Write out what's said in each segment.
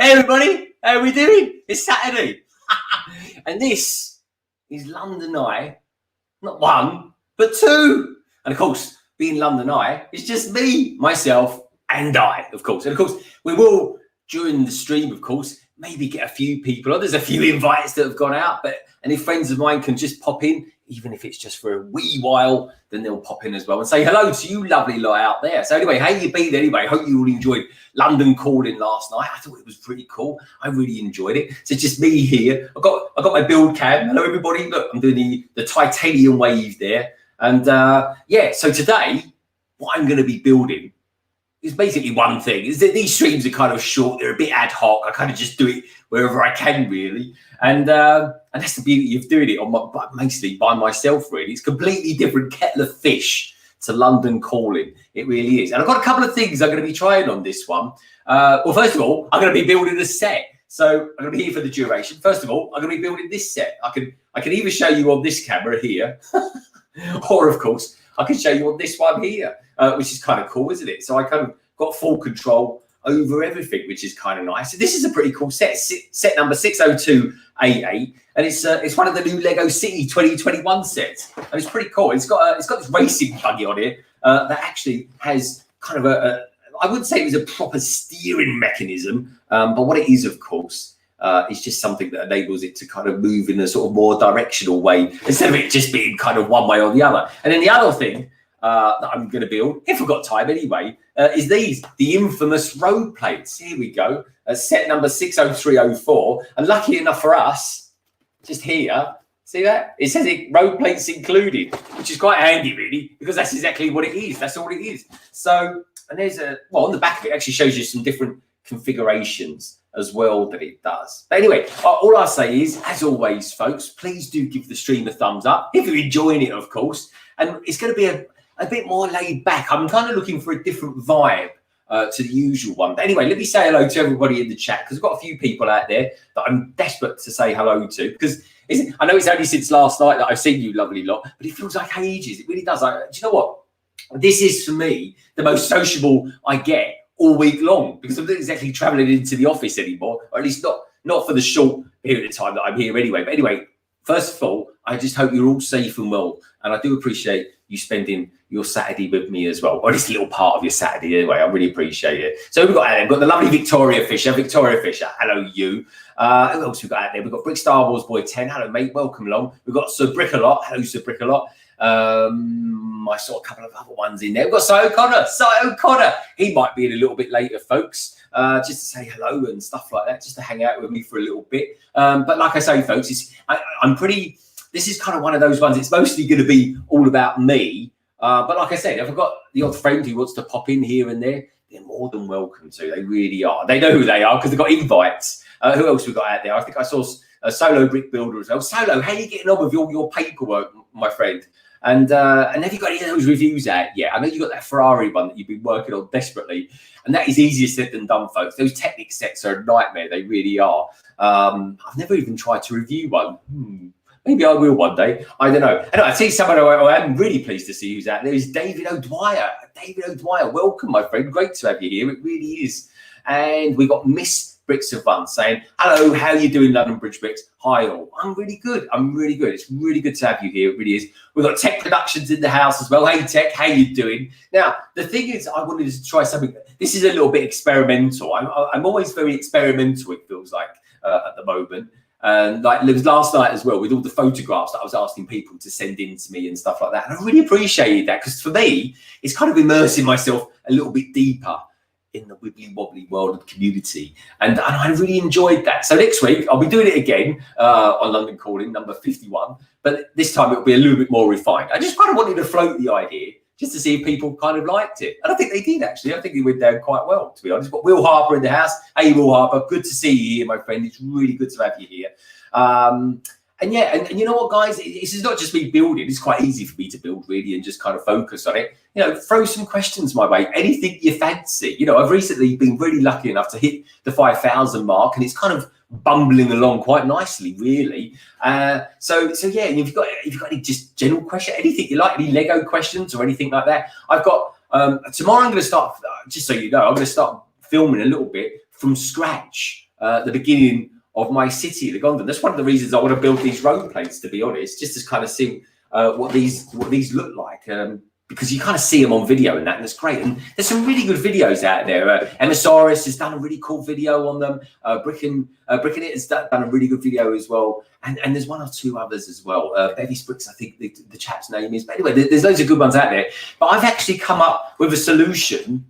Hey everybody, how are we doing? It's Saturday. And this is London Eye, not one, but two. And of course, being London Eye, it's just me, myself, and I, of course. And of course, we will, during the stream, of course, maybe get a few people on. There's a few invites that have gone out, and if friends of mine can just pop in, even if it's just for a wee while, then they'll pop in as well and say hello to you lovely lot out there. So anyway, how you been anyway? Hope you all enjoyed London Calling last night. I thought it was pretty cool. I really enjoyed it. So it's just me here. I got my build cam. Hello everybody. Look, I'm doing the titanium wave there. And yeah, so today, what I'm going to be building is basically one thing. Is that these streams are kind of short. They're a bit ad hoc. I kind of just do it wherever I can, really. And that's the beauty of doing it mostly by myself, really. It's a completely different kettle of fish to London Calling. It really is. And I've got a couple of things I'm going to be trying on this one. Well, first of all, I'm going to be building a set. So I'm going to be here for the duration. First of all, I'm going to be building this set. I can either show you on this camera here, or of course, I can show you on this one here, which is kind of cool, isn't it? So I kind of got full control over everything, which is kind of nice. So this is a pretty cool set, set number 60288, and it's one of the new Lego City 2021 sets, and it's pretty cool. It's got this racing buggy on it that actually has kind of I wouldn't say it was a proper steering mechanism, but what it is, of course, is just something that enables it to kind of move in a sort of more directional way instead of it just being kind of one way or the other. And then the other thing that I'm going to build, if I've got time anyway, is the infamous road plates. Here we go, set number 60304. And lucky enough for us, just here, see that? It says road plates included, which is quite handy, really, because that's exactly what it is. That's all it is. So, and there's on the back of it actually shows you some different configurations as well that it does. But anyway, all I say is, as always, folks, please do give the stream a thumbs up if you're enjoying it, of course. And it's going to be a bit more laid back. I'm kind of looking for a different vibe to the usual one. But anyway, let me say hello to everybody in the chat, because I've got a few people out there that I'm desperate to say hello to, because I know it's only since last night that I've seen you lovely lot, but it feels like ages. It really does. Do you know what? This is, for me, the most sociable I get all week long, because I'm not exactly traveling into the office anymore, or at least not for the short period of time that I'm here anyway. But anyway, first of all, I just hope you're all safe and well, and I do appreciate you spending your Saturday with me as well, or at least a little part of your Saturday anyway. I really appreciate it. So we've got the lovely Victoria Fisher. Hello you. Who else we've got out there? We've got Brick Star Wars Boy 10. Hello mate, welcome along. We've got Sir Brick a Lot. Hello Sir Brick a Lot. I saw a couple of other ones in there. We've got Si O'Connor. He might be in a little bit later, folks, just to say hello and stuff like that, just to hang out with me for a little bit. But like I say, folks, this is kind of one of those ones. It's mostly going to be all about me. But like I said, if I've got the odd friend who wants to pop in here and there, they're more than welcome to. They really are. They know who they are because they've got invites. Who else we got out there? I think I saw a Solo Brick Builder as well. Solo, how are you getting on with your paperwork, my friend? And have you got any of those reviews out? Yeah, I know you got that Ferrari one that you've been working on desperately, and that is easier said than done, folks. Those Technic sets are a nightmare. They really are. I've never even tried to review one. Maybe I will one day. I don't know. And I see someone who I'm really pleased to see who's out there is David O'Dwyer. David O'Dwyer, welcome, my friend. Great to have you here. It really is. And we got Miss Bricks of Fun saying, hello, how are you doing, London Bridge Bricks? Hi all. I'm really good. It's really good to have you here. It really is. We've got Tech Productions in the house as well. Hey Tech, how you doing? Now, the thing is, I wanted to try something. This is a little bit experimental. I'm always very experimental, it feels like, at the moment. And like it was last night as well, with all the photographs that I was asking people to send in to me and stuff like that. And I really appreciated that, because for me, it's kind of immersing myself a little bit deeper in the wibbly wobbly world of community, and I really enjoyed that. So next week I'll be doing it again on London Calling number 51, but this time it'll be a little bit more refined. I just kind of wanted to float the idea just to see if people kind of liked it, and I think they did actually. I think it went down quite well, to be honest. Got Will Harper in the house. Hey Will Harper, good to see you here, my friend. It's really good to have you here. And yeah, and you know what, guys, this is not just me building. It's quite easy for me to build, really, and just kind of focus on it. You know, throw some questions my way, anything you fancy. You know, I've recently been really lucky enough to hit the 5,000 mark, and it's kind of bumbling along quite nicely, really. So yeah, if you've got any just general question, anything you like, any Lego questions or anything like that, I've got tomorrow. I'm going to start, just so you know, I'm going to start filming a little bit from scratch. the beginning of my city, the Gondon. That's one of the reasons I want to build these road plates, to be honest, just to kind of see what these look like. Because you kind of see them on video and it's great. And there's some really good videos out there. MSRS has done a really cool video on them. Brick It has done a really good video as well. And there's one or two others as well. Bevy's Bricks, I think the chap's name is. But anyway, there's loads of good ones out there. But I've actually come up with a solution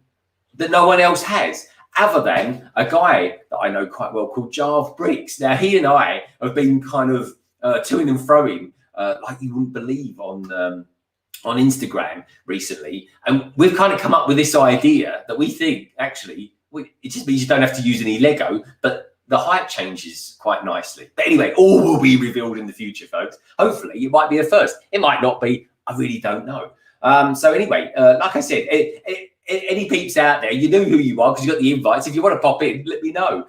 that no one else has, other than a guy that I know quite well called Jarve Bricks. Now, he and I have been kind of toing and froing like you wouldn't believe on Instagram recently, and we've kind of come up with this idea that we think actually it just means you don't have to use any Lego, but the height changes quite nicely. But anyway, all will be revealed in the future, folks. Hopefully it might be a first, it might not be, I really don't know. So anyway, like I said, any peeps out there, you know who you are because you got the invites. If you want to pop in, let me know.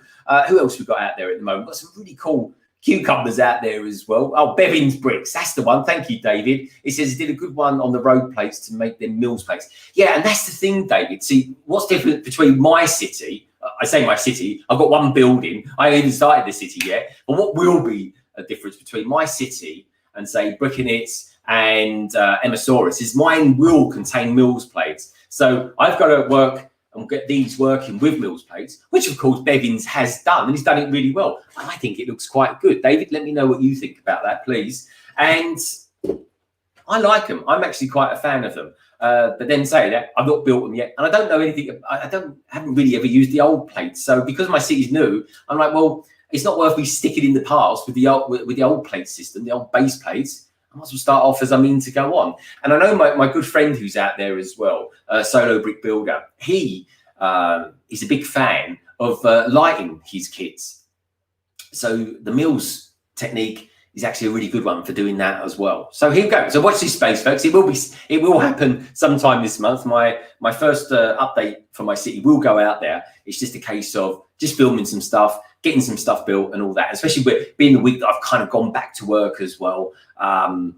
Who else we've got out there at the moment? We've got some really cool cucumbers out there as well. Oh, Bevin's Bricks, that's the one. Thank you, David. He says he did a good one on the road plates to make them Mills plates. Yeah, and that's the thing, David. See, what's different between my city, I say my city, I've got one building, I haven't even started the city yet, but what will be a difference between my city and say Brick and Emmasaurus is mine will contain Mills plates. So I've got to work and get these working with Mills plates, which of course Bevins has done, and he's done it really well. And I think it looks quite good. David, let me know what you think about that, please. And I like them. I'm actually quite a fan of them. But then say that I've not built them yet, and I don't know anything. Haven't really ever used the old plates. So because my city's new, I'm like, well, it's not worth me sticking in the past with the old plate system, the old base plates. I might as well start off as I mean to go on. And I know my good friend who's out there as well, Solo Brick Builder, he is a big fan of lighting his kits. So the Mills technique is actually a really good one for doing that as well. So here we go. So watch this space, folks. It will happen sometime this month. My first update for my city will go out there. It's just a case of just filming some stuff, getting some stuff built and all that, especially with being the week that I've kind of gone back to work as well. And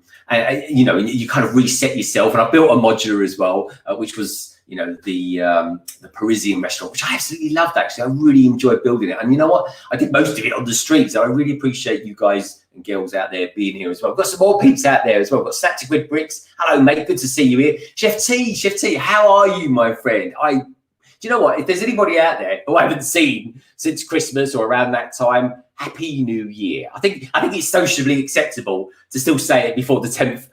you know, you kind of reset yourself. And I built a modular as well, which was, you know, the Parisian restaurant, which I absolutely loved, actually. I really enjoyed building it. And you know what? I did most of it on the street. So I really appreciate you guys and girls out there being here as well. I've got some more peeps out there as well. I've got Static with Bricks. Hello, mate. Good to see you here. Chef T, how are you, my friend? Do you know what? If there's anybody out there who I haven't seen since Christmas or around that time, Happy New Year. I think it's socially acceptable to still say it before the 10th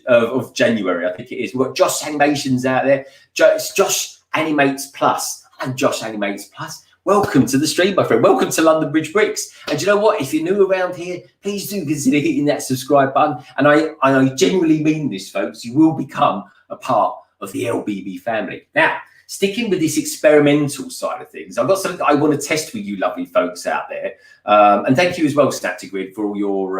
of January. I think it is. We've got Josh Animations out there. Josh Animates Plus. And Josh Animates Plus. Welcome to the stream, my friend. Welcome to London Bridge Bricks. And do you know what? If you're new around here, please do consider hitting that subscribe button. And I genuinely mean this, folks. You will become a part of the LBB family. Now, sticking with this experimental side of things, I've got something I want to test with you lovely folks out there. And thank you as well, Snaptigrid, for all your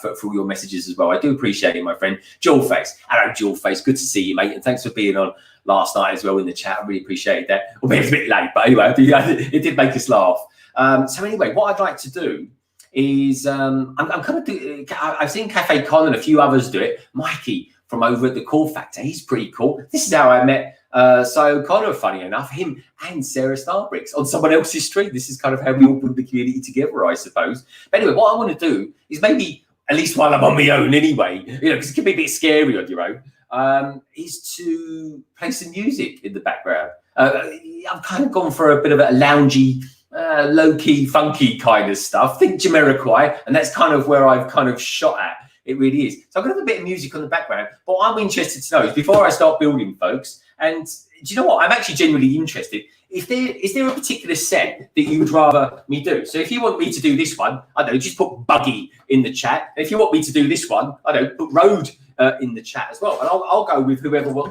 for all your messages as well. I do appreciate it, my friend. Jewelface. Hello, Jewelface. Good to see you, mate. And thanks for being on last night as well in the chat. I really appreciate that. Well, it was a bit late, but anyway, it did make us laugh. So anyway, what I'd like to do is I'm kind of I've seen Cafe Con and a few others do it. Mikey from over at the Core Factor, he's pretty cool. This is how I met so Connor, funny enough, him and Sarah Starbricks on someone else's stream. This is kind of how we all put the community together, I suppose. But anyway, what I want to do is maybe, at least while I'm on my own anyway, you know, because it can be a bit scary on your own, is to play some music in the background. I've kind of gone for a bit of a loungy, low-key, funky kind of stuff. Think Jamiroquai, and that's kind of where I've kind of shot at. It really is. So I'm going to have a bit of music on the background. But what I'm interested to know is, before I start building, folks, and do you know what? I'm actually genuinely interested. Is there a particular set that you would rather me do? So if you want me to do this one, I don't know, just put Buggy in the chat. And if you want me to do this one, I don't know, put Road in the chat as well. And I'll go with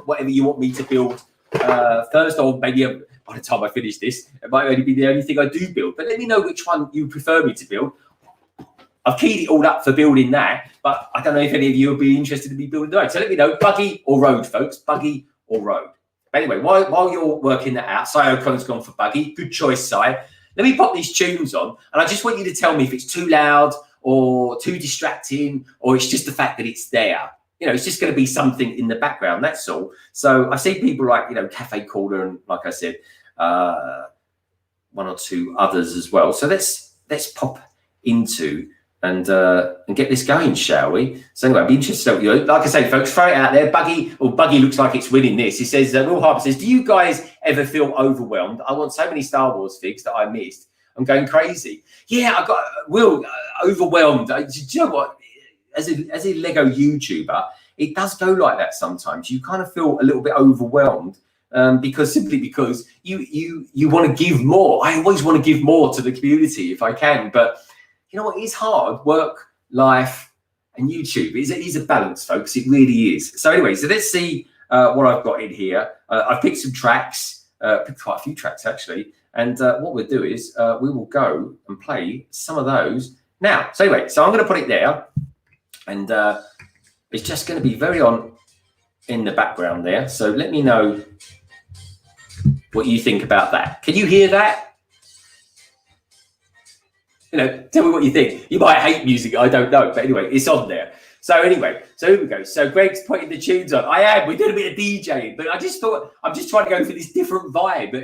whatever you want me to build first, or maybe by the time I finish this, it might only be the only thing I do build. But let me know which one you prefer me to build. I've keyed it all up for building that, but I don't know if any of you would be interested in me building the road. So let me know, Buggy or Road, folks. Buggy or Road. Anyway, while you're working that out, Si O'Connor's gone for Buggy. Good choice, Si. Let me pop these tunes on, and I just want you to tell me if it's too loud or too distracting, or it's just the fact that it's there. You know, it's just going to be something in the background, that's all. So I've seen people like, you know, Cafe Corner, and like I said, one or two others as well. So let's pop into and get this going, shall we? So anyway, I'd be interested. Like I say, folks, throw it out there. Buggy looks like it's winning this. He says, Will Harper says, do you guys ever feel overwhelmed? I want so many Star Wars figs that I missed. I'm going crazy. Yeah, I got overwhelmed. Do you know what? As a Lego YouTuber, it does go like that sometimes. You kind of feel a little bit overwhelmed because you want to give more. I always want to give more to the community if I can, but you know what? It's hard. Work, life, and YouTube. It is a balance, folks. It really is. So anyway, so let's see what I've got in here. I've picked some tracks, picked quite a few tracks actually. And what we'll do is we will go and play some of those now. So anyway, so I'm going to put it there, and it's just going to be very on in the background there. So let me know what you think about that. Can you hear that? You know, tell me what you think. You might hate music, I don't know, but anyway, it's on there. So anyway, so here we go. So Greg's putting the tunes on. We're doing a bit of DJing, but I just thought I'm just trying to go for this different vibe. But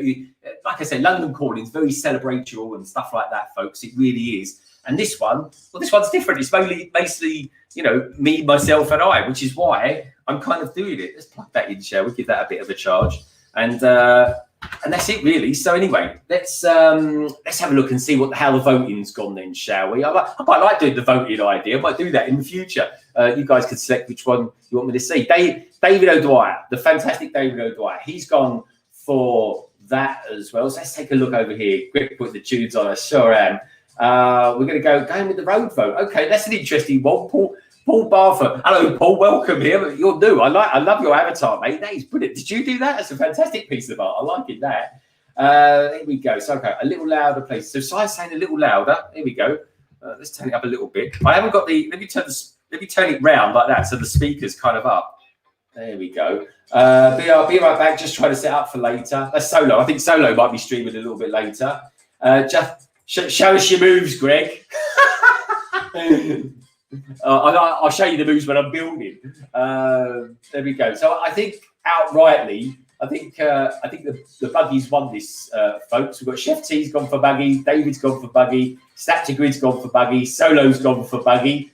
like I said, London Calling is very celebratory and stuff like that, folks. It really is. And this one, well, this one's different. It's basically, you know, me, myself, and I, which is why I'm kind of doing it. Let's plug that in, shall we? Give that a bit of a charge, and that's it really. So anyway, let's have a look and see how the voting's gone then, shall we? I quite like doing the voting idea. I might do that in the future. You guys can select which one you want me to see. David O'Dwyer, the fantastic David O'Dwyer, he's gone for that as well. So let's take a look over here. Greg put the tunes on. I sure am. We're going to go with the road vote. Okay, that's an interesting one. Paul Barfoot. Hello, Paul. Welcome here. You're new. I love your avatar, mate. That is brilliant. Did you do that? That's a fantastic piece of art. I like it. That. Here we go. So okay, a little louder, please. So Si's saying a little louder. Here we go. Let's turn it up a little bit. I haven't got the. Let me turn it round like that, so the speaker's kind of up. There we go. Be right back. Just trying to set up for later. That's Solo. I think Solo might be streaming a little bit later. Just show us your moves, Greg. I'll show you the moves when I'm building. There we go. So I think outrightly, I think the Buggy's won this, folks. We've got Chef T's gone for Buggy, David's gone for Buggy, Stature Grid's gone for Buggy, Solo's gone for Buggy.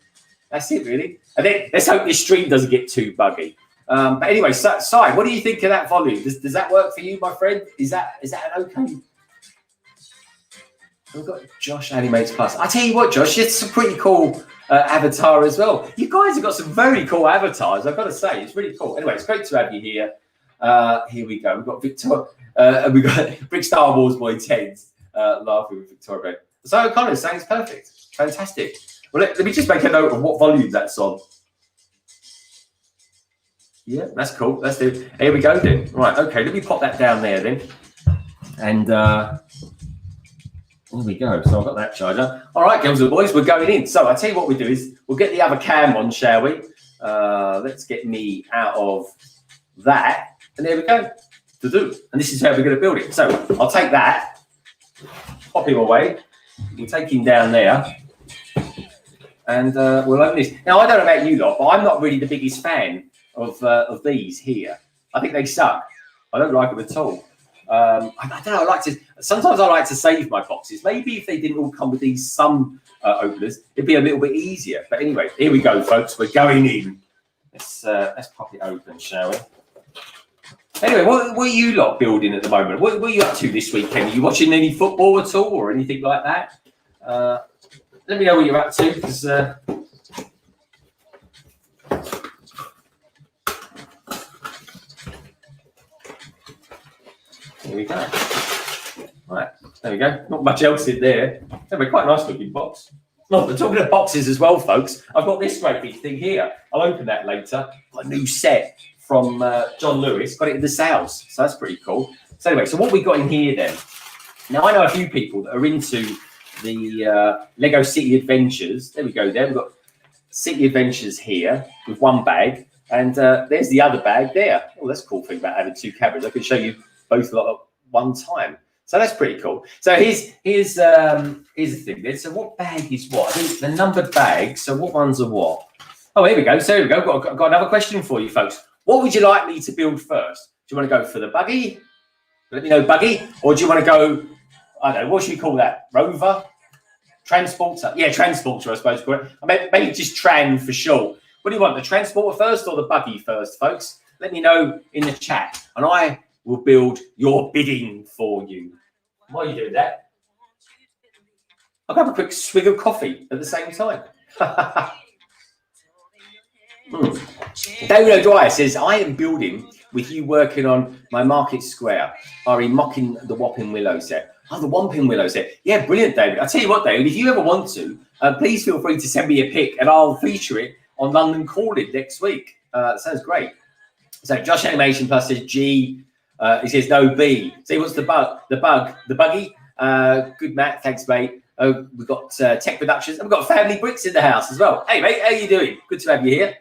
That's it, really. And then let's hope this stream doesn't get too buggy. But anyway, Si, what do you think of that volume? Does that work for you, my friend? Is that an okay? We've got Josh Animates Plus. I tell you what, Josh, it's a pretty cool avatar as well. You guys have got some very cool avatars, I've got to say. It's really cool. Anyway, it's great to have you here. Here we go. We've got Victor, and we've got Brick Star Wars Boy Ted laughing with Victoria. So Connor saying it's perfect. Fantastic. Well, let me just make a note of what volume that's on. Yeah, that's cool. Let's do. Here we go then. Right, okay. Let me pop that down there then. And here we go. So I've got that charger. All right, girls and boys, we're going in. So I tell you what we do is we'll get the other cam on, shall we? Let's get me out of that. And there we go. To do. And this is how we're going to build it. So I'll take that, pop him away. We'll take him down there. And we'll open this. Now, I don't know about you lot, but I'm not really the biggest fan of these here. I think they suck. I don't like them at all. I don't know. Sometimes I like to save my boxes. Maybe if they didn't all come with these some openers, it'd be a little bit easier. But anyway, here we go, folks. We're going in. Let's pop it open, shall we? Anyway, what are you lot building at the moment? What are you up to this weekend? Are you watching any football at all or anything like that? Let me know what you're up to, because here we go. Right, there we go. Not much else in there. Anyway, quite a nice looking box. Oh, we're talking of boxes as well, folks. I've got this great big thing here. I'll open that later. Got a new set from John Lewis. Got it in the sales, so that's pretty cool. So anyway, so what we got in here then? Now I know a few people that are into the Lego City Adventures. There we go. There we've got City Adventures here with one bag, and there's the other bag there. Oh, that's a cool thing about having two cameras. I can show you both at one time. So that's pretty cool. So here's the thing then. So what bag is what? I think the numbered bag. So what ones are what? Oh, here we go. So here we go. Got another question for you folks. What would you like me to build first? Do you want to go for the buggy? Let me know, buggy, or do you want to go I don't know, what should we call that? Rover? Transporter? Yeah, transporter, I suppose. Maybe just Tran for short. What do you want, the transporter first or the buggy first, folks? Let me know in the chat, and I will build your bidding for you. Why are you doing that? I'll have a quick swig of coffee at the same time. David O'Dwyer says, I am building with you working on my Market Square. Are you mocking the Whopping Willow set? Oh, the Whopping Willow set. Yeah, brilliant, David. I'll tell you what, David, if you ever want to, please feel free to send me a pic and I'll feature it on London Calling next week. That sounds great. So Josh Animation Plus says G. He says no B. So he wants the buggy. Good, Matt. Thanks, mate. We've got Tech Productions, and we've got Family Bricks in the house as well. Hey, mate, how you doing? Good to have you here.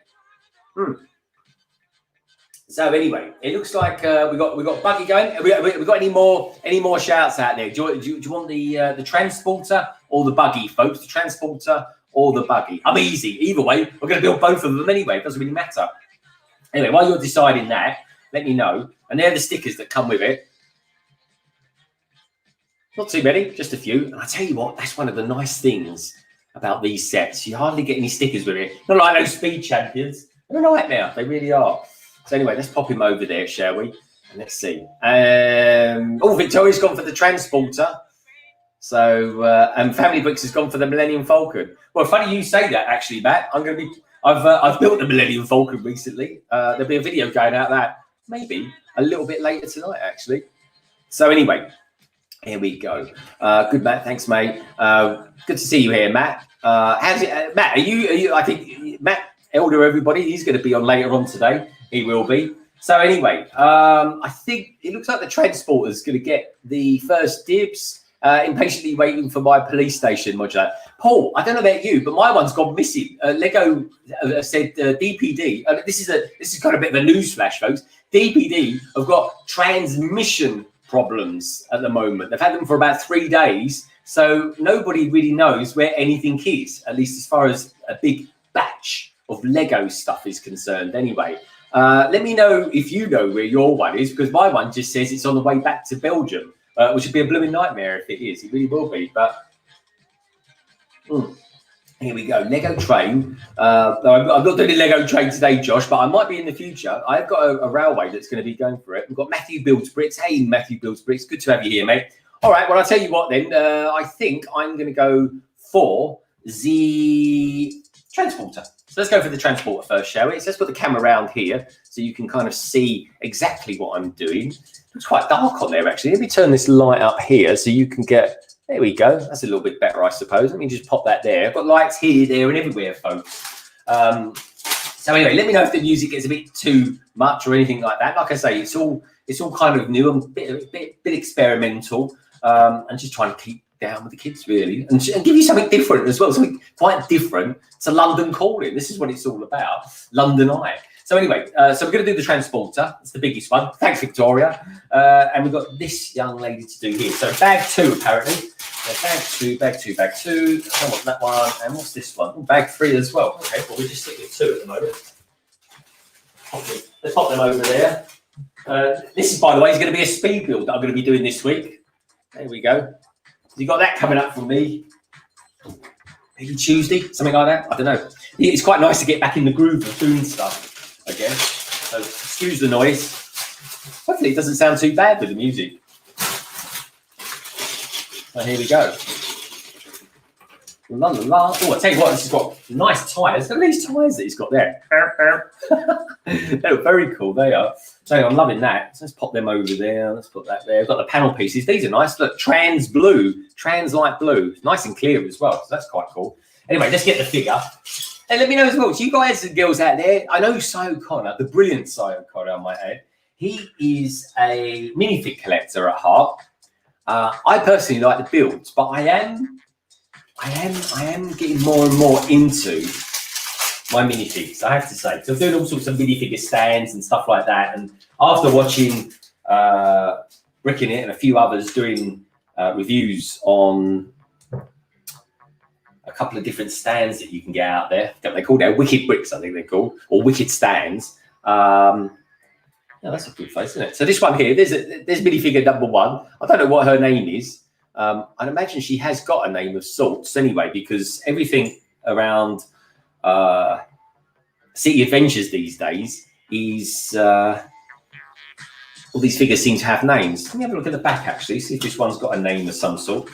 So anyway, it looks like we got buggy going. Have we got any more shouts out there? Do you want the transporter or the buggy, folks? The transporter or the buggy? I'm easy. Either way, we're going to build both of them anyway. It doesn't really matter. Anyway, while you're deciding that, let me know. And they're the stickers that come with it. Not too many, just a few. And I tell you what, that's one of the nice things about these sets. You hardly get any stickers with it. Not like those Speed Champions. They're a nightmare. They really are. So anyway, let's pop him over there, shall we? And let's see. Victoria's gone for the transporter. So and Family Bricks has gone for the Millennium Falcon. Well, funny you say that, actually, Matt. I've built the Millennium Falcon recently. There'll be a video going out of that maybe a little bit later tonight, actually. So anyway, here we go. Good, Matt. Thanks, mate. Good to see you here, Matt. How's it, Matt? Are you? I think Matt Elder, everybody. He's going to be on later on today. He will be. So anyway, I think it looks like the transporter's going to get the first dibs. Impatiently waiting for my police station modular. Paul, I don't know about you, but my one's gone missing. Lego said DPD. This is kind of a bit of a news flash, folks. DPD have got transmission problems at the moment. They've had them for about 3 days, so nobody really knows where anything is, at least as far as a big batch of Lego stuff is concerned. Anyway, let me know if you know where your one is, because my one just says it's on the way back to Belgium. Which would be a blooming nightmare if it is. It really will be. But here we go. Lego train. I'm not doing a Lego train today, Josh, but I might be in the future. I've got a railway that's going to be going for it. We've got Matthew Builds Bricks. Hey, Matthew Builds Bricks. Good to have you here, mate. All right. Well, I'll tell you what then. I think I'm going to go for the transporter. So let's go for the transporter first, shall we? So let's put the camera around here so you can kind of see exactly what I'm doing. It's quite dark on there, actually. Let me turn this light up here so you can get... There we go. That's a little bit better, I suppose. Let me just pop that there. I've got lights here, there, and everywhere, folks. So anyway, let me know if the music gets a bit too much or anything like that. Like I say, it's all kind of new and a bit experimental, and just trying to keep down with the kids, really, and give you something different as well, something quite different to London Calling. This is what it's all about, London Eye. So anyway, so we're going to do the transporter. It's the biggest one. Thanks, Victoria. And we've got this young lady to do here. So bag 2, apparently. So bag two. I want that one. And what's this one? Oh, bag 3 as well. Okay, well, we just stick with 2 at the moment. Let's pop them over there. This is, by the way, is going to be a speed build that I'm going to be doing this week. There we go. You got that coming up from me. Maybe Tuesday, something like that. I don't know. It's quite nice to get back in the groove of doing stuff. I guess. So excuse the noise. Hopefully it doesn't sound too bad with the music. So here we go. La la la. Oh, I tell you what, this has got nice tyres. Look at these tyres that it's got there. They're very cool, they are. So I'm loving that. So let's pop them over there. Let's put that there. We've got the panel pieces. These are nice. Look, trans light blue. Nice and clear as well. So that's quite cool. Anyway, let's get the figure. And let me know as well, so you guys and girls out there, I know Si O'Connor, the brilliant Si O'Connor, I might add. He is a minifig collector at heart. I personally like the builds, but I am getting more and more into my minifigs, I have to say. So I'm doing all sorts of minifigure stands and stuff like that. And after watching Bricking It and a few others doing reviews on a couple of different stands that you can get out there. They call it Wicked Bricks, I think they're called, or Wicked Stands. Yeah, that's a good face, isn't it? So this one here, there's minifigure number 1. I don't know what her name is. I'd imagine she has got a name of sorts anyway, because everything around City Adventures these days is all these figures seem to have names. Let me have a look at the back actually, see if this one's got a name of some sort.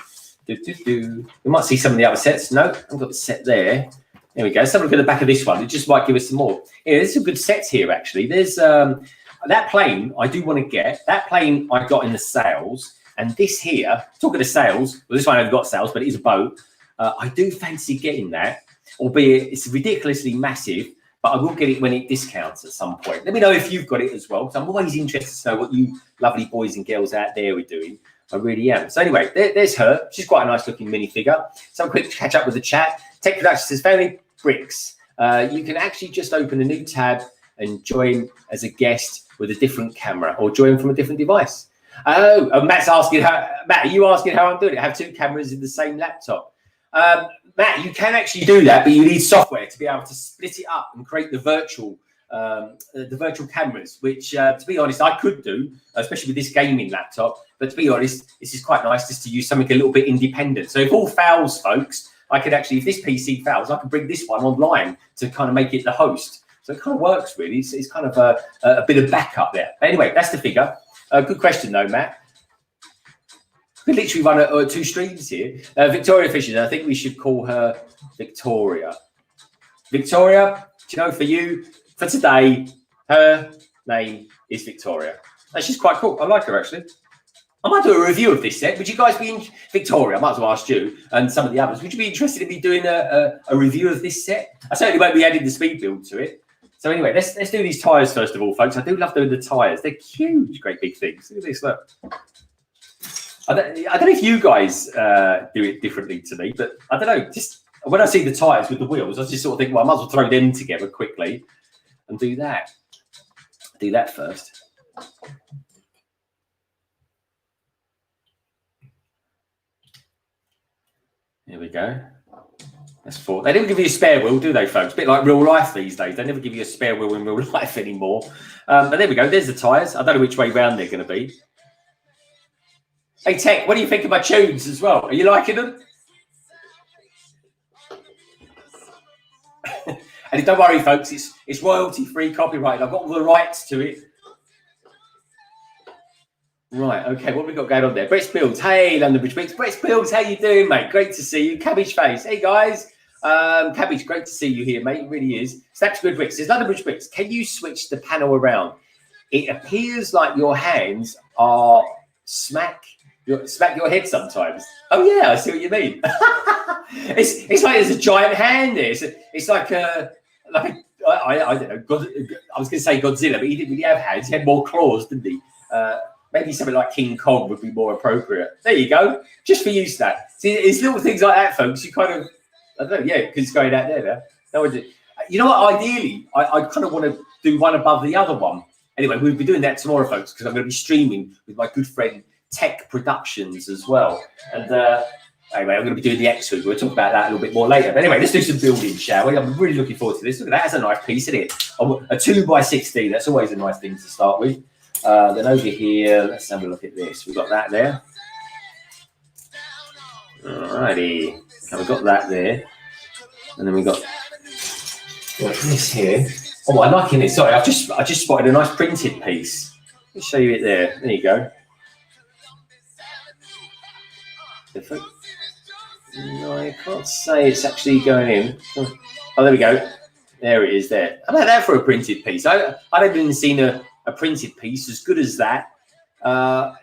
We might see some of the other sets. No, I've got the set there. There we go. Let's have a look at the back of this one. It just might give us some more. Yeah, there's some good sets here actually. There's that plane I do want to get. That plane I got in the sales, and this here, talking of sales, well, this one I've got sales, but it is a boat. I do fancy getting that, albeit it's ridiculously massive, but I will get it when it discounts at some point. Let me know if you've got it as well, because I'm always interested to know what you lovely boys and girls out there are doing. I really am. So anyway, there's her. She's quite a nice looking minifigure. So a quick catch up with the chat. Tech Productions says, Family Bricks. You can actually just open a new tab and join as a guest with a different camera, or join from a different device. Oh, Matt's asking Matt, are you asking how I'm doing it? I have two cameras in the same laptop. Matt, you can actually do that, but you need software to be able to split it up and create the virtual cameras, which, to be honest, I could do, especially with this gaming laptop. But to be honest, this is quite nice just to use something a little bit independent. So if all fails, folks, I could actually, if this PC fails, I can bring this one online to kind of make it the host. So it kind of works, really. It's kind of a bit of backup there. But anyway, that's the figure. Good question, though, Matt. We could literally run two streams here. Victoria Fisher, I think we should call her Victoria. Victoria, do you know, for you, for today, her name is Victoria. And she's quite cool. I like her, actually. I might do a review of this set. Would you guys be in Victoria? I might as well ask you and some of the others. Would you be interested in me doing a review of this set? I certainly won't be adding the speed build to it. So anyway, let's do these tyres first of all, folks. I do love doing the tyres. They're huge, great big things. Look at this, look. I don't know if you guys do it differently to me, but I don't know. Just when I see the tyres with the wheels, I just sort of think, well, I might as well throw them together quickly and do that. Do that first. Here we go. That's four. They don't give you a spare wheel, do they, folks? A bit like real life these days. They never give you a spare wheel in real life anymore. But there we go. There's the tyres. I don't know which way round they're going to be. Hey, Tech, what do you think of my tunes as well? Are you liking them? And don't worry, folks. It's royalty-free, copyrighted. I've got all the rights to it. Right, okay, what have we got going on there? Brett Builds, hey, London Bridge Bricks. Brett Builds, how you doing, mate? Great to see you. Cabbage Face, hey, guys. Cabbage, great to see you here, mate. It really is. Snaps Good Bricks says, London Bridge Bricks, can you switch the panel around? It appears like your hands are smack your head sometimes. Oh, yeah, I see what you mean. it's like there's a giant hand there. It's like I don't know, I was going to say Godzilla, but he didn't really have hands. He had more claws, didn't he? Maybe something like King Kong would be more appropriate. There you go. Just for you, Stat. See, it's little things like that, folks. You kind of, I don't know, yeah, because it's going out there now. No, you know what? Ideally, I kind of want to do one above the other one. Anyway, we'll be doing that tomorrow, folks, because I'm going to be streaming with my good friend Tech Productions as well. And anyway, I'm going to be doing the X-Hood. We'll talk about that a little bit more later. But anyway, let's do some building, shall we? I'm really looking forward to this. Look at that. That's a nice piece, isn't it? A 2x16. That's always a nice thing to start with. Then over here, let's have a look at this. We've got that there. Alrighty. So we've got that there. And then we've got this here. Oh, I'm liking it. Sorry, I just spotted a nice printed piece. Let me show you it there. There you go. No, I can't say it's actually going in. Oh, there we go. There it is there. How about that for a printed piece? I haven't even seen a printed piece as good as that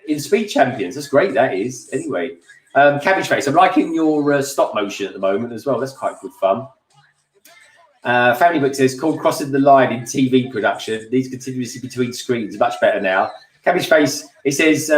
in Speed Champions. That's great, that is. Anyway, Cabbage Face, I'm liking your stop motion at the moment as well. That's quite good fun. Family Book says, called Crossing the Line in TV production. These continuously between screens. Much better now. Cabbage Face, it says,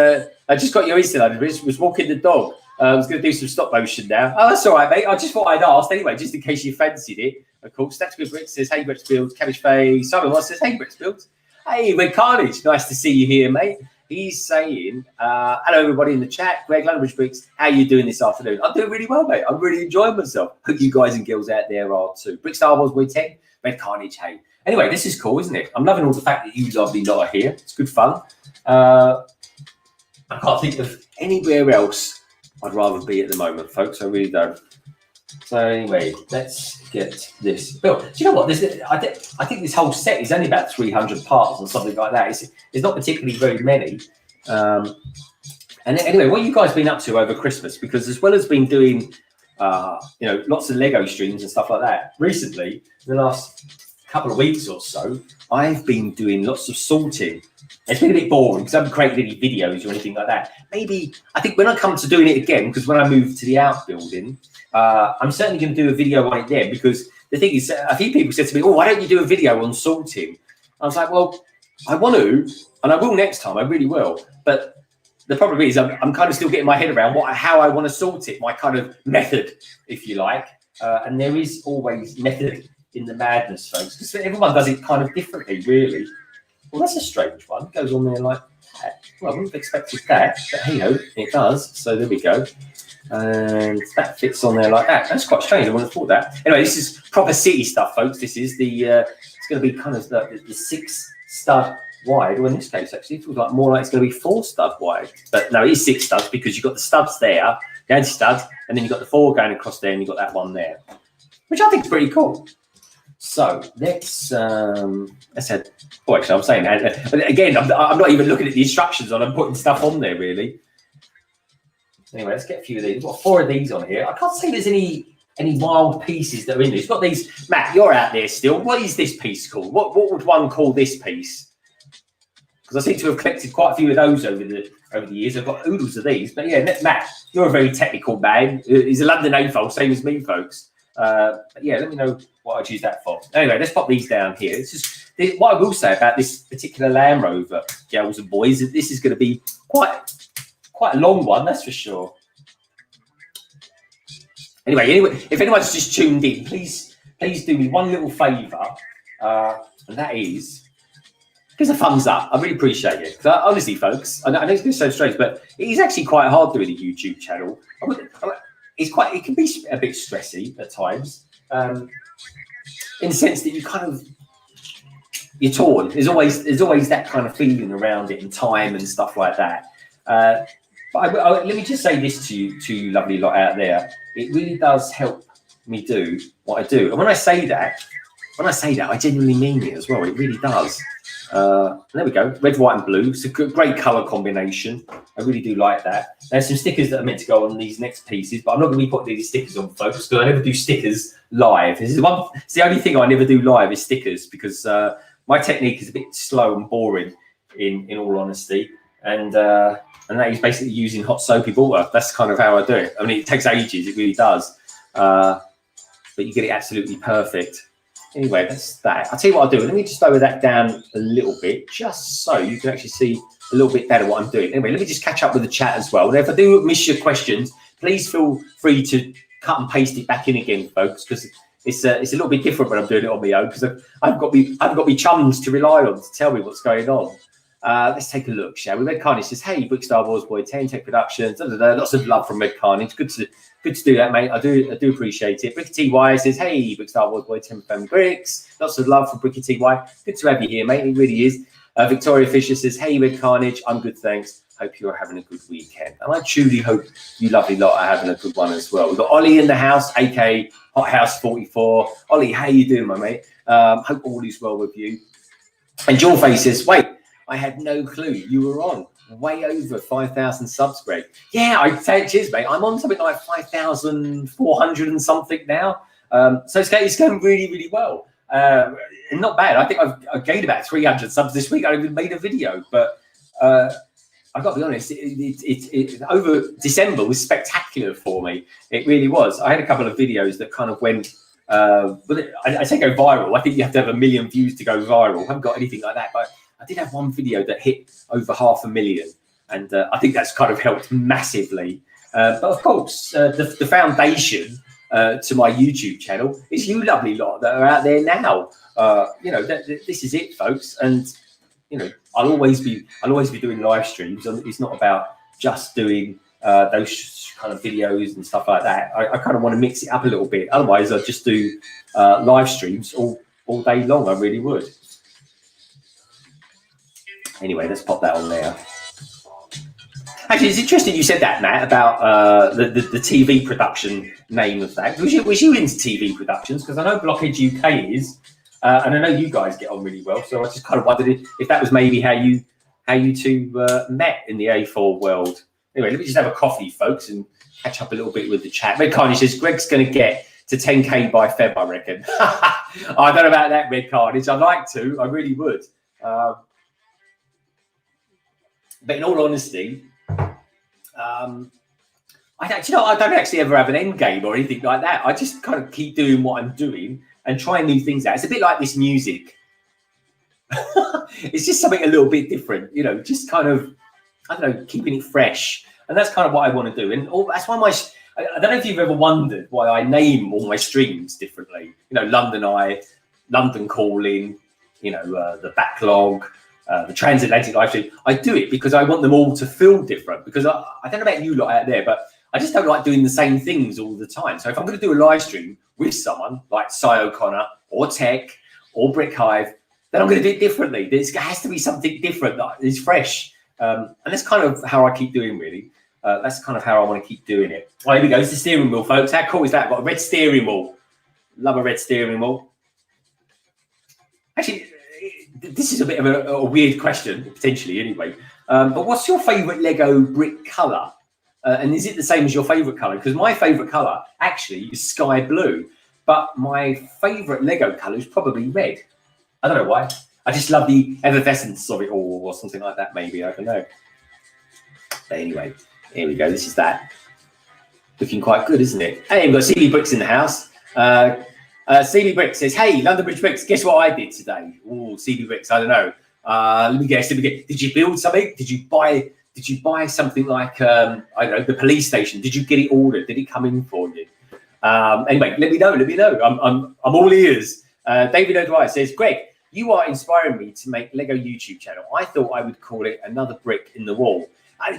I just got your Easter egg. Was walking the dog. I was going to do some stop motion now. Oh, that's all right, mate. I just thought I'd ask anyway, just in case you fancied it. Of course, Stats Good Brick says, hey, Brett Builds. Cabbage Face. Simon Moss says, hey, Brett Builds. Hey, Red Carnage, nice to see you here, mate. He's saying, hello, everybody in the chat. Greg London Bricks, how you doing this afternoon? I'm doing really well, mate. I'm really enjoying myself. Hope you guys and girls out there are too. Brick Star Wars, Way 10, Red Carnage, hey. Anyway, this is cool, isn't it? I'm loving all the fact that you lovely lot are here. It's good fun. I can't think of anywhere else I'd rather be at the moment, folks. I really don't. So anyway, let's get this built. Do you know what? I think this whole set is only about 300 parts or something like that. It's not particularly very many. And anyway, what have you guys been up to over Christmas? Because as well as been doing, you know, lots of Lego streams and stuff like that, recently, in the last couple of weeks or so, I've been doing lots of sorting. It's been a bit boring because I haven't created any videos or anything like that. Maybe, I think when I come to doing it again, because when I move to the outbuilding, I'm certainly going to do a video on it then, because the thing is, a few people said to me, oh, why don't you do a video on sorting? I was like, well, I want to, and I will next time, I really will. But the problem is I'm kind of still getting my head around how I want to sort it, my kind of method, if you like. And there is always method in the madness, folks, because everyone does it kind of differently, really. Well, that's a strange one. It goes on there like that. Well, I wouldn't have expected that, but hey ho, it does. So there we go. And that fits on there like that. That's quite strange. I wouldn't have thought that. Anyway, this is proper city stuff, folks. This is the it's going to be kind of the 6 stud wide. Well, in this case, actually, it feels like more like it's going to be 4 stud wide. But no, it is 6 studs because you've got the studs there, the anti-studs, and then you've got the 4 going across there, and you've got that one there, which I think is pretty cool. So let's head. Oh, actually, I'm saying that. But again, I'm not even looking at the instructions on. I'm putting stuff on there, really. Anyway, let's get a few of these. We've got 4 of these on here. I can't say there's any wild pieces that are in there. It's got these. Matt, you're out there still. What is this piece called? What would one call this piece? Because I seem to have collected quite a few of those over the years. I've got oodles of these. But yeah, Matt, you're a very technical man. He's a London AFOL, same as me, folks. But yeah, let me know what I'd use that for. Anyway, let's pop these down here. It's just what I will say about this particular Land Rover, girls and boys, this is going to be quite a long one, that's for sure. Anyway, if anyone's just tuned in, please do me one little favour, and that is give us a thumbs up. I really appreciate it. Because honestly, folks, I know it's going to sound strange, but it is actually quite hard doing a YouTube channel. It can be a bit stressy at times, in the sense that you're torn. There's always that kind of feeling around it, and time and stuff like that. But let me just say this to you lovely lot out there. It really does help me do what I do. And when I say that, I genuinely mean it as well. It really does. There we go. Red, white, and blue. It's a great colour combination. I really do like that. There's some stickers that are meant to go on these next pieces, but I'm not going to be putting these stickers on, folks, because I never do stickers live. It's the only thing I never do live is stickers, because my technique is a bit slow and boring, in all honesty. And that is basically using hot soapy water. That's kind of how I do it. I mean, it takes ages, it really does. But you get it absolutely perfect. Anyway, that's that. I'll tell you what I'll do. Let me just lower that down a little bit, just so you can actually see a little bit better what I'm doing. Anyway, let me just catch up with the chat as well. And if I do miss your questions, please feel free to cut and paste it back in again, folks, because it's a little bit different when I'm doing it on my own, because I've got me chums to rely on to tell me what's going on. Let's take a look, shall we? Red Carnage says, "Hey, Brick Star Wars Boy, 10 Tech Productions." Lots of love from Red Carnage. Good to do that, mate. I do appreciate it. Bricky TY says, "Hey, Brick Star Wars Boy, 10 Family Bricks." Lots of love from Bricky TY. Good to have you here, mate. It really is. Victoria Fisher says, "Hey, Red Carnage, I'm good, thanks. Hope you're having a good weekend." And I truly hope you lovely lot are having a good one as well. We've got Ollie in the house, aka Hot House 44. Ollie, how you doing, my mate? Hope all is well with you. And Joel Face says, "Wait, I had no clue you were on. Way over 5,000 subs, Greg." Yeah, I'd say cheers, mate. I'm on something like 5,400 and something now. So it's going really, really well. And not bad. I think I've gained about 300 subs this week. I even made a video, but I've got to be honest, it over December was spectacular for me. It really was. I had a couple of videos that kind of went, but I say go viral. I think you have to have 1 million views to go viral. I haven't got anything like that, but I did have one video that hit over 500,000, and I think that's kind of helped massively. But of course, the foundation to my YouTube channel is you lovely lot that are out there now. You know, this is it, folks, and you know, I'll always be doing live streams, and it's not about just doing those kind of videos and stuff like that. I kind of want to mix it up a little bit. Otherwise, I'd just do live streams all day long. I really would. Anyway, let's pop that on there. Actually, it's interesting you said that, Matt, about the TV production name of that. Was you into TV productions? Because I know Blockhead UK is, and I know you guys get on really well. So I just kind of wondered if that was maybe how you two met in the A4 world. Anyway, let me just have a coffee, folks, and catch up a little bit with the chat. Red Carney says Greg's going to get to 10k by Feb, I reckon. I don't know about that, Red Carnage. I'd like to. I really would. But in all honesty, I don't actually ever have an end game or anything like that. I just kind of keep doing what I'm doing and trying new things out. It's a bit like this music. It's just something a little bit different, you know, just kind of, I don't know, keeping it fresh. And that's kind of what I want to do. And that's why I don't know if you've ever wondered why I name all my streams differently. You know, London Eye, London Calling, you know, the Backlog, the Transatlantic live stream. I do it because I want them all to feel different. Because I don't know about you lot out there, but I just don't like doing the same things all the time. So if I'm going to do a live stream with someone like Cy O'Connor or Tech or Brick Hive, then I'm going to do it differently. There has to be something different that is fresh. And that's kind of how I keep doing, really. That's kind of how I want to keep doing it. Oh, here we go. It's the steering wheel, folks. How cool is that? I've got a red steering wheel. Love a red steering wheel. Actually, this is a bit of a weird question, potentially, anyway. But what's your favourite Lego brick colour? And is it the same as your favourite colour? Because my favourite colour, actually, is sky blue. But my favourite Lego colour is probably red. I don't know why. I just love the effervescence of it all, or something like that, maybe. I don't know. But anyway, here we go. This is that. Looking quite good, isn't it? Hey, we've got CB Bricks in the house. CB Bricks says, hey, London Bridge Bricks, guess what I did today? Oh, CB Bricks, I don't know. Let me guess. Did you build something? Did you buy something like, I don't know, the police station? Did you get it ordered? Did it come in for you? Anyway, let me know. I'm all ears. David O'Dwyer says, Greg, you are inspiring me to make Lego YouTube channel. I thought I would call it Another Brick in the Wall.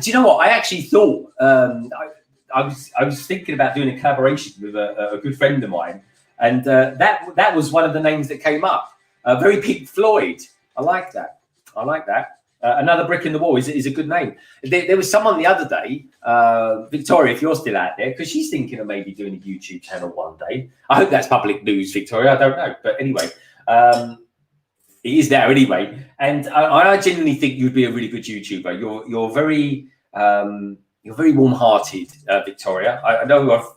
Do you know what? I actually thought, I was thinking about doing a collaboration with a good friend of mine. And that was one of the names that came up. Very Pink Floyd. I like that. Another Brick in the Wall is a good name. There was someone the other day, Victoria, if you're still out there, because she's thinking of maybe doing a YouTube channel one day. I hope that's public news, Victoria. I don't know. But anyway, it is there anyway. And I genuinely think you'd be a really good YouTuber. You're very warm-hearted, Victoria. I know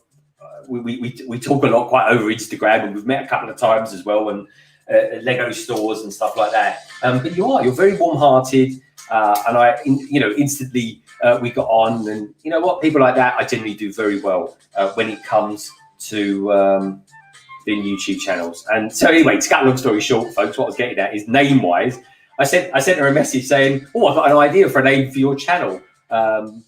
we talk a lot quite over Instagram, and we've met a couple of times as well, and Lego stores and stuff like that. But you're very warm-hearted, and instantly we got on. And you know what, people like that, I generally do very well when it comes to doing YouTube channels. And so anyway, to cut a long story short, folks, what I was getting at is name-wise, I sent her a message saying, oh, I've got an idea for a name for your channel, and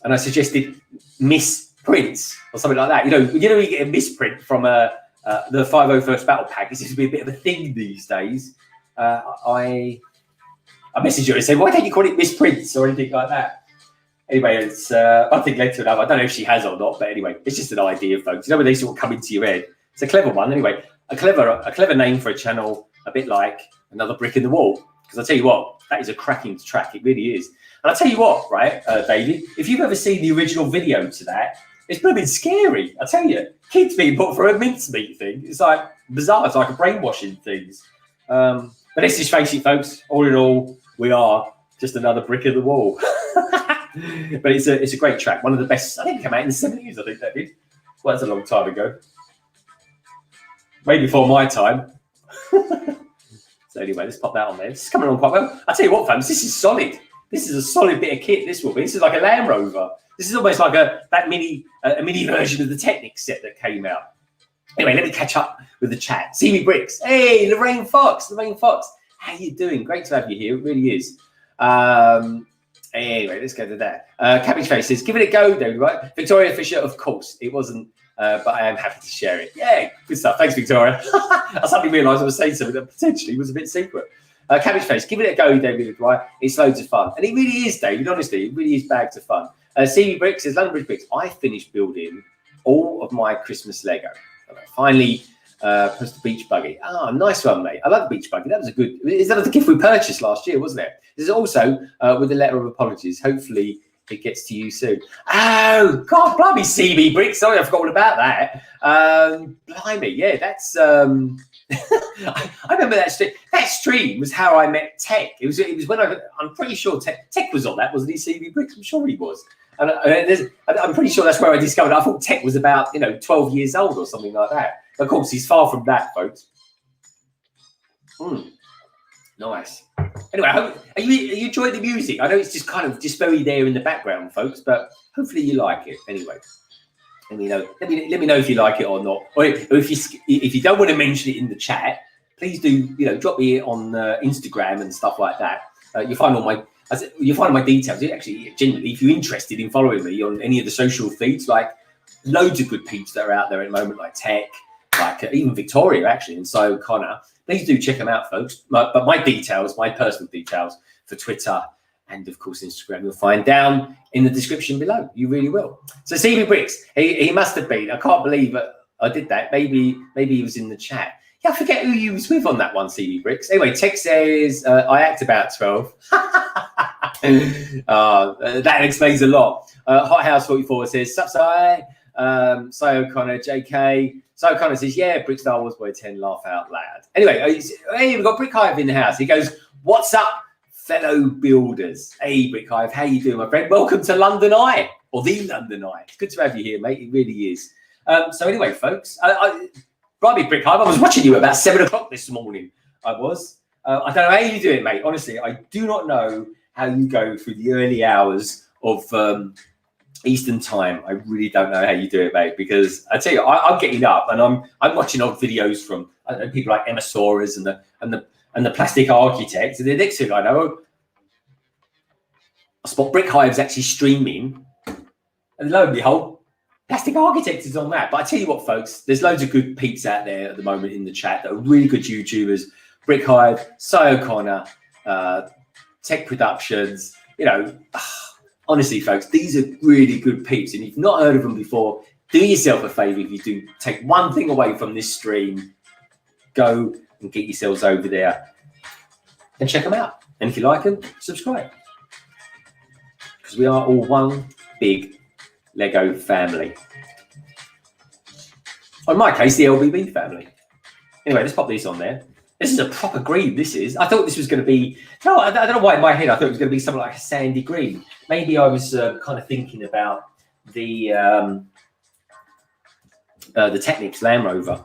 I suggested Miss Prince or something like that. You know, you get a misprint from the 501st Battle Pack. This seems to be a bit of a thing these days. I messaged her and said, why don't you call it Miss Prince or anything like that? Anyway, it's I think led to another. I don't know if she has or not, but anyway, it's just an idea, folks. You know when they sort of come into your head. It's a clever one. Anyway, a clever name for a channel, a bit like Another Brick in the Wall. Because I tell you what, that is a cracking track. It really is. And I tell you what, right, David, if you've ever seen the original video to that, it's blooming scary. I tell you, kids being put for a mincemeat thing. It's like bizarre. It's like a brainwashing things. But let's just face it, folks. All in all, we are just another brick in the wall. But it's a great track. One of the best. I think it came out in the 70s. I think that did. Well, that's a long time ago. Way before my time. So anyway, let's pop that on there. This is coming on quite well. I tell you what, fans, this is solid. This is a solid bit of kit. This will be. This is like a Land Rover. This is almost like a mini version of the Technics set that came out. Anyway, let me catch up with the chat. CB Bricks. Hey, Lorraine Fox. How you doing? Great to have you here. It really is. Anyway, let's go to that. Cabbage Face says, give it a go, David, right? Victoria Fisher, of course. It wasn't, but I am happy to share it. Yeah, good stuff. Thanks, Victoria. I suddenly realised I was saying something that potentially was a bit secret. Cabbage Face, give it a go, David, right? It's loads of fun. And it really is, David, honestly. It really is bags of fun. CB Bricks says, London Bridge Bricks, I finished building all of my Christmas Lego. Finally, plus the beach buggy. Ah, nice one, mate. I love the beach buggy. That was a good. Is that the gift we purchased last year, wasn't it? This is also with a letter of apologies. Hopefully, it gets to you soon. Oh, God, blimey, CB Brick. Sorry, I forgot all about that. Blimey, yeah, that's... I remember that stream. That stream was how I met Tech. It was when I'm pretty sure Tech was on that, wasn't he, CB Bricks? I'm sure he was. And I'm pretty sure that's where I discovered. I thought Tech was about 12 years old or something like that. Of course, he's far from that, folks. Nice. Anyway, are you enjoying the music? I know it's just very there in the background, folks, but hopefully you like it. Anyway, let me know. Let me know if you like it or not. Or if you don't want to mention it in the chat, please do. Drop me on Instagram and stuff like that. You'll find all my details. Actually, genuinely, if you're interested in following me on any of the social feeds, like loads of good peeps that are out there at the moment, like Tech, like even Victoria, actually, and so Connor. Please do check them out, folks. But my details, my personal details for Twitter and, of course, Instagram, you'll find down in the description below. You really will. So, CB Bricks, he must have been. I can't believe I did that. Maybe he was in the chat. Yeah, I forget who you was with on that one, CB Bricks. Anyway, Tech says, I act about 12. That explains a lot. Hot House 44 says, subside. So O'Connor, JK. So O'Connor says, yeah, Brick Star Wars Boy 10, laugh out loud. Anyway, hey, we've got Brick Hive in the house. He goes, what's up, fellow builders? Hey, Brick Hive, how you doing, my friend? Welcome to London Eye, or the London Eye. It's good to have you here, mate. It really is. So anyway, folks, Bright Brick Hive, I was watching you about 7 o'clock this morning. I was. I don't know how you do it, mate. Honestly, I do not know how you go through the early hours of Eastern time. I really don't know how you do it, mate, because I tell you, I'm getting up and I'm watching old videos from people like Emma Soares and the Plastic Architects. And the next thing I know, I spot Brick Hive's actually streaming, and lo and behold, Plastic Architects is on that. But I tell you what, folks, there's loads of good peeps out there at the moment in the chat that are really good YouTubers. Brick Hive, Cy O'Connor, Tech Productions, honestly, folks, these are really good peeps. And if you've not heard of them before, do yourself a favor. If you do take one thing away from this stream, go and get yourselves over there and check them out. And if you like them, subscribe. Because we are all one big Lego family. Or in my case, the LBB family. Anyway, let's pop these on there. This is a proper green, this is. I thought this was going to be... No, I don't know why in my head I thought it was going to be something like a sandy green. Maybe I was kind of thinking about the Technics Land Rover.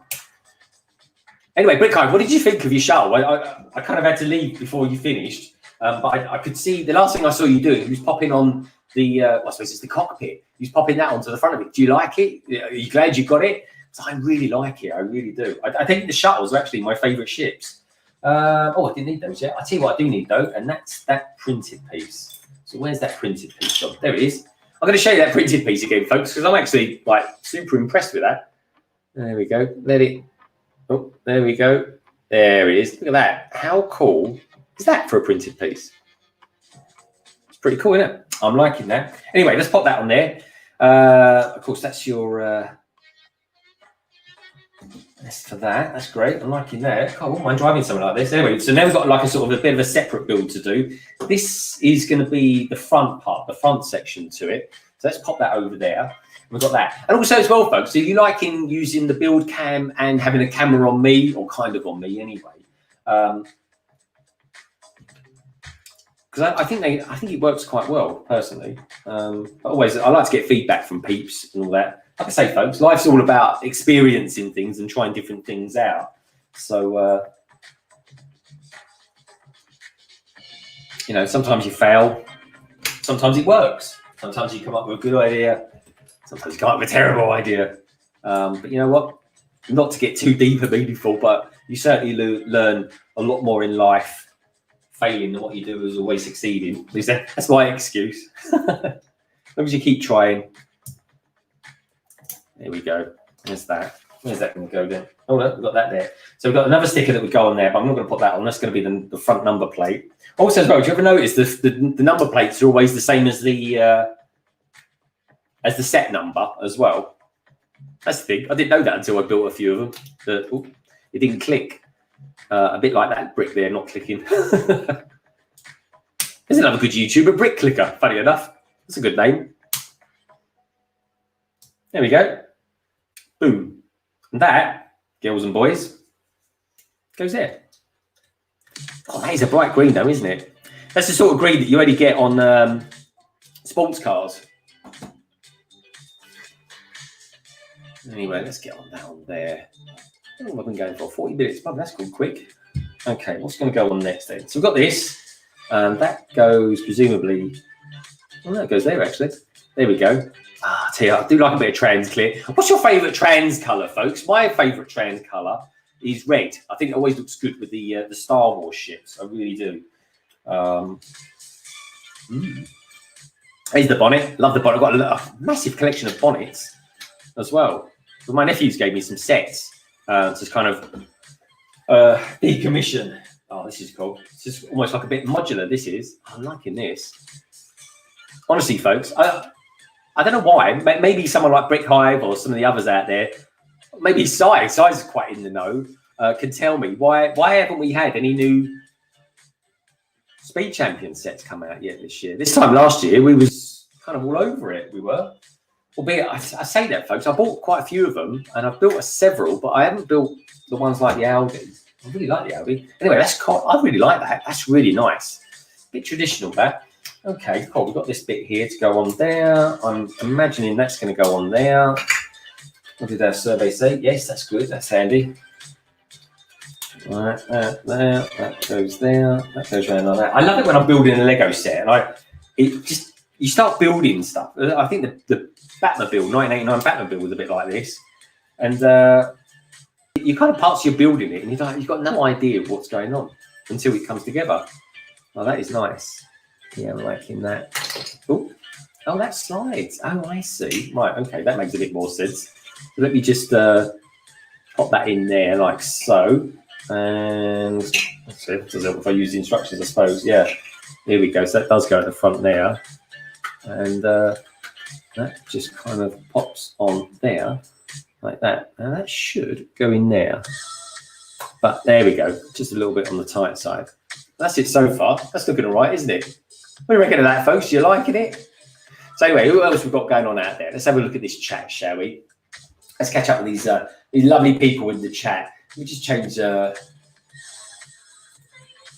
Anyway, Brick Hive, what did you think of your shuttle? I kind of had to leave before you finished. But I could see... The last thing I saw you doing, you was popping on the... I suppose it's the cockpit. You was popping that onto the front of it. Do you like it? Are you glad you got it? I really like it. I really do. I think the shuttles are actually my favourite ships. I didn't need those yet. I tell you what I do need though, and that's that printed piece. So where's that printed piece gone? There it is. I'm going to show you that printed piece again, folks, because I'm actually like super impressed with that. There we go. Oh, there we go. There it is. Look at that. How cool is that for a printed piece? It's pretty cool, isn't it? I'm liking that. Anyway, let's pop that on there. Of course, that's your... That's for that. That's great. I'm liking that. I wouldn't mind driving something like this. Anyway, so now we've got like a sort of a bit of a separate build to do. This is going to be the front part, the front section to it. So let's pop that over there. We've got that. And also as well, folks, so you liking using the build cam and having a camera on me, or kind of on me anyway? Because I think it works quite well personally. But always, I like to get feedback from peeps and all that. Like I say, folks, life's all about experiencing things and trying different things out. So, sometimes you fail, sometimes it works. Sometimes you come up with a good idea, sometimes you come up with a terrible idea. But you know what? Not to get too deep and meaningful, but you certainly learn a lot more in life failing than what you do is always succeeding. At least that's my excuse. As long as you keep trying. There we go. There's that. Where's that going to go then? Oh, no, we've got that there. So we've got another sticker that would go on there, but I'm not going to put that on. That's going to be the front number plate. Also, as well, do you ever notice the number plates are always the same as the set number as well? That's the thing. I didn't know that until I built a few of them. It didn't click. A bit like that brick there, not clicking. There's another good YouTuber, Brick Clicker, funny enough. That's a good name. There we go. Boom. And that, girls and boys, goes there. Oh, that is a bright green though, isn't it? That's the sort of green that you only get on sports cars. Anyway, let's get on that one there. Oh, I've been going for 40 minutes. Oh, that's gone quick. Okay, what's going to go on next then? So we've got this. That goes presumably... Oh, that goes there, actually. There we go. Ah, I tell you, I do like a bit of trans clear. What's your favourite trans colour, folks? My favourite trans colour is red. I think it always looks good with the Star Wars ships. I really do. Here's the bonnet. Love the bonnet. I've got a massive collection of bonnets as well. But my nephews gave me some sets to kind of decommission. Oh, this is cool. It's just almost like a bit modular. This is. I'm liking this. Honestly, folks, I don't know why. Maybe someone like Brick Hive or some of the others out there, maybe Si's quite in the know, can tell me why haven't we had any new Speed Champion sets come out yet this year? This time last year, we was kind of all over it. We were. Albeit, I say that, folks, I bought quite a few of them, and I've built several, but I haven't built the ones like the Audi. I really like the Audi. Anyway, I really like that. That's really nice. Bit traditional, that. Okay, cool. We've got this bit here to go on there. I'm imagining that's going to go on there. What did our survey say? Yes, that's good. That's handy. Right, that there. That goes there. That goes around like that. I love it when I'm building a Lego set, and you start building stuff. I think the Batmobile, 1989 Batmobile was a bit like this. And you kind of parts you're building it, and you've got no idea of what's going on until it comes together. Oh, that is nice. Yeah, I'm liking that. Oh, that slides. Oh, I see. Right, okay, that makes a bit more sense. Let me just pop that in there like so. And let's see if I use the instructions, I suppose. Yeah, here we go. So that does go at the front there. And that just kind of pops on there like that. Now that should go in there. But there we go. Just a little bit on the tight side. That's it so far. That's looking all right, isn't it? What do you reckon of that, folks? You liking it? So anyway, who else we've got going on out there? Let's have a look at this chat, shall we? Let's catch up with these lovely people in the chat. Let me just change that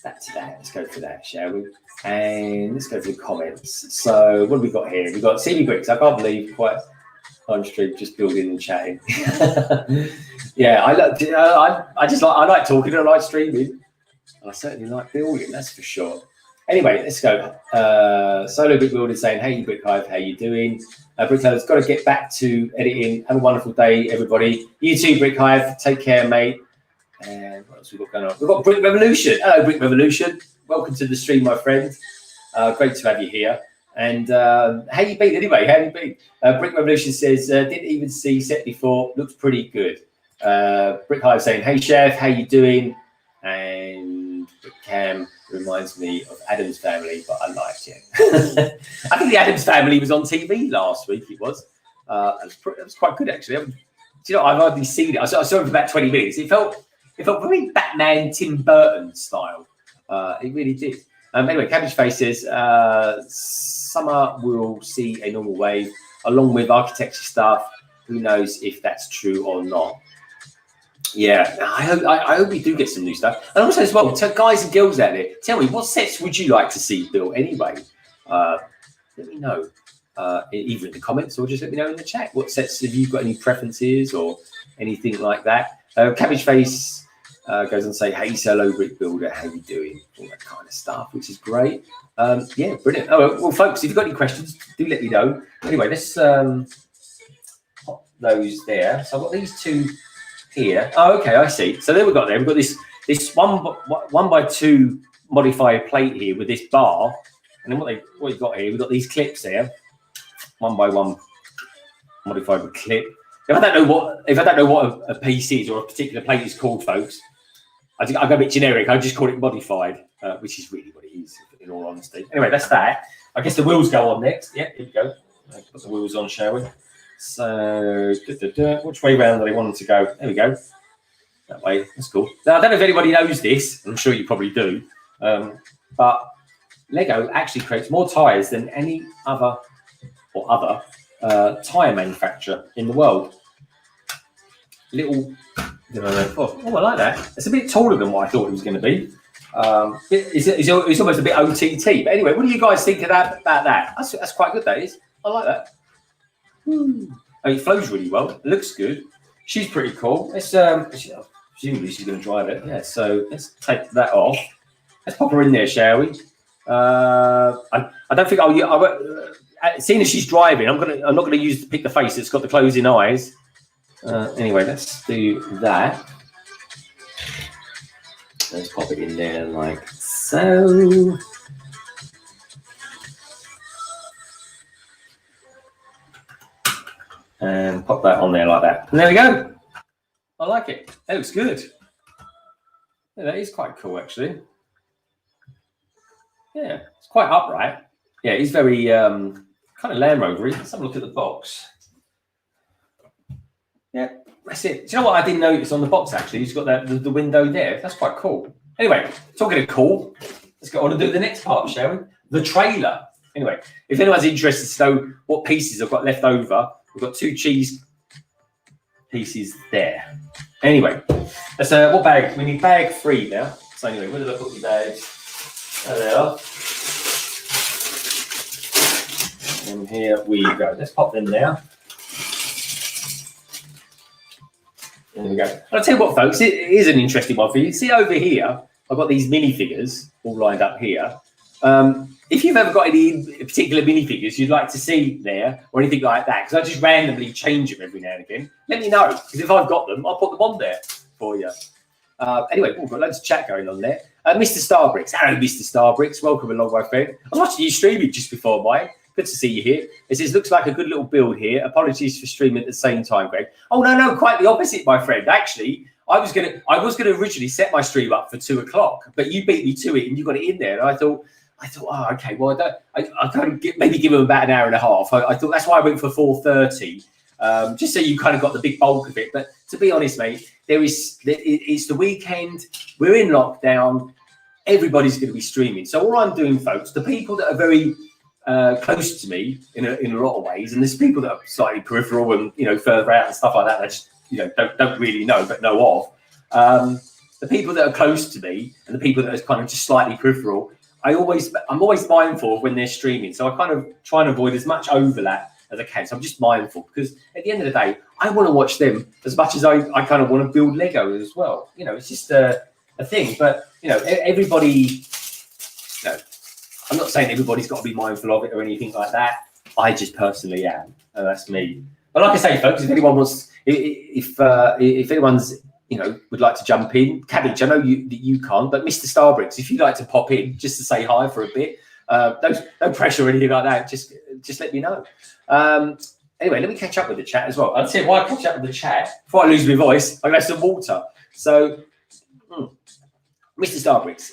to that. Let's go for that, shall we? And let's go for the comments. So what have we got here? We've got CB Bricks. I can't believe quite on stream, just building and chatting. Yeah, I like talking. I like streaming. And I certainly like building, that's for sure. Anyway, let's go. Solo Brick Building saying, hey, Brick Hive, how you doing? Brick Hive's got to get back to editing. Have a wonderful day, everybody. You too, Brick Hive. Take care, mate. And what else we've got going on? We've got Brick Revolution. Hello, Brick Revolution. Welcome to the stream, my friend. Great to have you here. And how you been anyway? How you been? Brick Revolution says, didn't even see set before. Looks pretty good. Brick Hive saying, hey, Chef, how you doing? And Brick Cam reminds me of Addams Family, but I liked it. I think the Addams Family was on TV last week. It was. It was quite good, actually. Do you know, I've hardly seen it. I saw it for about 20 minutes. It felt very Batman, Tim Burton style. It really did. Anyway, Cabbage Face says, summer will see a normal wave along with architecture stuff. Who knows if that's true or not? Yeah, I hope we do get some new stuff. And also as well, guys and girls out there, tell me, what sets would you like to see built anyway? Let me know, either in the comments or just let me know in the chat. What sets, have you got any preferences or anything like that? Cabbage Face goes on to say, hey, Solo Brick Builder, how you doing? All that kind of stuff, which is great. Yeah, brilliant. Oh, well, folks, if you've got any questions, do let me know. Anyway, let's pop those there. So I've got these two here. Oh, okay, I see. So there we've got this 1x2 modified plate here with this bar, and then what you've got here, we've got these clips here, 1x1 modified with clip. If I don't know what a piece is or a particular plate is called, folks, I go a bit generic. I just call it modified, which is really what it is, in all honesty. Anyway, that's that. I guess the wheels go on next. Yeah, here we go. Put the wheels on, shall we? So, which way round do they want them to go? There we go. That way. That's cool. Now, I don't know if anybody knows this. I'm sure you probably do. But Lego actually creates more tyres than any other or other tyre manufacturer in the world. Little, oh, I like that. It's a bit taller than what I thought it was going to be. It's almost a bit OTT. But anyway, what do you guys think of that? About that? That's quite good. That is. I like that. Oh, it flows really well. It looks good. She's pretty cool. Let's presumably she's going to drive it. Yeah. So let's take that off. Let's pop her in there, shall we? I don't think seeing as she's driving, I'm not going to use pick the face that's got the closing eyes. Anyway, let's do that. Let's pop it in there like so. And pop that on there like that. And there we go. I like it. That looks good. Yeah, that is quite cool, actually. Yeah, it's quite upright. Yeah, it's very kind of Land Rover-y. Let's have a look at the box. Yeah, that's it. Do you know what I didn't notice on the box, actually? It's got the window there. That's quite cool. Anyway, talking of cool, let's go on and do the next part, shall we? The trailer. Anyway, if anyone's interested to know what pieces I've got left over, we've got 2 cheese pieces there. Anyway, that's what bag? We need bag 3 now. So anyway, where did I put my bags? There they are. And here we go. Let's pop them now. There we go. I'll tell you what, folks, it is an interesting one for you. See over here, I've got these minifigures all lined up here. If you've ever got any particular minifigures you'd like to see there or anything like that, because I just randomly change them every now and again, let me know. Because if I've got them, I'll put them on there for you. Anyway, we've got loads of chat going on there. Mr. Starbricks. Hello, Mr. Starbricks. Welcome along, my friend. I was watching you streaming just before mine. Good to see you here. It says, looks like a good little build here. Apologies for streaming at the same time, Greg. Oh, no, quite the opposite, my friend. Actually, I was gonna originally set my stream up for 2 o'clock, but you beat me to it and you got it in there. And I thought, oh, okay, well, I kind of maybe give them about an hour and a half. I thought that's why I went for 4:30, just so you kind of got the big bulk of it. But to be honest, mate, it's the weekend. We're in lockdown. Everybody's going to be streaming. So all I'm doing, folks, the people that are very close to me in a lot of ways, and there's people that are slightly peripheral and further out and stuff like that. That just don't really know but know of. The people that are close to me and the people that are kind of just slightly peripheral, I'm always mindful of when they're streaming. So I kind of try and avoid as much overlap as I can. So I'm just mindful because at the end of the day, I want to watch them as much as I kind of want to build Lego as well. It's just a thing. But everybody. I'm not saying everybody's got to be mindful of it or anything like that. I just personally am, and that's me. But like I say, folks, if anyone wants, if anyone's would like to jump in, Cabbage, I know you can't, but Mr. Starbricks, if you'd like to pop in just to say hi for a bit, no pressure or anything like that. Just let me know. Anyway, let me catch up with the chat as well. I'll tell you why I catch up with the chat before I lose my voice. I'm gonna have some water. So, Mr. Starbricks.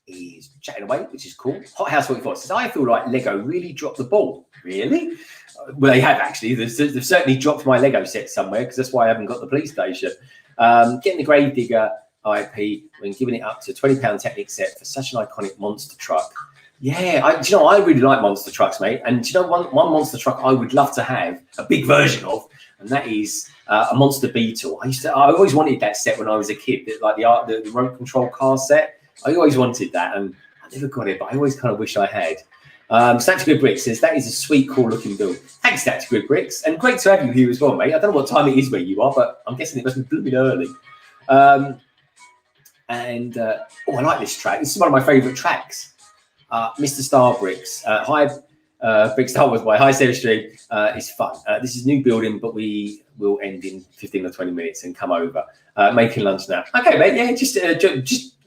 Is chatting away, which is cool. Hot House 44 says, I feel like Lego really dropped the ball. Really? Well, they have actually. They've certainly dropped my Lego set somewhere because that's why I haven't got the police station. Getting the Gravedigger IP when giving it up to £20 Technic set for such an iconic monster truck. Yeah, I really like monster trucks, mate. And one monster truck I would love to have a big version of, and that is a Monster Beetle. I always wanted that set when I was a kid, like the remote control car set. I always wanted that, and I never got it, but I always kind of wish I had. Statuary Bricks says, that is a sweet, cool-looking build. Thanks, Statuary Bricks, and great to have you here as well, mate. I don't know what time it is where you are, but I'm guessing it must be blooming early. I like this track. This is one of my favourite tracks. Mr. Starbricks. Hi, Brick Star Wars Boy. Hi, Sarah Stream. It's fun. This is new building, but we will end in 15 or 20 minutes and come over. Making lunch now. Okay, mate. Yeah, just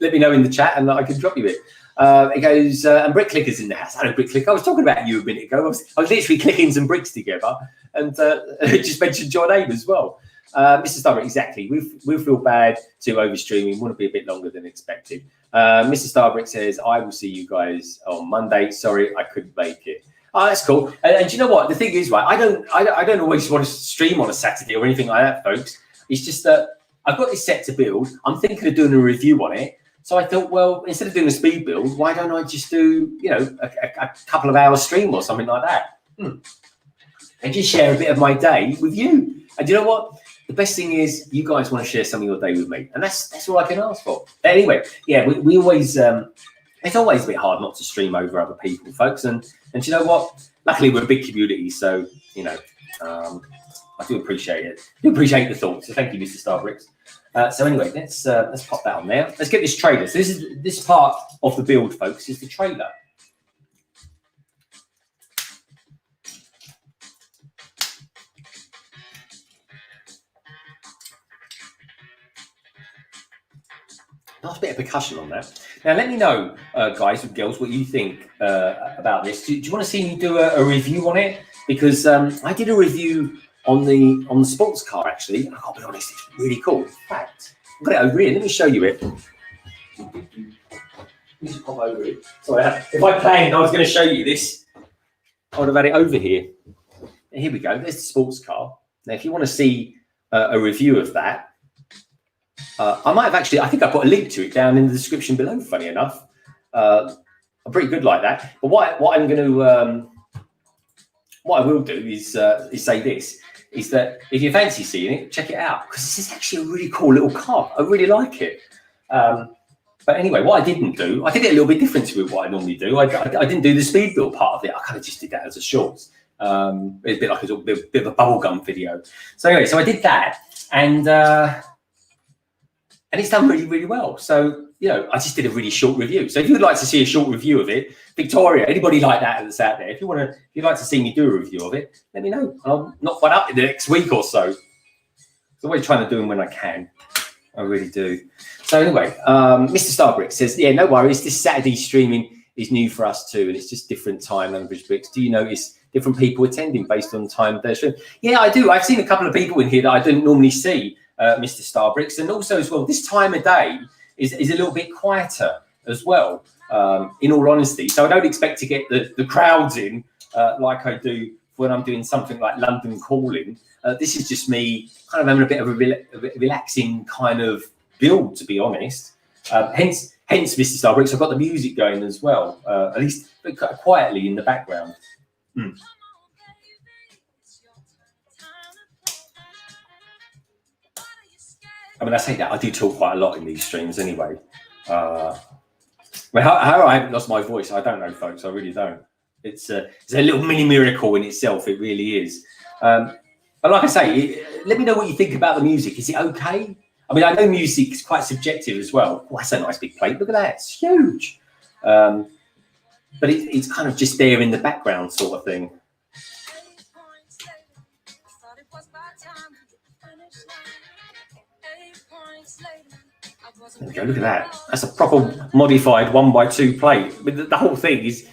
let me know in the chat and I can drop you it. It goes, and Brick Clicker's in the house. Hello, Brick Clicker. I was talking about you a minute ago. I was literally clicking some bricks together and just mentioned your name as well. Mr. Starbrick, exactly. We feel bad to overstreaming. Want to be a bit longer than expected. Mr. Starbrick says, I will see you guys on Monday. Sorry, I couldn't make it. Oh, that's cool. And do you know what? The thing is, right, I don't always want to stream on a Saturday or anything like that, folks. It's just that I've got this set to build. I'm thinking of doing a review on it. So I thought, well, instead of doing a speed build, why don't I just do, a couple of hours stream or something like that? and just share a bit of my day with you. And you know what? The best thing is you guys want to share some of your day with me, and that's all I can ask for. Anyway, yeah, we always it's always a bit hard not to stream over other people, folks. And you know what? Luckily, we're a big community, so you know I do appreciate it. I do appreciate the thoughts. So thank you, Mr. Starbricks. So anyway, let's pop that on there. Let's get this trailer. So this part of the build, folks, is the trailer. Nice bit of percussion on that. Now, let me know, guys and girls, what you think about this. Do you want to see me do a review on it? Because I did a review on the sports car, actually. And I'll be honest, it's really cool. In fact, I've got it over here. Let me show you it. Let me just pop over it. Sorry, if I planned, I was going to show you this. I would have had it over here. Here we go. There's the sports car. Now, if you want to see a review of that, I might have actually, I think I put a link to it down in the description below, funny enough. I'm pretty good like that. But what I'm going to, what I will do is say this, is that if you fancy seeing it, check it out. Because this is actually a really cool little car. I really like it. But anyway, what I didn't do, I did it a little bit different to what I normally do. I didn't do the speed build part of it. I kind of just did that as a shorts. It's a bit like a bit of a bubblegum video. So anyway, so I did that. And it's done really, really well. So, you know, I just did a really short review. So if you'd like to see a short review of it, Victoria, anybody like that that's out there, if you'd like to see me do a review of it, let me know. I'll knock one up in the next week or so. I'm always trying to do them when I can. I really do. So anyway, Mr. Starbrick says, yeah, no worries. This Saturday streaming is new for us too. And it's just different time, Average Bricks. Do you notice different people attending based on time of their stream? Yeah, I do. I've seen a couple of people in here that I didn't normally see. Mr. Starbricks, and also as well, this time of day is a little bit quieter as well, in all honesty. So I don't expect to get the crowds in like I do when I'm doing something like London Calling. This is just me kind of having a bit of a relaxing kind of build, to be honest. Hence, Mr. Starbricks, I've got the music going as well, at least quietly in the background. I mean, I say that, I do talk quite a lot in these streams anyway. I mean, how I haven't lost my voice, I don't know, folks. I really don't. It's a little mini miracle in itself. It really is. But like I say, let me know what you think about the music. Is it okay? I mean, I know music is quite subjective as well. Oh, that's a nice big plate. Look at that. It's huge. But it's kind of just there in the background sort of thing. There we go, look at that. That's a proper modified 1x2 plate. I mean, the whole thing is,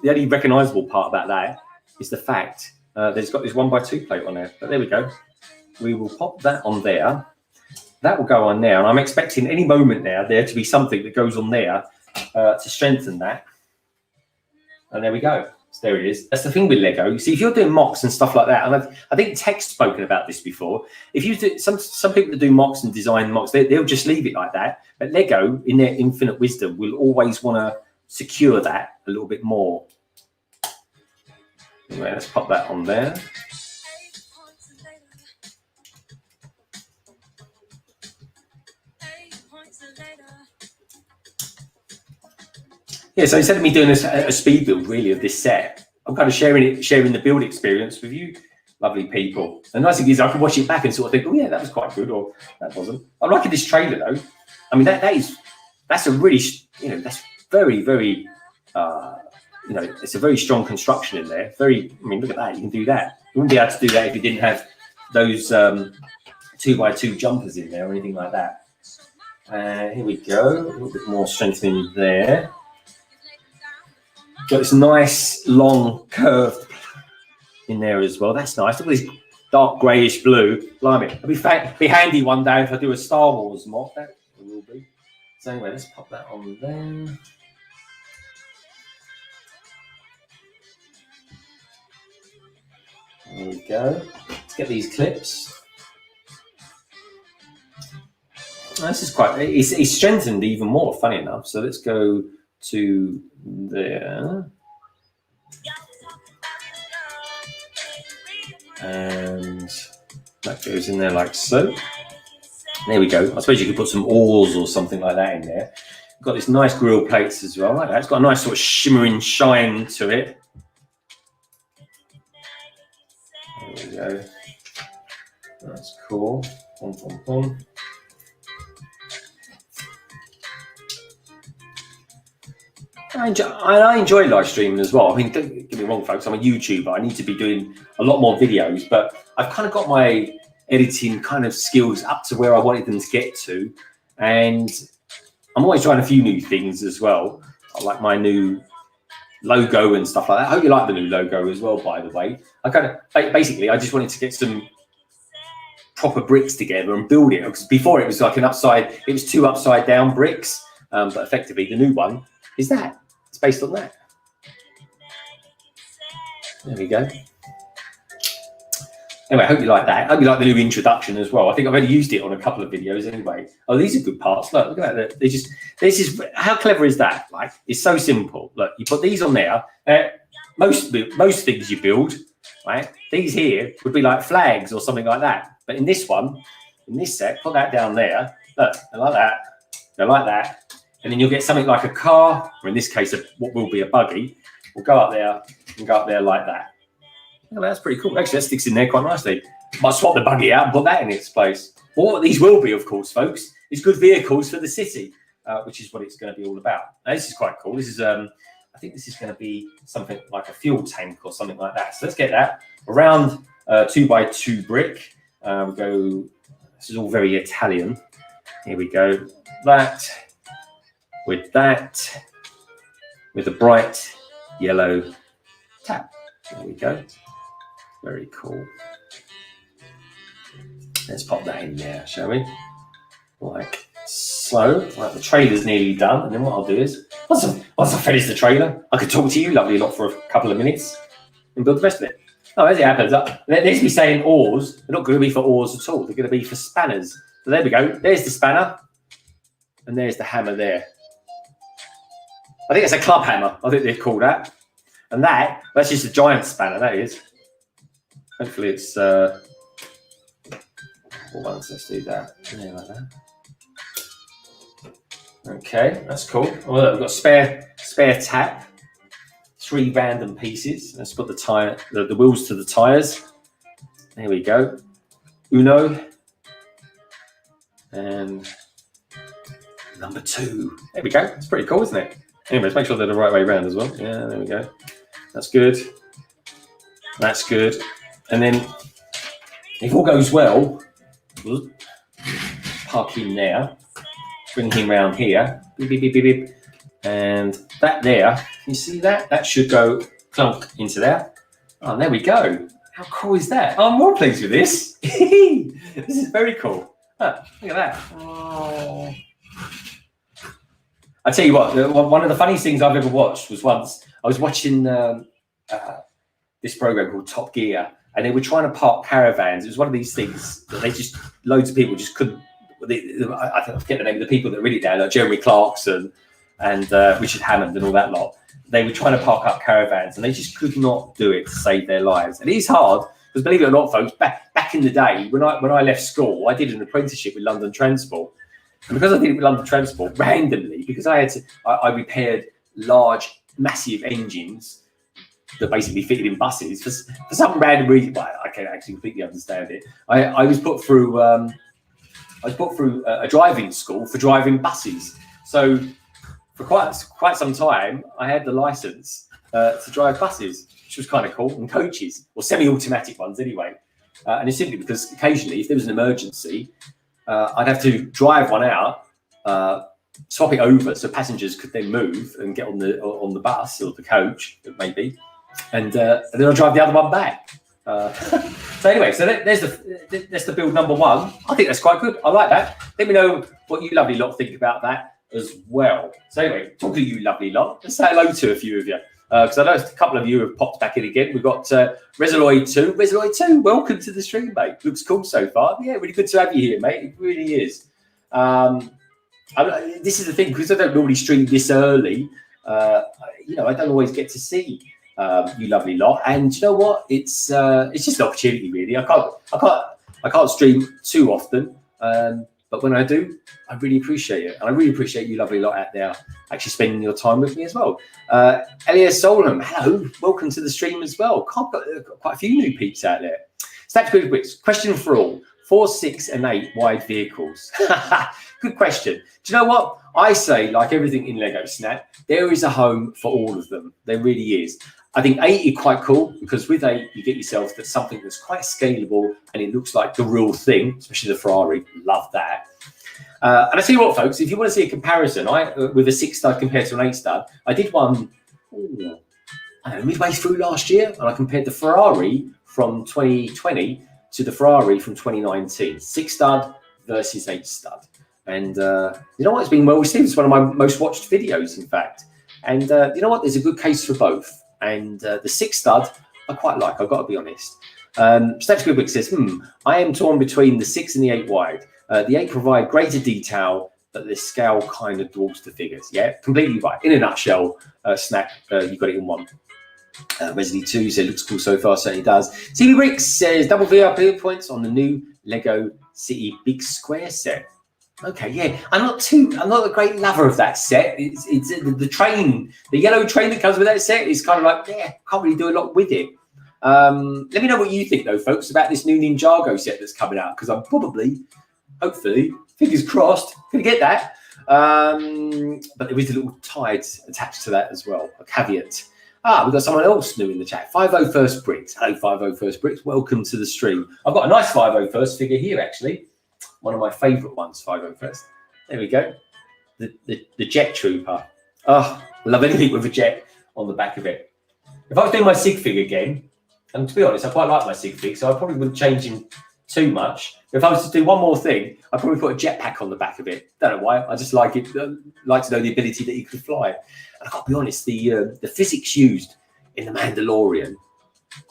the only recognisable part about that is the fact that it's got this 1x2 plate on there. But there we go. We will pop that on there. That will go on there. And I'm expecting any moment now there to be something that goes on there to strengthen that. And there we go. So there it is. That's the thing with Lego. You see, if you're doing mocks and stuff like that, and I think Tech's spoken about this before. If you do some people that do mocks and design mocks, they'll just leave it like that. But Lego, in their infinite wisdom, will always want to secure that a little bit more. Anyway, let's pop that on there. Yeah, so instead of me doing a speed build really of this set, I'm kind of sharing the build experience with you, lovely people. The nice thing is I can watch it back and sort of think, oh yeah, that was quite good, or that wasn't. I'm liking this trailer though. I mean, that's a really, that's very, very, it's a very strong construction in there. Very, I mean, look at that. You can do that. You wouldn't be able to do that if you didn't have those 2x2 jumpers in there or anything like that. Here we go. A little bit more strengthening there. Got this nice long curved in there as well. That's nice. Look at this dark greyish blue. Blimey. It'll be handy one day if I do a Star Wars mock. That will be. So anyway, let's pop that on there. There we go. Let's get these clips. This is quite. It's strengthened even more. Funny enough. So let's go to there. And that goes in there like so. There we go. I suppose you could put some oars or something like that in there. Got this nice grill plates as well, like that. It's got a nice sort of shimmering shine to it. There we go. That's cool. Pom, pom, pom. I enjoy live streaming as well. I mean, don't get me wrong, folks. I'm a YouTuber. I need to be doing a lot more videos, but I've kind of got my editing kind of skills up to where I wanted them to get to, and I'm always trying a few new things as well. I like my new logo and stuff like that. I hope you like the new logo as well, by the way. I kind of basically I just wanted to get some proper bricks together and build it, because before it was like it was 2 upside down bricks, but effectively the new one is that. It's based on that. There we go. Anyway, I hope you like that. I hope you like the new introduction as well. I think I've already used it on a couple of videos anyway. Oh, these are good parts. Look at that. This is how clever is that? Like, it's so simple. Look, you put these on there. Most things you build, right? These here would be like flags or something like that. But in this one, in this set, put that down there. Look, like that. Go like that. And then you'll get something like a car, or in this case, what will be a buggy. We'll go up there and go up there like that. Well, that's pretty cool. Actually, that sticks in there quite nicely. Might swap the buggy out and put that in its place. But what these will be, of course, folks, is good vehicles for the city, which is what it's going to be all about. Now, this is quite cool. This is, I think this is going to be something like a fuel tank or something like that. So let's get that around 2x2 brick. We go. This is all very Italian. Here we go. That with a bright yellow tap. There we go. Very cool. Let's pop that in there, shall we? Like so. Right, the trailer's nearly done, and then what I'll do is, once I finish the trailer, I could talk to you lovely lot for a couple of minutes and build the rest of it. Oh, as it happens, they need to be saying oars. They're not going to be for oars at all. They're going to be for spanners. So there we go. There's the spanner, and there's the hammer there. I think it's a club hammer. I think they've called that. And that's just a giant spanner, that is. Hopefully it's, once let's do that. Yeah, like that. Okay, that's cool. Well, look, we've got spare tap. 3 random pieces. Let's put the wheels to the tires. There we go. Uno. And number 2. There we go. It's pretty cool, isn't it? Anyways, make sure they're the right way around as well. Yeah, there we go. That's good. That's good. And then, if all goes well, we'll park him there, bring him round here, beep, beep, beep, beep, beep. And that there, you see that? That should go clunk into there. Oh, there we go. How cool is that? Oh, I'm more pleased with this. This is very cool. Look at that. Oh. I tell you what, one of the funniest things I've ever watched was once I was watching this program called Top Gear, and they were trying to park caravans. It was one of these things that loads of people just couldn't. I forget the name of the people that read it down, like Jeremy Clarkson and Richard Hammond and all that lot. They were trying to park up caravans, and they just could not do it to save their lives. And it is hard because, believe it or not, folks, back in the day when I left school, I did an apprenticeship with London Transport. And because I did it with London Transport, randomly, because I repaired large, massive engines that basically fitted in buses for some random reason. Well, I can't actually completely understand it. I was put through a driving school for driving buses. So for quite some time, I had the license to drive buses, which was kind of cool, and coaches, or semi-automatic ones anyway. And it's simply because occasionally, if there was an emergency, I'd have to drive one out, swap it over so passengers could then move and get on the bus or the coach, maybe, and then I'll drive the other one back. So anyway, so there's the build number 1. I think that's quite good. I like that. Let me know what you lovely lot think about that as well. So anyway, talk to you lovely lot. Let's say hello to a few of you. Because I know a couple of you have popped back in again. We've got Resoloid 2. Resoloid 2, welcome to the stream, mate. Looks cool so far. Yeah, really good to have you here, mate. It really is. This is the thing, because I don't normally stream this early, I don't always get to see you lovely lot. And you know what? It's just an opportunity, really. I can't stream too often, but when I do, I really appreciate it. And I really appreciate you lovely lot out there actually spending your time with me as well. Elias Solheim, hello, welcome to the stream as well. Got quite a few new peeps out there. Statutory Bricks, question for all. 4, 6 and 8 wide vehicles. Good question. Do you know what? I say, like everything in Lego Snap, there is a home for all of them. There really is. I think 8 is quite cool because with 8, you get yourself something that's quite scalable and it looks like the real thing, especially the Ferrari. Love that. And I tell you what, folks, if you want to see a comparison, with a 6 stud compared to an 8 stud, I did one midway through last year, and I compared the Ferrari from 2020 to the Ferrari from 2019. 6 stud versus 8 stud. And you know what? It's been well received. It's one of my most watched videos, in fact. And you know what? There's a good case for both. And the 6 stud, I quite like, I've got to be honest. Statutory Brick says, I am torn between the 6 and the 8 wide. The 8 provide greater detail, but the scale kind of dwarfs the figures. Yeah, completely right. In a nutshell, Snap, you got it in one. Resident 2 says, looks cool so far, certainly does. CB Bricks says, double VIP points on the new Lego City Big Square set. Okay, yeah, I'm not a great lover of that set. It's the train, the yellow train that comes with that set is kind of like, yeah, can't really do a lot with it. Let me know what you think though, folks, about this new Ninjago set that's coming out, because I'm hopefully, fingers crossed, gonna get that. But there is a little tide attached to that as well, a caveat. We've got someone else new in the chat. 50 First Bricks. Hello, 50 First Bricks. Welcome to the stream. I've got a nice 50 First figure here, actually. One of my favourite ones, 50 First. There we go. The Jet Trooper. Oh, I love anything with a jet on the back of it. If I was doing my Sig Fig again, and to be honest, I quite like my Sig Fig, so I probably wouldn't change him too much. If I was to do one more thing, I'd probably put a jetpack on the back of it. Don't know why. I just like it. Like to know the ability that he could fly. And I got to be honest, the physics used in the Mandalorian,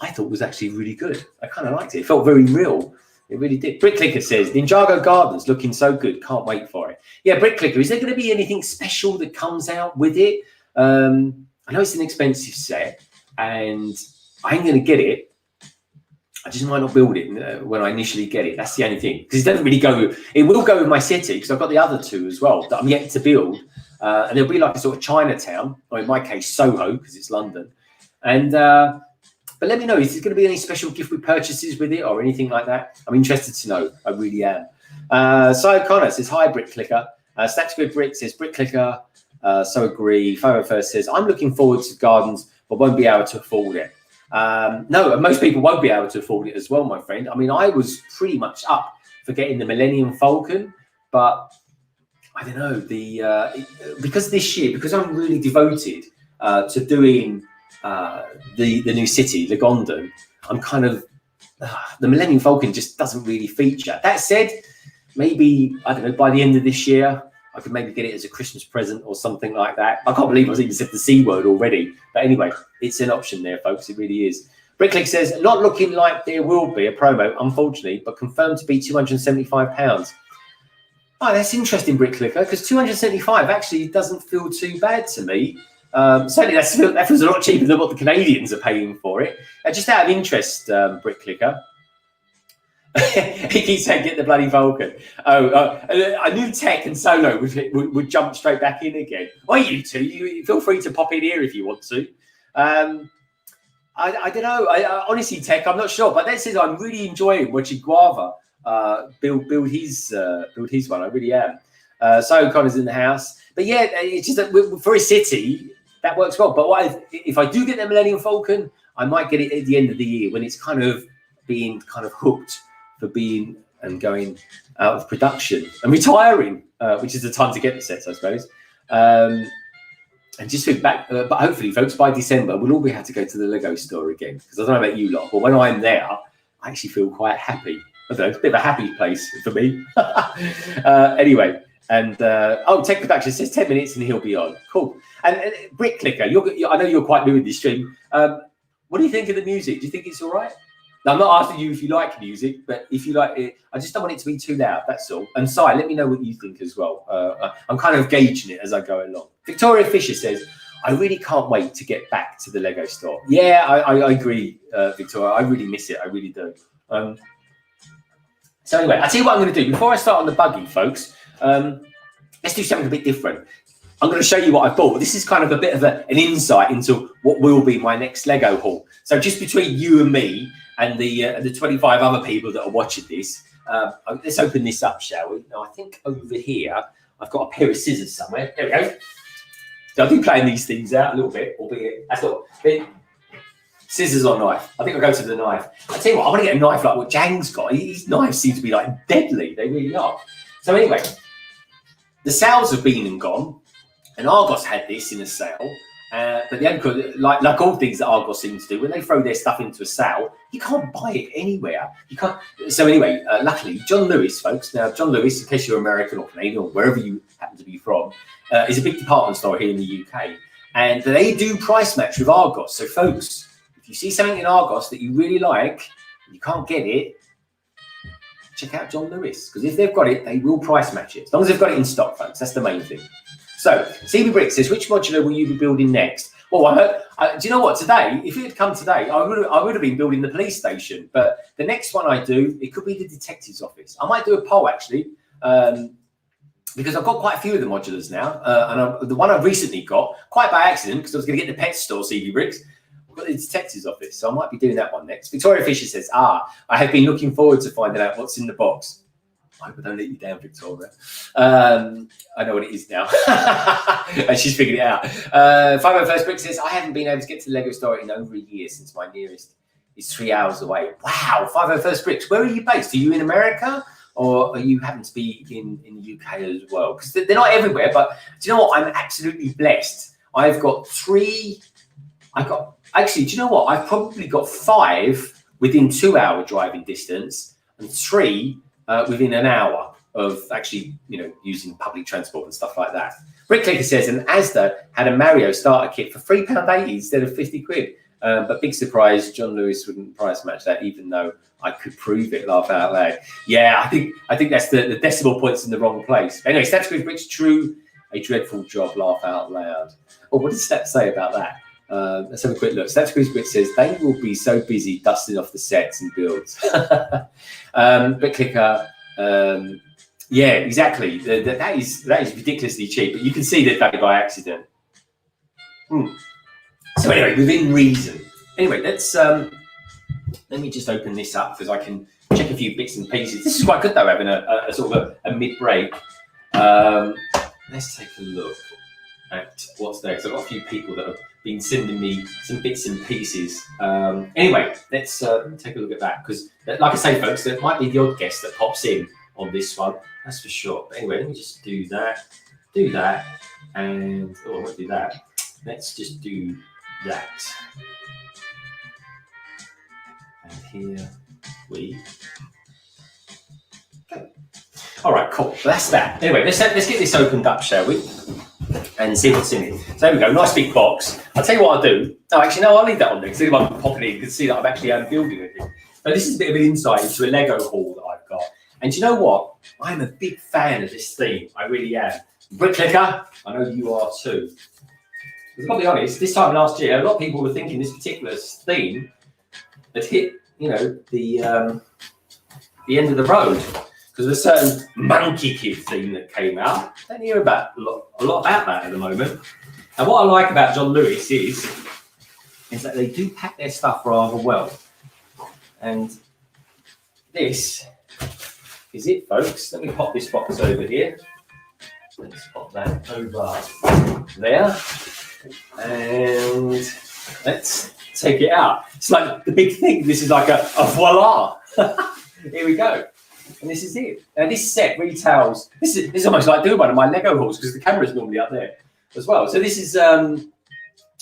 I thought was actually really good. I kind of liked it. It felt very real. It really did. Brick Clicker says, Ninjago Gardens looking so good. Can't wait for it. Yeah, Brick Clicker, is there going to be anything special that comes out with it? I know it's an expensive set, and I ain't going to get it. I just might not build it when I initially get it. That's the only thing. Because it doesn't really go... It will go with my city, because I've got the other 2 as well that I'm yet to build. And there'll be like a sort of Chinatown, or in my case, Soho, because it's London. And... but let me know, is there going to be any special gift with purchases with it or anything like that? I'm interested to know. I really am. Cy Connor says, hi, Brick Clicker. Statutory Brick says, Brick Clicker. So agree. 501st says, I'm looking forward to Gardens, but won't be able to afford it. No, most people won't be able to afford it as well, my friend. I mean, I was pretty much up for getting the Millennium Falcon, but I don't know. Because this year, because I'm really devoted to doing... the new city, Lagondon, I'm kind of the Millennium Falcon just doesn't really feature. That said, maybe I don't know, by the end of this year I could maybe get it as a Christmas present or something like that. I can't believe I was even said the C word already, but anyway, it's an option there, folks. It really is. Bricklick says, not looking like there will be a promo, unfortunately, but confirmed to be £275. Oh, that's interesting, Bricklicker, because 275 actually doesn't feel too bad to me. Certainly that feels a lot cheaper than what the Canadians are paying for it. Just out of interest, Bricklicker, he keeps saying get the bloody Vulcan. I knew Tech and Solo would jump straight back in again. Or you two, you feel free to pop in here if you want to. I don't know. Honestly, Tech, I'm not sure. But that says I'm really enjoying watching Guava build his one. I really am. So Connor's in the house. But yeah, it's just that for a city, that works well. But if I do get the Millennium Falcon, I might get it at the end of the year when it's kind of being hooked for being and going out of production and retiring, which is the time to get the sets, I suppose. And just think back, but hopefully, folks, by December, we'll all be able to go to the Lego store again. Because I don't know about you lot, but when I'm there, I actually feel quite happy. I don't know, it's a bit of a happy place for me. Anyway. And Tech Production says 10 minutes and he'll be on. Cool. And Brick Clicker, I know you're quite new in this stream. What do you think of the music? Do you think it's all right? Now, I'm not asking you if you like music, but if you like it, I just don't want it to be too loud. That's all. And Si, let me know what you think as well. I'm kind of gauging it as I go along. Victoria Fisher says, I really can't wait to get back to the Lego store. Yeah, I agree, Victoria. I really miss it. I really do. So anyway, I'll tell you what I'm going to do. Before I start on the buggy, folks, let's do something a bit different. I'm going to show you what I bought. This is kind of a bit of an insight into what will be my next Lego haul. So just between you and me and the 25 other people that are watching this, let's open this up, shall we? Now, I think over here, I've got a pair of scissors somewhere. There we go. So I've been playing these things out a little bit, albeit that's not scissors or knife. I think I'll go to the knife. I tell you what, I want to get a knife like what Jang's got. His knives seem to be like deadly. They really are. So anyway, the sales have been and gone, and Argos had this in a sale. But the only, like all things that Argos seem to do, when they throw their stuff into a sale, you can't buy it anywhere. You can't. So anyway, luckily, John Lewis, folks. Now, John Lewis, in case you're American or Canadian or wherever you happen to be from, is a big department store here in the UK, and they do price match with Argos. So, folks, if you see something in Argos that you really like, and you can't get it, check out John Lewis, because if they've got it, they will price match it. As long as they've got it in stock, folks, that's the main thing. So, CB Brick says, which modular will you be building next? Well, do you know what? Today, if it had come today, I would have been building the police station. But the next one I do, it could be the detective's office. I might do a poll, actually, because I've got quite a few of the modulars now. And the one I've recently got, quite by accident, because I was going to get the pet store, CB Bricks, I've got the detective's office. So I might be doing that one next. Victoria Fisher says, I have been looking forward to finding out what's in the box. I hope I don't let you down, Victoria. I know what it is now. And she's figured it out. 501st Brick says, I haven't been able to get to the Lego store in over a year since my nearest is 3 hours away. Wow, 501st Bricks, where are you based? Are you in America? Or are you happen to be in the UK as well? Because they're not everywhere, but do you know what? I'm absolutely blessed. I've got actually, do you know what? I've probably got 5 within 2 hour driving distance and 3 within an hour of actually, using public transport and stuff like that. Brick Clicker says, and Asda had a Mario starter kit for £3.80 instead of 50 quid. But big surprise, John Lewis wouldn't price match that, even though I could prove it. Laugh out loud. Yeah, I think that's the decimal points in the wrong place. Anyway, Stats Bricks, true, a dreadful job. Laugh out loud. Oh, what does Stats say about that? Let's have a quick look. Stats Bricks says they will be so busy dusting off the sets and builds. Brick Clicker. Yeah, exactly. That is ridiculously cheap, but you can see that by accident. So anyway, within reason. Anyway, let me just open this up because I can check a few bits and pieces. This is quite good though, having a sort of a mid-break. Let's take a look at what's there. So I've got a few people that have been sending me some bits and pieces. Anyway, let's take a look at that because, like I say, folks, there might be the odd guest that pops in on this one. That's for sure. But anyway, let me just do that, and I won't do that. Let's just do that. And here we go. All right, cool. So that's that. Anyway, let's get this opened up, shall we? And see what's in it. So there we go. Nice big box. I'll tell you what I'll do. Oh, actually, no, I'll leave that on there because anyone can pop it in. You can see that I'm actually building it. So this is a bit of an insight into a Lego haul that I've got. And you know what? I'm a big fan of this theme. I really am. Brick Clicker, I know you are too. I've got to be honest, this time last year, a lot of people were thinking this particular theme had hit, the end of the road because of a certain Monkey Kid theme that came out. I don't hear about a lot about that at the moment. And what I like about John Lewis is that they do pack their stuff rather well. And this is it, folks. Let me pop this box over here. Let's pop that over there. And let's take it out. It's like the big thing. This is like a voila. Here we go. And this is it. Now this set retails. This is almost like doing one of my Lego hauls because the camera's normally up there as well. So this is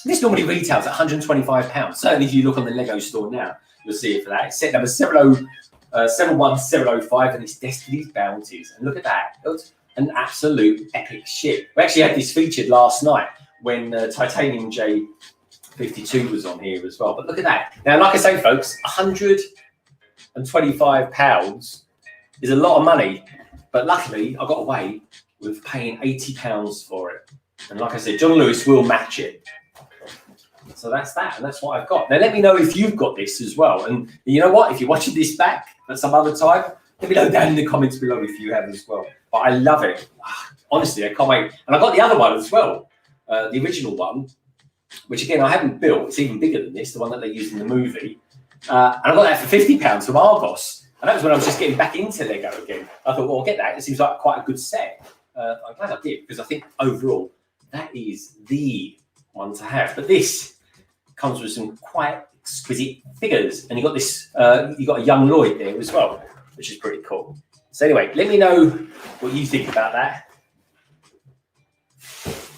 this normally retails at £125. Certainly, if you look on the Lego store now, you'll see it for that. It's set number 71705, and it's Destiny's Bounties. And look at that. It's an absolute epic ship. We actually had this featured last night when Titanium J52 was on here as well. But look at that. Now, like I say, folks, £125 is a lot of money. But luckily, I got away with paying £80 for it. And like I said, John Lewis will match it. So that's that, and that's what I've got. Now let me know if you've got this as well. And you know what? If you're watching this back at some other time, let me know down in the comments below if you have as well. But I love it. Honestly, I can't wait. And I got the other one as well, the original one, which again I haven't built. It's even bigger than this, the one that they used in the movie. And I got that for £50 from Argos. And that was when I was just getting back into Lego again. I thought, well, I'll get that. It seems like quite a good set. I'm glad I did, because I think overall that is the one to have. But this comes with some quite exquisite figures, and you got this. You got a young Lloyd there as well, which is pretty cool. So anyway, let me know what you think about that.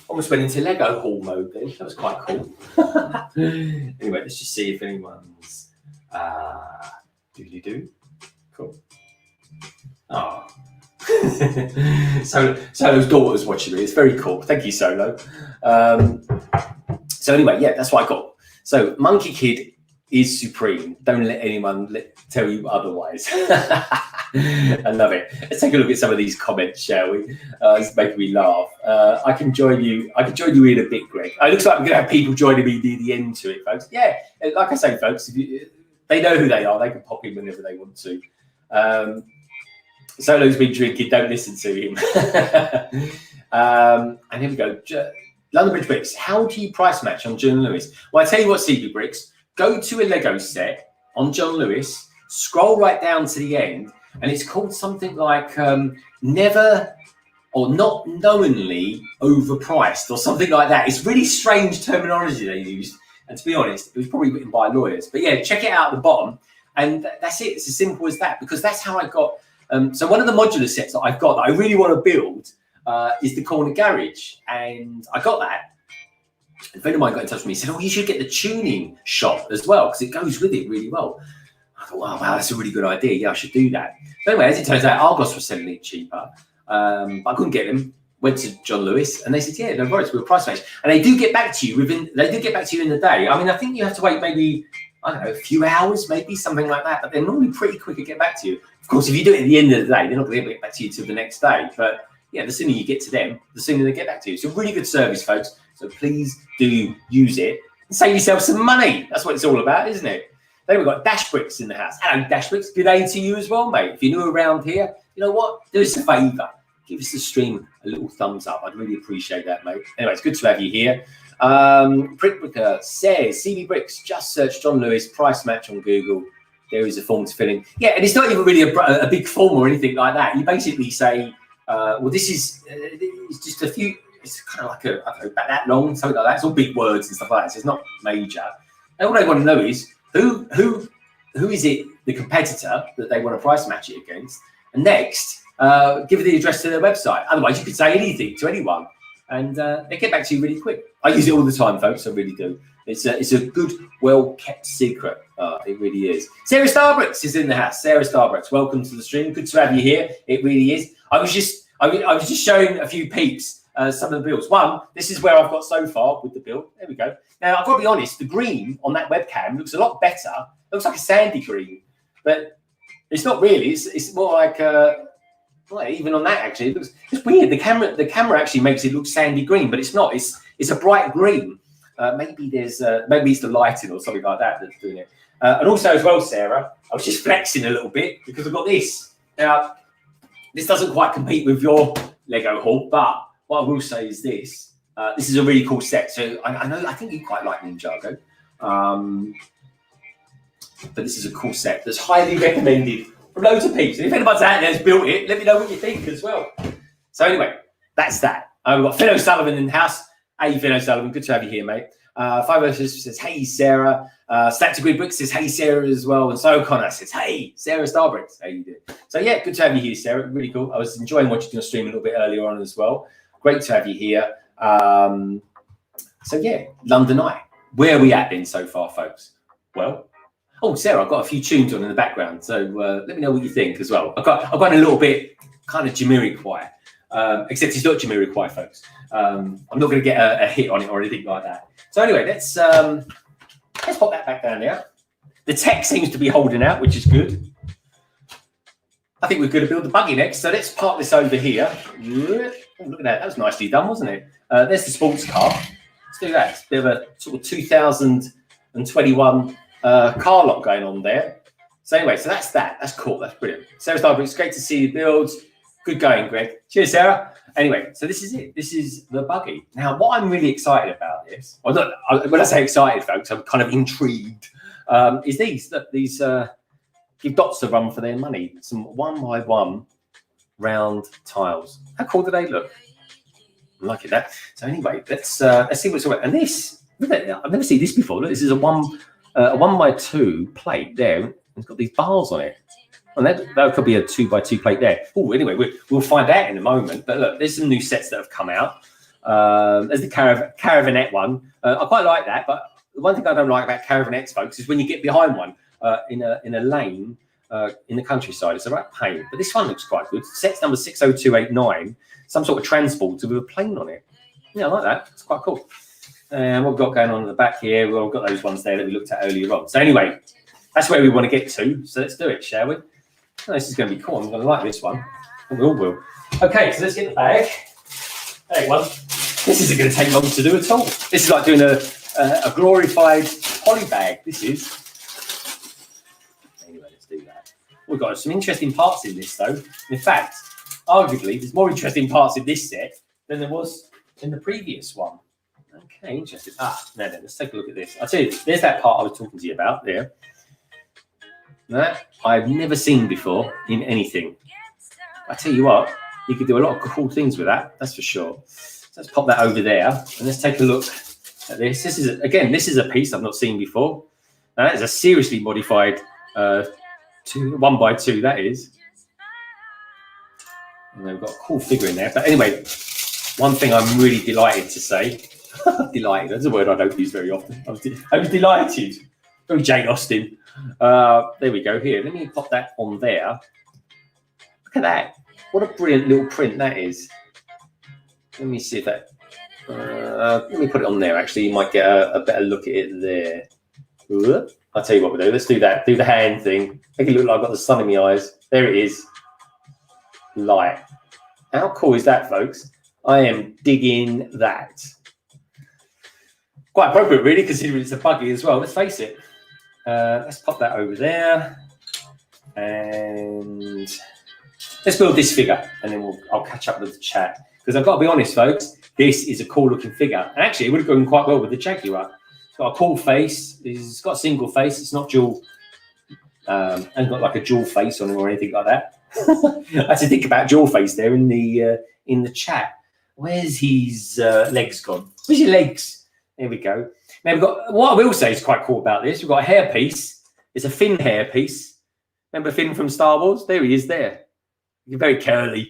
Almost went into Lego haul mode then. That was quite cool. Anyway, let's just see if anyone's do. Cool. Oh. Solo's daughter's watching me. It's very cool. Thank you, Solo. So anyway, yeah, that's what I got. So Monkey Kid is supreme. Don't let anyone tell you otherwise. I love it. Let's take a look at some of these comments, shall we? It's making me laugh. I can join you. I can join you in a bit, Greg. It looks like we're going to have people joining me near the end to it, folks. Yeah, like I say, folks, they know who they are. They can pop in whenever they want to. Solo's been drinking. Don't listen to him. And here we go. London Bridge Bricks. How do you price match on John Lewis? Well, I tell you what, CB Bricks. Go to a Lego set on John Lewis. Scroll right down to the end, and it's called something like never or not knowingly overpriced or something like that. It's really strange terminology they used, and to be honest, it was probably written by lawyers. But yeah, check it out at the bottom, and that's it. It's as simple as that, because that's how I got. So one of the modular sets that I've got that I really want to build is the corner garage, and I got that. A friend of mine got in touch with me and said, oh, you should get the tuning shop as well, because it goes with it really well. I thought, wow, that's a really good idea. Yeah, I should do that. But anyway, as it turns out, Argos was selling it cheaper. But I couldn't get them. Went to John Lewis, and they said, yeah, no worries, we'll price match. And they do get back to you in the day. I mean, I think you have to wait maybe, I don't know, a few hours, maybe something like that. But they're normally pretty quick to get back to you. Of course, if you do it at the end of the day, they're not going to get back to you till the next day. But yeah, the sooner you get to them, the sooner they get back to you. It's a really good service, folks. So please do use it and save yourself some money. That's what it's all about, isn't it? Then we've got Dash Bricks in the house. Hello, Dash Bricks. Good day to you as well, mate. If you're new around here, you know what? Do us a favour. Give us the stream a little thumbs up. I'd really appreciate that, mate. Anyway, it's good to have you here. Brickbricker says, CB Bricks, just search John Lewis price match on Google. There is a form to fill in. Yeah, and it's not even really a big form or anything like that. You basically say, well, this is it's just a few. It's kind of like I don't know, about that long, something like that. It's all big words and stuff like that. So it's not major. And all they want to know is who is it, the competitor that they want to price match it against. And next, give the address to their website. Otherwise, you could say anything to anyone, and they get back to you really quick. I use it all the time, folks. I really do. It's a good, well kept secret. It really is. Sarah Starbricks is in the house. Sarah Starbricks, welcome to the stream. Good to have you here. It really is. I was just showing a few peeps. Some of the builds. One, this is where I've got so far with the build. There we go. Now, I've got to be honest, the green on that webcam looks a lot better. It looks like a sandy green, but it's not really. It's more like, well, even on that, actually, it's weird. The camera actually makes it look sandy green, but it's not. It's a bright green. Maybe it's the lighting or something like that that's doing it. And also as well, Sarah, I was just flexing a little bit because I've got this. Now, this doesn't quite compete with your Lego haul, but what I will say is this. This is a really cool set. So I think you quite like Ninjago. But this is a cool set that's highly recommended from loads of people. And if anybody's out there has built it, let me know what you think as well. So anyway, that's that. We've got Finn O'Sullivan in the house. Hey, Finn O'Sullivan, good to have you here, mate. 506 says, hey, Sarah. Stack to Grid Bricks says, hey, Sarah, as well. And so Connor says, hey, Sarah Starbricks. How you doing? So yeah, good to have you here, Sarah. Really cool. I was enjoying watching your stream a little bit earlier on as well. Great to have you here. So yeah, London Eye. Where are we at then so far, folks? Well, oh, Sarah, I've got a few tunes on in the background. So let me know what you think as well. I've got a little bit kind of Jamiroquai, except it's not Jamiroquai, folks. I'm not going to get a hit on it or anything like that. So anyway, let's pop that back down there. The tech seems to be holding out, which is good. I think we're going to build the buggy next. So let's park this over here. Oh, look at that. That was nicely done, wasn't it? There's the sports car. Let's do that. It's a bit of a sort of 2021 car lot going on there. So anyway, so that's that. That's cool. That's brilliant. Sarah Starbuck, it's great to see you builds. Good going, Greg. Cheers, Sarah. Anyway, so this is it. This is the buggy. Now, what I'm really excited about this, well, not, when I say excited, folks, I'm kind of intrigued, is these. Look, these give dots a run for their money. Some 1x1 round tiles. How cool do they look? I'm liking that. So anyway, let's see what's about. And this, I've never seen this before. Look, this is a 1x2 plate there. It's got these bars on it. And that could be a 2x2 plate there. Oh, anyway, we'll find out in a moment. But look, there's some new sets that have come out. There's the Caravanette one. I quite like that. But the one thing I don't like about Caravanettes, folks, is when you get behind one in a lane in the countryside. It's a right pain. But this one looks quite good. Set's number 60289. Some sort of transporter with a plane on it. Yeah, I like that. It's quite cool. And what we've got going on in the back here, well, we've got those ones there that we looked at earlier on. So anyway, that's where we want to get to. So let's do it, shall we? Oh, this is going to be cool. I'm going to like this one. And we all will. Okay, so let's get the bag. There you go. This isn't going to take long to do at all. This is like doing a glorified poly bag. This is. Anyway, let's do that. We've got some interesting parts in this, though. In fact, arguably, there's more interesting parts in this set than there was in the previous one. Okay, interesting. No, let's take a look at this. I'll tell you, there's that part I was talking to you about there. That I've never seen before in anything. I tell you what, you could do a lot of cool things with that, that's for sure. So let's pop that over there and let's take a look at this. This is a piece I've not seen before. Now that is a seriously modified 1x2, that is. And we've got a cool figure in there. But anyway, one thing I'm really delighted to say, delighted, that's a word I don't use very often. I was delighted. Very Jane Austen. There we go. Here, let me pop that on there. Look at that. What a brilliant little print that is. Let me see if that. Let me put it on there. Actually, you might get a better look at it there. I'll tell you what we'll do. Let's do that. Do the hand thing. Make it look like I've got the sun in my eyes. There it is. Light. How cool is that, folks? I am digging that. Quite appropriate, really, considering it's a buggy as well. Let's face it. Let's pop that over there, and let's build this figure, and then I'll catch up with the chat. Because I've got to be honest, folks, this is a cool-looking figure. And actually, it would have gone quite well with the Jaguar. It's got a cool face. It's got a single face. It's not dual. And got like a dual face on it or anything like that. I had to think about dual face there in the chat. Where's his legs gone? Where's your legs? There we go. Now we've got, what I will say is quite cool about this, we've got a hairpiece. It's a Finn hairpiece. Remember Finn from Star Wars? There he is there. He's very curly.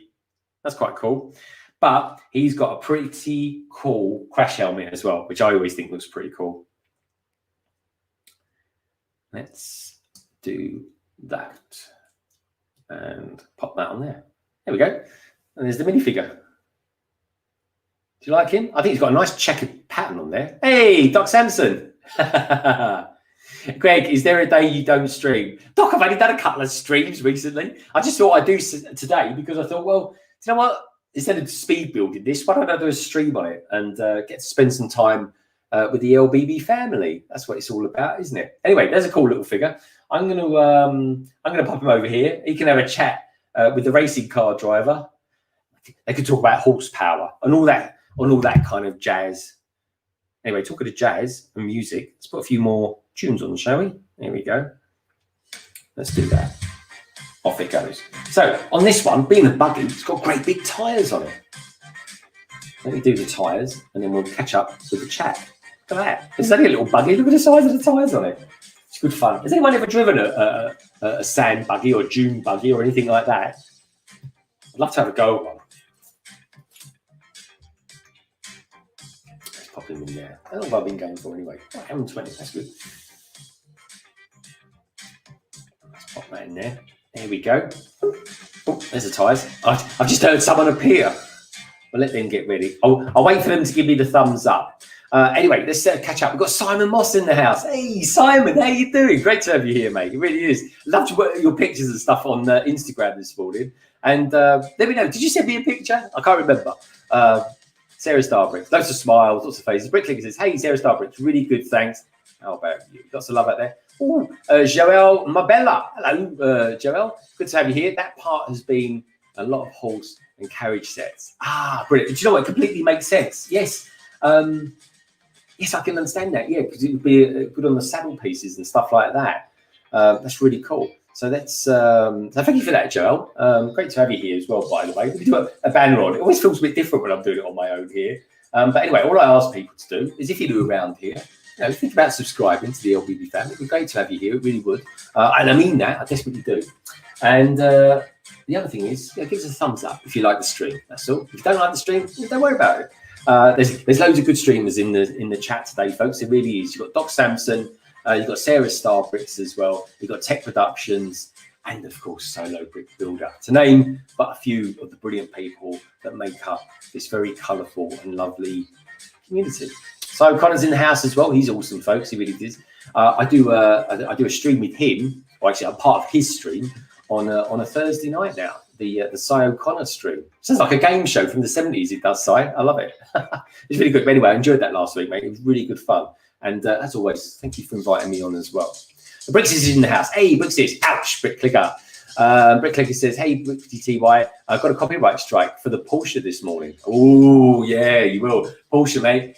That's quite cool. But he's got a pretty cool crash helmet as well, which I always think looks pretty cool. Let's do that. And pop that on there. There we go. And there's the minifigure. Do you like him? I think he's got a nice checkered pattern on there. Hey, Doc Samson. Greg, is there a day you don't stream? Doc, I've only done a couple of streams recently. I just thought I'd do today because I thought, well, do you know what? Instead of speed building this, why don't I do a stream on it and get to spend some time with the LBB family? That's what it's all about, isn't it? Anyway, there's a cool little figure. I'm gonna pop him over here. He can have a chat with the racing car driver. They could talk about horsepower and all that kind of jazz. Anyway, talking of jazz and music, let's put a few more tunes on, shall we? There we go. Let's do that. Off it goes. So on this one, being a buggy, it's got great big tyres on it. Let me do the tyres and then we'll catch up with the chat. Look at that. It's only a little buggy. Look at the size of the tyres on it. It's good fun. Has anyone ever driven a sand buggy or dune buggy or anything like that? I'd love to have a go at one. Let's pop them in there. That's what I've been going for anyway. Oh, M20, that's good. Let's pop that in there. There we go. Oh, there's the tyres. I've just heard someone appear. We'll let them get ready. I'll wait for them to give me the thumbs up. Anyway, let's catch up. We've got Simon Moss in the house. Hey, Simon, how you doing? Great to have you here, mate. It really is. Loved your pictures and stuff on Instagram this morning. And let me know, did you send me a picture? I can't remember. Sarah Starbrick, lots of smiles, lots of faces. Brick Clicker says, hey, Sarah Starbrick, really good, thanks. How about you? Lots of love out there. Oh, Joelle Mabella. Hello, Joelle. Good to have you here. That part has been a lot of horse and carriage sets. Ah, brilliant. Do you know what? It completely makes sense. Yes. Yes, I can understand that. Yeah, because it would be good on the saddle pieces and stuff like that. That's really cool. So that's so thank you for that, Joel. Great to have you here as well, by the way. We do a banner on. It always feels a bit different when I'm doing it on my own here. But anyway, all I ask people to do is if you're around here, think about subscribing to the LBB family. It'd be great to have you here. It really would. And I mean that. I desperately do. And the other thing is, give us a thumbs up if you like the stream. That's all. If you don't like the stream, don't worry about it. There's loads of good streamers in the chat today, folks. It really is. You've got Doc Sampson, you've got Sarah Starbricks as well. You've got Tech Productions, and of course Solo Brick Builder, to name but a few of the brilliant people that make up this very colourful and lovely community. So Connor's in the house as well. He's awesome, folks. He really is. I do a stream with him. Or actually, I'm part of his stream on a Thursday night now. The Cy O'Connor stream. Sounds like a game show from the 70s. It does, Cy. I love it. It's really good. But anyway, I enjoyed that last week, mate. It was really good fun. And as always, thank you for inviting me on as well. The Bricks is in the house. Hey, Bricks is. Ouch, Brick Clicker. Brick Clicker says, hey, TY, I've got a copyright strike for the Porsche this morning. Oh, yeah, you will. Porsche, mate.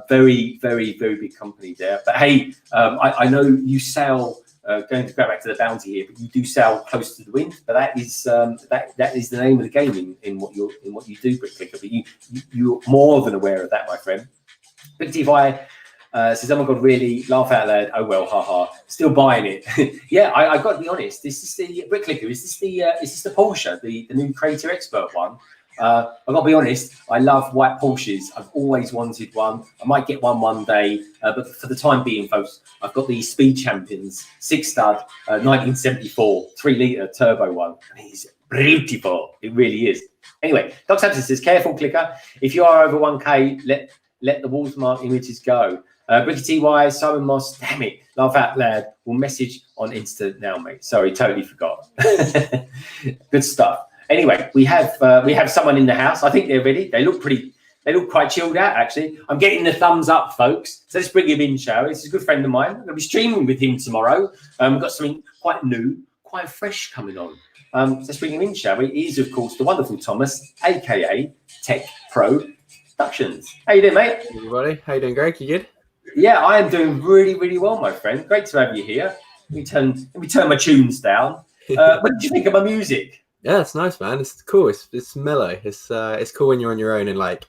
Very, very, very big company there. But hey, I know you sail... going to go back to the bounty here, but you do sail close to the wind. But that is that is the name of the game in what you do, Brick Clicker. But you're more than aware of that, my friend. Big TY says, "Oh my God, really? Laugh out loud. Oh well, haha. Still buying it." Yeah, I got to be honest. This is the Brick Clicker. Is this the Porsche, the new Creator Expert one? I've got to be honest, I love white Porsches. I've always wanted one. I might get one day, but for the time being, folks, I've got the Speed Champions 6-stud 1974 3-litre turbo one. And it's beautiful. It really is. Anyway, Doc Sampson says, careful, Clicker. If you are over 1K, let the watermark images go. Bricky TY, Simon Moss, damn it, laugh out loud. We'll message on Insta now, mate. Sorry, totally forgot. Good stuff. Anyway, we have someone in the house. I think they're ready. They look quite chilled out, actually. I'm getting the thumbs up, folks. So let's bring him in, shall we? This is a good friend of mine. I'm going to be streaming with him tomorrow. We've got something quite new, quite fresh coming on. So let's bring him in, shall we? He's, of course, the wonderful Thomas, a.k.a. Tech Pro Productions. How you doing, mate? Hey, everybody. How you doing, Greg? You good? Yeah, I am doing really, really well, my friend. Great to have you here. Let me turn my tunes down. What did you think of my music? Yeah, it's nice, man. It's cool. It's mellow. It's cool when you're on your own and like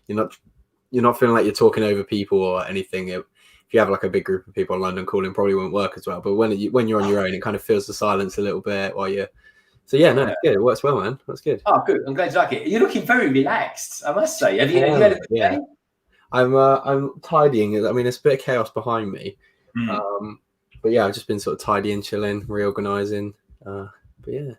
you're not feeling like you're talking over people or anything. If you have like a big group of people in London calling, probably won't work as well. But when you're on your own, it kind of fills the silence a little bit while you're. So yeah, no, it's good. It works well, man. That's good. Oh, good. I'm glad you like it. You're looking very relaxed, I must say. Have you had a good day? I'm tidying. I mean, there's a bit of chaos behind me, but yeah, I've just been sort of tidying, chilling, reorganizing. But yeah.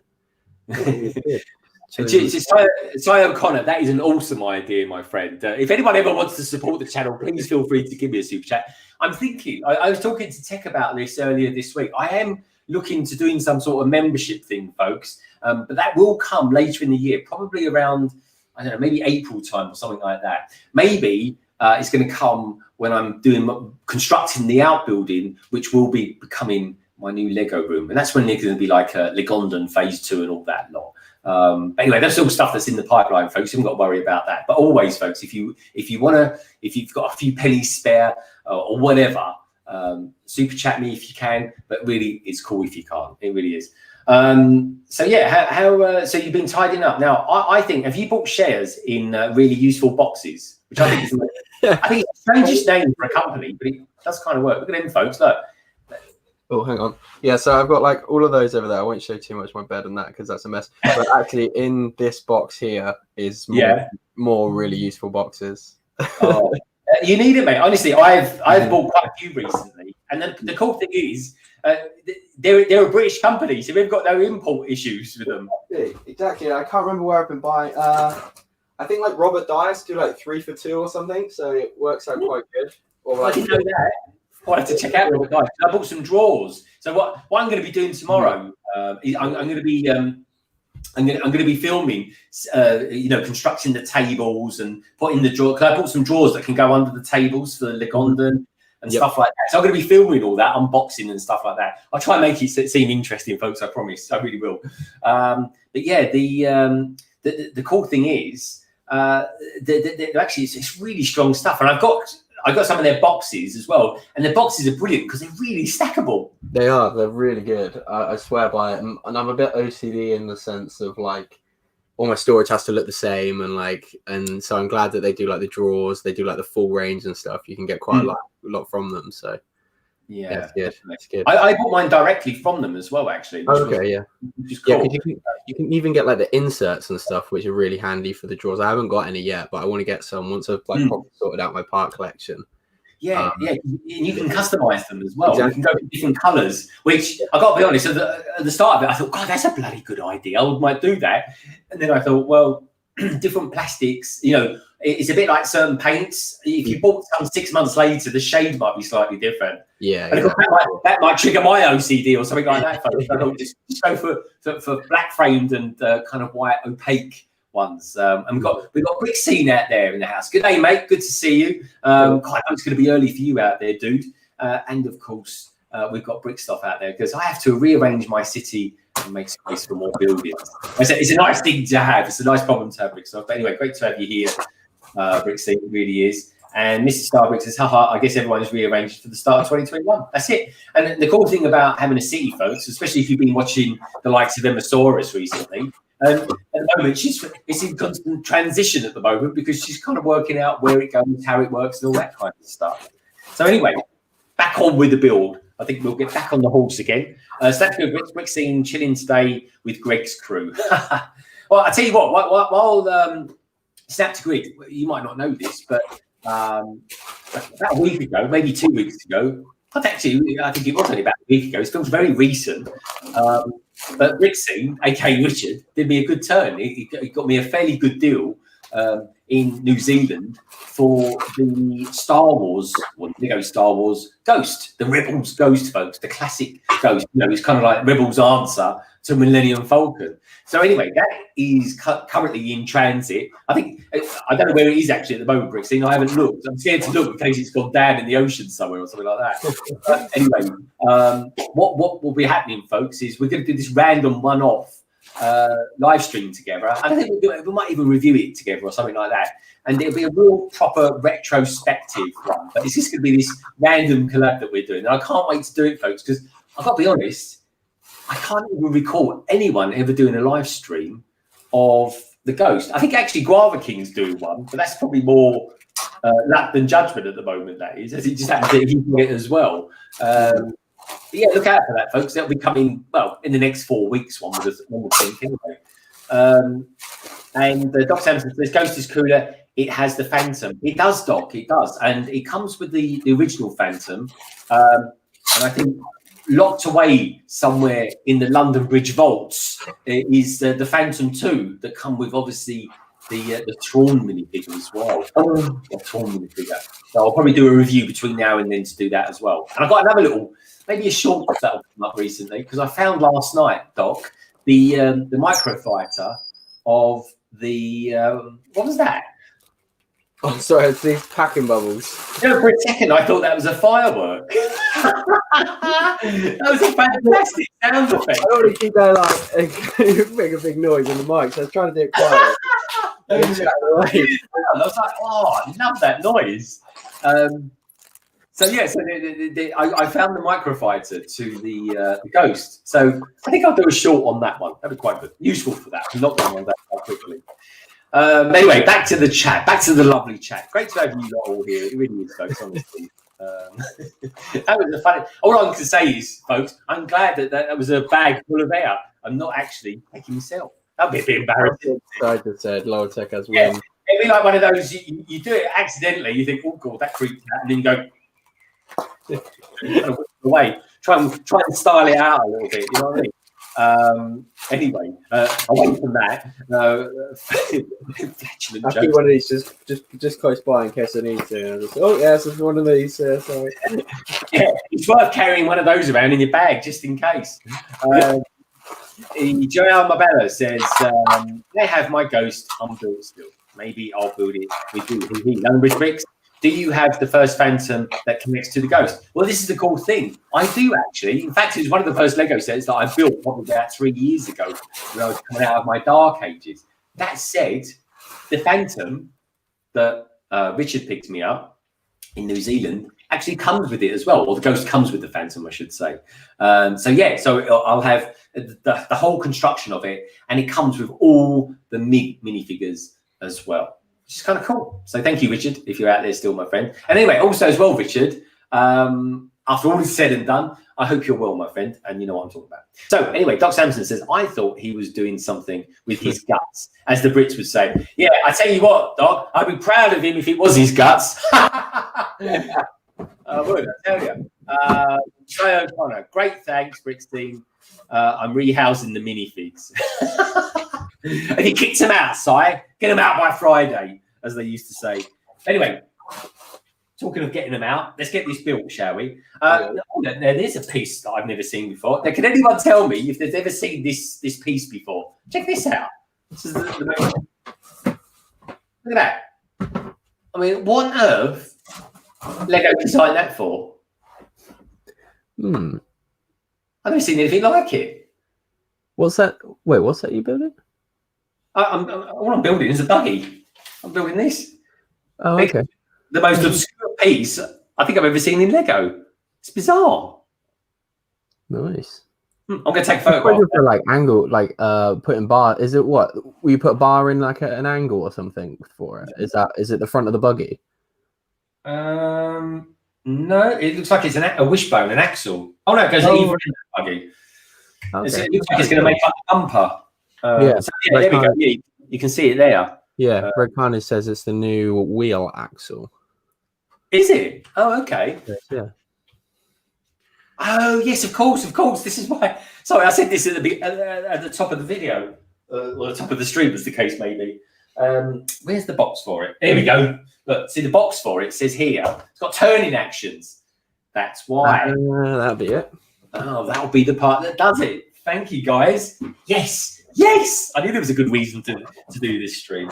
Cy O'Connor, that is an awesome idea, my friend. If anyone ever wants to support the channel, please feel free to give me a super chat. I'm thinking, I was talking to Tech about this earlier this week. I am looking to doing some sort of membership thing, folks, but that will come later in the year, probably around, I don't know, maybe April time or something like that. Maybe it's going to come when I'm constructing the outbuilding, which will be becoming my new Lego room, and that's when there's going to be like a Legondon phase 2 and all that lot. Anyway, that's all stuff that's in the pipeline, folks. You haven't got to worry about that. But always, folks, if you've got a few pennies spare or whatever, super chat me if you can. But really, it's cool if you can't. It really is. So yeah, so you've been tidying up. Now, I think, have you bought shares in really useful boxes? Which I think is, I think it's the strangest name for a company, but it does kind of work. Look at them, folks. Look. Oh, hang on. Yeah, so I've got like all of those over there. I won't show too much my bed and that because that's a mess. But actually, in this box here is more really useful boxes. Oh, you need it, mate. Honestly, I've bought quite a few recently, and then the cool thing is they're a British company, so we've got no import issues with them. Exactly. I can't remember where I've been buying. I think like Robert Dias do like 3 for 2 or something, so it works out quite good. Or I like, didn't know that. I had to check out Robert Dice. I bought some drawers. So what I'm going to be doing tomorrow, is I'm going to be I'm going to be filming, constructing the tables and putting the drawer. Because I bought some drawers that can go under the tables for the Legondan and stuff like that. So I'm going to be filming all that, unboxing and stuff like that. I'll try and make it seem interesting, folks. I promise. I really will. But yeah, the cool thing is, actually, it's really strong stuff, and I got some of their boxes as well, and their boxes are brilliant because they're really stackable. They are. They're really good. I swear by it. And I'm a bit OCD in the sense of like, all my storage has to look the same, and so I'm glad that they do like the drawers. They do like the full range and stuff. You can get quite a lot from them. So yeah, it's good. I bought mine directly from them as well, actually. Which is cool. You can even get like the inserts and stuff, which are really handy for the drawers. I haven't got any yet, but I want to get some once I've like properly sorted out my part collection. Yeah, and you can customize them as well. Exactly. You can go for different colors, which I got to be honest, at the start of it, I thought, God, that's a bloody good idea. I might do that. And then I thought, well, different plastics, it's a bit like certain paints. If you bought some 6 months later, the shade might be slightly different. Yeah, and that might trigger my OCD or something like that. Folks. I thought just go for black framed and kind of white opaque ones. And we've got Brick Scene out there in the house. Good day, mate. Good to see you. I know it's going to be early for you out there, dude. And of course, we've got Brick Stuff out there because I have to rearrange my city and make space for more buildings. It's a nice thing to have. It's a nice problem to have, Brick Stuff. But anyway, great to have you here, Brick Scene. It really is. And Mr. Starbrick says, haha, I guess everyone's rearranged for the start of 2021. That's it. And the cool thing about having a city, folks, especially if you've been watching the likes of Emmasaurus recently, at the moment, it's in constant transition at the moment because she's kind of working out where it goes, how it works, and all that kind of stuff. So anyway, back on with the build. I think we'll get back on the horse again. So that's good. Brick Scene chilling today with Greg's crew. Well, I tell you what, while Snap to Grid, you might not know this, but about a week ago, maybe 2 weeks ago, I think it was only about a week ago. It feels very recent. But Brick Scene, aka Richard, did me a good turn. He got me a fairly good deal in New Zealand for the Star Wars Ghost, the Rebels Ghost, folks, the classic Ghost. It's kind of like Rebels' answer to Millennium Falcon. So anyway, that is currently in transit. I don't know where it is actually at the moment, Brick Scene. I haven't looked. I'm scared to look in case it's gone down in the ocean somewhere or something like that. But anyway, what will be happening, folks, is we're going to do this random one-off live stream together. I don't think we might even review it together or something like that. And it'll be a real proper retrospective one. But it's just going to be this random collab that we're doing. And I can't wait to do it, folks, because I've got to be honest, I can't even recall anyone ever doing a live stream of the Ghost. I think actually Guava King's doing one, but that's probably more luck than judgment at the moment, that is, as it just happens that he's doing it as well. But yeah, look out for that, folks. That'll be coming, in the next 4 weeks, one would think, anyway. And Doc Samson says, Ghost is cooler. It has the Phantom. It does, Doc. It does. And it comes with the original Phantom. And I think locked away somewhere in the London Bridge vaults is the Phantom 2 that come with, obviously, the Tron minifigure as well. The Tron minifigure. So I'll probably do a review between now and then to do that as well. And I've got another little, maybe a short that'll come up recently, because I found last night, Doc, the microfighter of the what was that? Oh, sorry, it's these packing bubbles. For a second, I thought that was a firework. That was a fantastic sound effect. I don't want to keep going like make a big noise in the mic, so I was trying to do it quiet. I was like, oh, I love that noise. I found the microfighter to the Ghost. So I think I'll do a short on that one. That'd be quite good. Useful for that. I'm not going on that quite quickly. Anyway, back to the chat. Back to the lovely chat. Great to have you lot all here. It really is, folks, honestly. That was a funny. All I'm going to say is, folks, I'm glad that was a bag full of air. I'm not actually taking myself. That'd be a bit embarrassing. I just said lower tech as well. Yeah, it'd be like one of those. You do it accidentally. You think, oh god, that creeped out, and then you go away. Try and style it out a little bit. You know what I mean? Anyway, away from that, I keep one of these just close by in case I need to. Oh yes, it's one of these. Sorry. Yeah, it's worth carrying one of those around in your bag just in case. Joel Mabella says, they have my ghost unbuilt still. Maybe I'll build it with you. Lumbridge Bricks, do you have the first phantom that connects to the ghost? Well, this is the cool thing. I do actually. In fact, it was one of the first Lego sets that I built probably about 3 years ago when I was coming out of my dark ages. That said, the phantom that Richard picked me up in New Zealand actually comes with it as well, or the ghost comes with the phantom, I should say. So I'll have the whole construction of it, and it comes with all the minifigures as well, which is kind of cool. So thank you, Richard, if you're out there still, my friend. And anyway, also as well, Richard, after all is said and done, I hope you're well, my friend, and you know what I'm talking about. So anyway, Doc Sampson says, I thought he was doing something with his guts, as the Brits would say. Yeah, I tell you what, Doc, I'd be proud of him if it was his guts. I would, I tell you. Trey O'Connor, great thanks, Bricks team. I'm rehousing the minifigs. And he kicked him out, Si. Get him out by Friday, as they used to say. Anyway, talking of getting them out, let's get this built, shall we? Now, there's a piece that I've never seen before. Now, can anyone tell me if they've ever seen this piece before? Check this out. This is the look at that. I mean, what on earth Lego designed that for? I've never seen anything like it. What's that? Wait, what's that you building? All I'm building is a buggy. I'm building this. Oh, okay. The most obscure piece I think I've ever seen in Lego. It's bizarre. Nice. I'm going to take a photo. For like angle, like putting bar. Is it what? Will you put a bar in like an angle or something for it? Is it the front of the buggy? No, it looks like it's a wishbone, an axle. Oh no, it goes either in the buggy. Okay. It looks like it's going to make up the bumper. There we go. Yeah, you can see it there. Yeah, Red Carnage says it's the new wheel axle. Is it? Oh, okay. Yeah. Oh, yes, of course. This is why. Sorry, I said this at the top of the video, or the top of the stream, as the case may be. Where's the box for it? Here we go. Look, see the box for it says here. It's got turning actions. That's why. That'll be it. Oh, that'll be the part that does it. Thank you, guys. Yes. I knew there was a good reason to do this stream.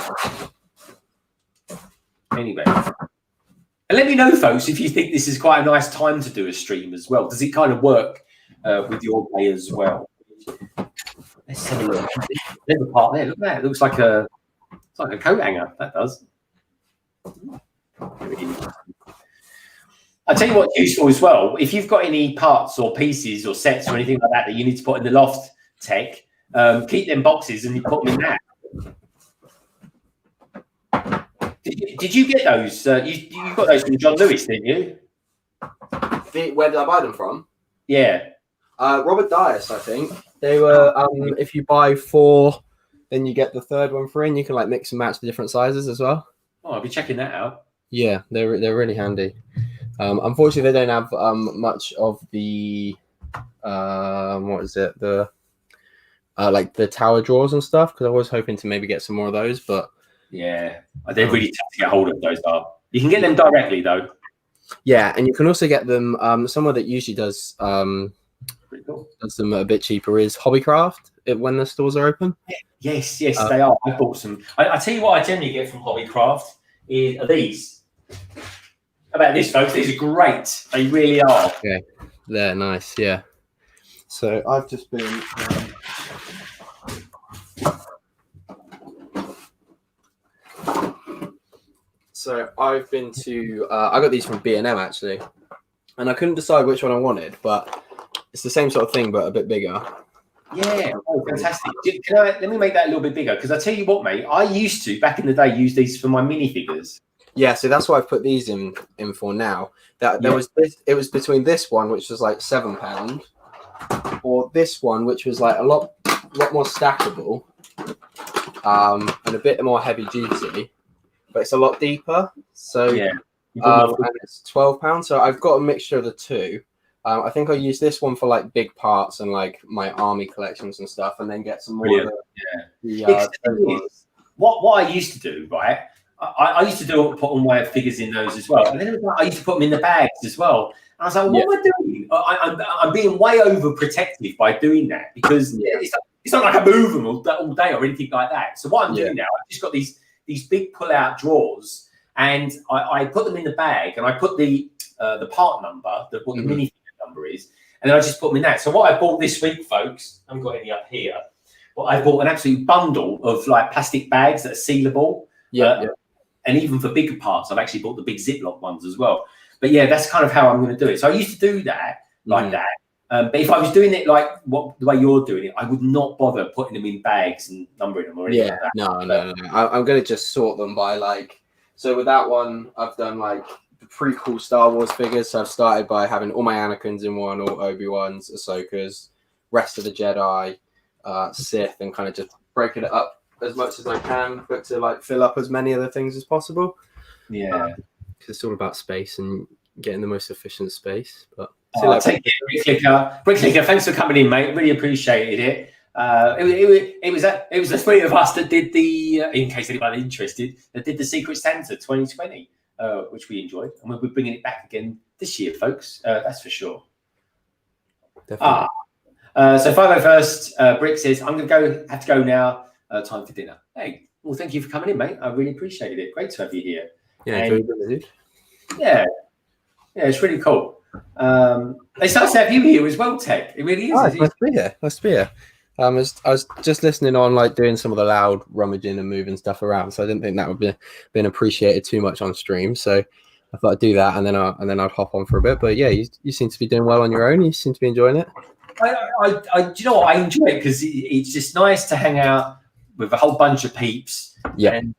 Anyway. And let me know, folks, if you think this is quite a nice time to do a stream as well. Does it kind of work with your day as well? Let's have a look. There's a part there. Look at that. It looks like a coat hanger. That does. I'll tell you what's useful as well. If you've got any parts or pieces or sets or anything like that that you need to put in the loft tech, keep them boxes and you put them in that. Did you get those? You got those from John Lewis, didn't you? Where did I buy them from? Yeah. Robert Dias, I think. They were, if you buy 4, then you get the third one free, and you can like mix and match the different sizes as well. Oh, I'll be checking that out. Yeah, they're really handy. Unfortunately, they don't have much of the what is it, the like the tower drawers and stuff, because I was hoping to maybe get some more of those, but yeah, they're really tough to get hold of. Those are. You can get them directly though. Yeah, and you can also get them. Someone that usually does does them a bit cheaper is Hobbycraft when the stores are open. Yes, they are. I bought some. I tell you what, I generally get from Hobbycraft are these. How about this, folks? These are great. They really are. Yeah, they're nice. Yeah. So I've just been. So I've been to. I got these from B&M actually, and I couldn't decide which one I wanted, but it's the same sort of thing, but a bit bigger. Yeah, fantastic. Let me make that a little bit bigger, because I tell you what, mate, I used to back in the day use these for my minifigures. Yeah, so that's why I've put these in for now. Was this, it was between this one, which was like £7, or this one, which was like a lot more stackable, and a bit more heavy duty, but it's a lot deeper. So yeah, and it's £12. So I've got a mixture of the two. I think I use this one for like big parts and like my army collections and stuff, and then get some more of what I used to do, right? I used to put all my figures in those as well, and then I used to put them in the bags as well. And I was like, what am I doing? I'm being way overprotective by doing that, because it's not like I move them all day or anything like that. So what I'm doing now, I've just got these big pull-out drawers, and I put them in the bag, and I put the part number, what the minifigure number is, and then I just put them in that. So what I bought this week, folks, I haven't got any up here, but I bought an absolute bundle of like plastic bags that are sealable. And even for bigger parts, I've actually bought the big Ziploc ones as well. But yeah, that's kind of how I'm going to do it. So I used to do that like that. But if I was doing it like the way you're doing it, I would not bother putting them in bags and numbering them or anything like that. No. I'm going to just sort them by like, so with that one, I've done like the pre-cool Star Wars figures. So I've started by having all my Anakins in one, all Obi-Wans, Ahsokas, rest of the Jedi, Sith, and kind of just breaking it up as much as I can, but to like fill up as many other things as possible. Yeah, because it's all about space and getting the most efficient space. But take it, Brick Clicker. Thanks for coming in, mate. Really appreciated it. It was the three of us that did the, in case anybody interested, that did the Secret Santa 2020, which we enjoyed, and we'll be bringing it back again this year, folks. That's for sure. Definitely. So 501st, Brick says, I'm going to have to go now. Time for dinner. Hey, well, thank you for coming in, mate. I really appreciated it. Great to have you here. Yeah, it's really cool. It's nice to have you here as well, Tech. It really is. Nice to be here. Nice to be here. I was just listening on, like doing some of the loud rummaging and moving stuff around, so I didn't think that would be been appreciated too much on stream. So I thought I'd do that, and then I'd hop on for a bit. But yeah, you seem to be doing well on your own. You seem to be enjoying it. Do you know what? I enjoy it because it's just nice to hang out with a whole bunch of peeps. Yeah. And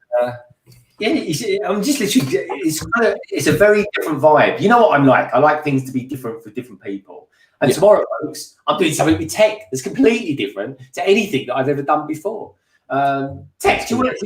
I'm just literally, it's a very different vibe. You know what I'm like? I like things to be different for different people. And tomorrow, folks, I'm doing something with Tech that's completely different to anything that I've ever done before. Tech, do you want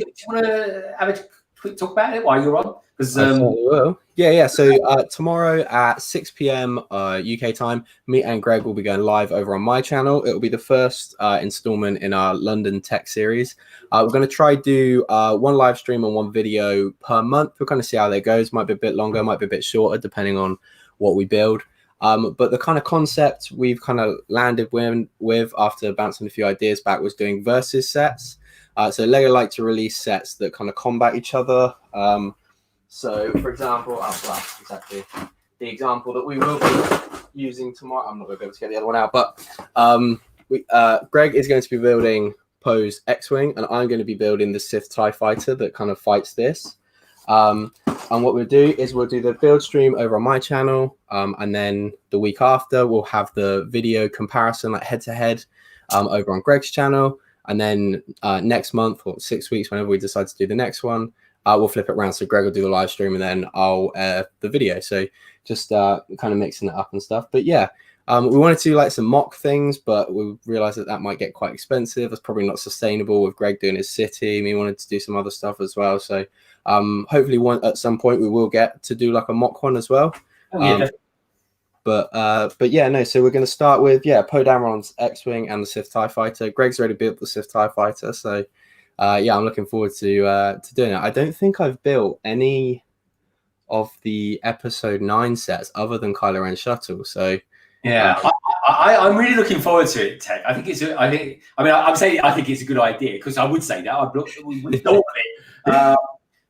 to have a quick talk about it while you're on? Because will. Yeah. So tomorrow at 6 p.m. UK time, me and Greg will be going live over on my channel. It will be the first installment in our London tech series. We're going to try do one live stream and one video per month. We'll kind of see how that goes. Might be a bit longer, might be a bit shorter, depending on what we build. But the kind of concept we've kind of landed with after bouncing a few ideas back was doing versus sets. So Lego like to release sets that kind of combat each other. So, for example, exactly the example that we will be using tomorrow. I'm not going to be able to get the other one out, but Greg is going to be building Poe's X-Wing, and I'm going to be building the Sith TIE Fighter that kind of fights this. And what we'll do is we'll do the build stream over on my channel, and then the week after we'll have the video comparison, like head-to-head, over on Greg's channel. And then next month or 6 weeks, whenever we decide to do the next one, we'll flip it around. So Greg will do the live stream and then I'll air the video. So just kind of mixing it up and stuff. But yeah, we wanted to do like some mock things, but we realized that might get quite expensive. It's probably not sustainable with Greg doing his city. We wanted to do some other stuff as well. So hopefully at some point we will get to do like a mock one as well. But yeah, no, so we're going to start with, Poe Dameron's X-Wing and the Sith TIE Fighter. Greg's already built the Sith TIE Fighter, so I'm looking forward to doing it. I don't think I've built any of the Episode 9 sets other than Kylo Ren Shuttle, so... Yeah, I'm really looking forward to it, Tech. I'm saying I think it's a good idea, because I would say that. We've thought of it.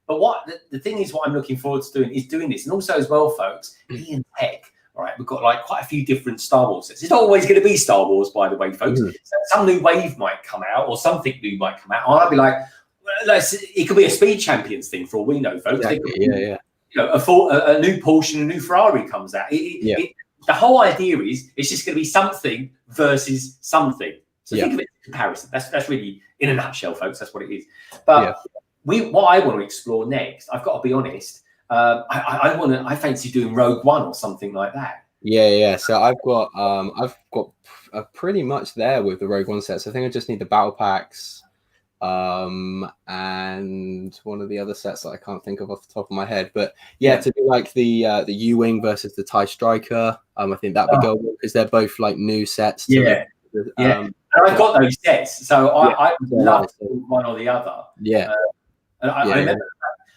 But the thing is, what I'm looking forward to doing this. And also as well, folks, me and Tech, all right, we've got like quite a few different Star Wars sets. It's not always going to be Star Wars, by the way, folks. So some new wave might come out, or something new might come out. And I'll be like, well, it could be a Speed Champions thing for all we know, folks. Exactly. You know, a new Porsche, a new Ferrari comes out. The whole idea is it's just going to be something versus something. So think of it as a comparison. That's really, in a nutshell, folks, that's what it is. But what I want to explore next, I've got to be honest, I fancy doing Rogue One or something like that. Yeah. So I've got pretty much there with the Rogue One sets. I think I just need the battle packs and one of the other sets that I can't think of off the top of my head. But yeah, to do like the U-wing versus the TIE Striker, I think that'd be good because they're both like new sets. Yeah. And I've got those sets, so I would love to do one or the other. Yeah. And I remember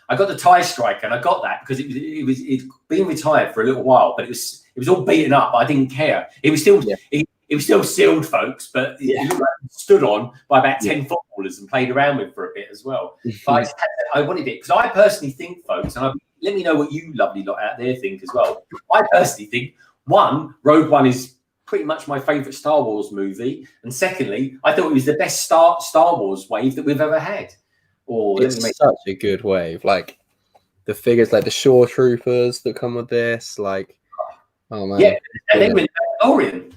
I got the TIE Striker, and I got that because it'd been retired for a little while, but it was all beaten up. But I didn't care. It was still it was still sealed, folks, but it looked like it stood on by about 10 footballers and played around with for a bit as well. But I wanted it because I personally think, folks, and let me know what you lovely lot out there think as well. I personally think, one, Rogue One is pretty much my favourite Star Wars movie, and secondly, I thought it was the best Star Wars wave that we've ever had. It's such a good wave. Like the figures, like the Shore Troopers that come with this, like, oh man, and then with Mandalorian.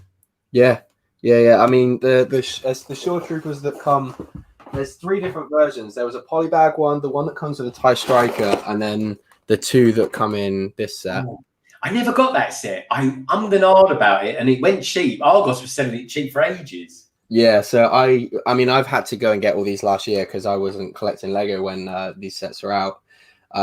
Yeah. I mean, the Shore Troopers that come. There's 3 different versions. There was a polybag one, the one that comes with a TIE Striker, and then the 2 that come in this set. I never got that set. I ummed and ahed about it, and it went cheap. Argos was selling it cheap for ages. Yeah, so I mean, I've had to go and get all these last year because I wasn't collecting Lego when these sets were out.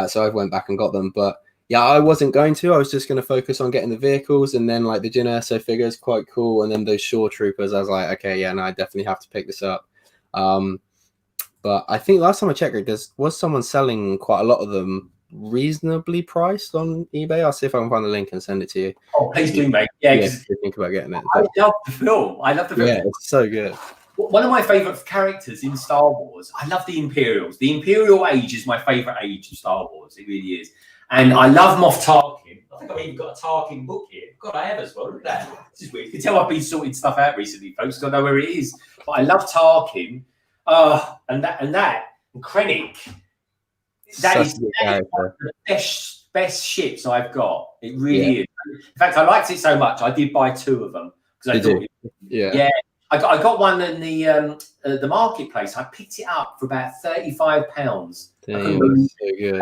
So I went back and got them, but. Yeah, I wasn't going to. I was just going to focus on getting the vehicles, and then like the Jyn Erso figures, quite cool. And then those Shore Troopers, I was like, okay, yeah, no, I definitely have to pick this up. But I think last time I checked, there was someone selling quite a lot of them reasonably priced on eBay. I'll see if I can find the link and send it to you. Oh, please do, mate. Yeah, if you think about getting it. I love the film. Yeah, it's so good. One of my favourite characters in Star Wars, I love the Imperials. The Imperial age is my favourite age of Star Wars. It really is. And I love Moff Tarkin. I think I've even got a Tarkin book here. God, I have as well. Look at that. This is weird. You can tell I've been sorting stuff out recently, folks, because I know where it is. But I love Tarkin. And Krennic. That is one of the best ships I've got. It really is. In fact, I liked it so much, I did buy 2 of them. Because I thought, I got one in the marketplace. I picked it up for about £35. Damn, so good.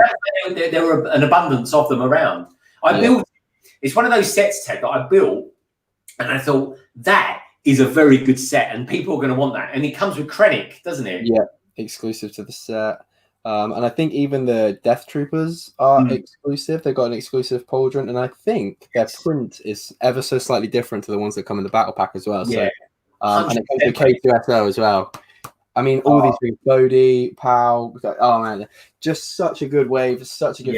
There were an abundance of them around. I built. It's one of those sets, Ted, that I built, and I thought that is a very good set, and people are going to want that. And it comes with Krennic, doesn't it? Yeah, exclusive to the set. And I think even the Death Troopers are exclusive. They've got an exclusive pauldron, and I think their print is ever so slightly different to the ones that come in the battle pack as well. So, and it comes with K2SO as well. I mean, all these things, Bodhi, Pow, oh man, just such a good wave, such a good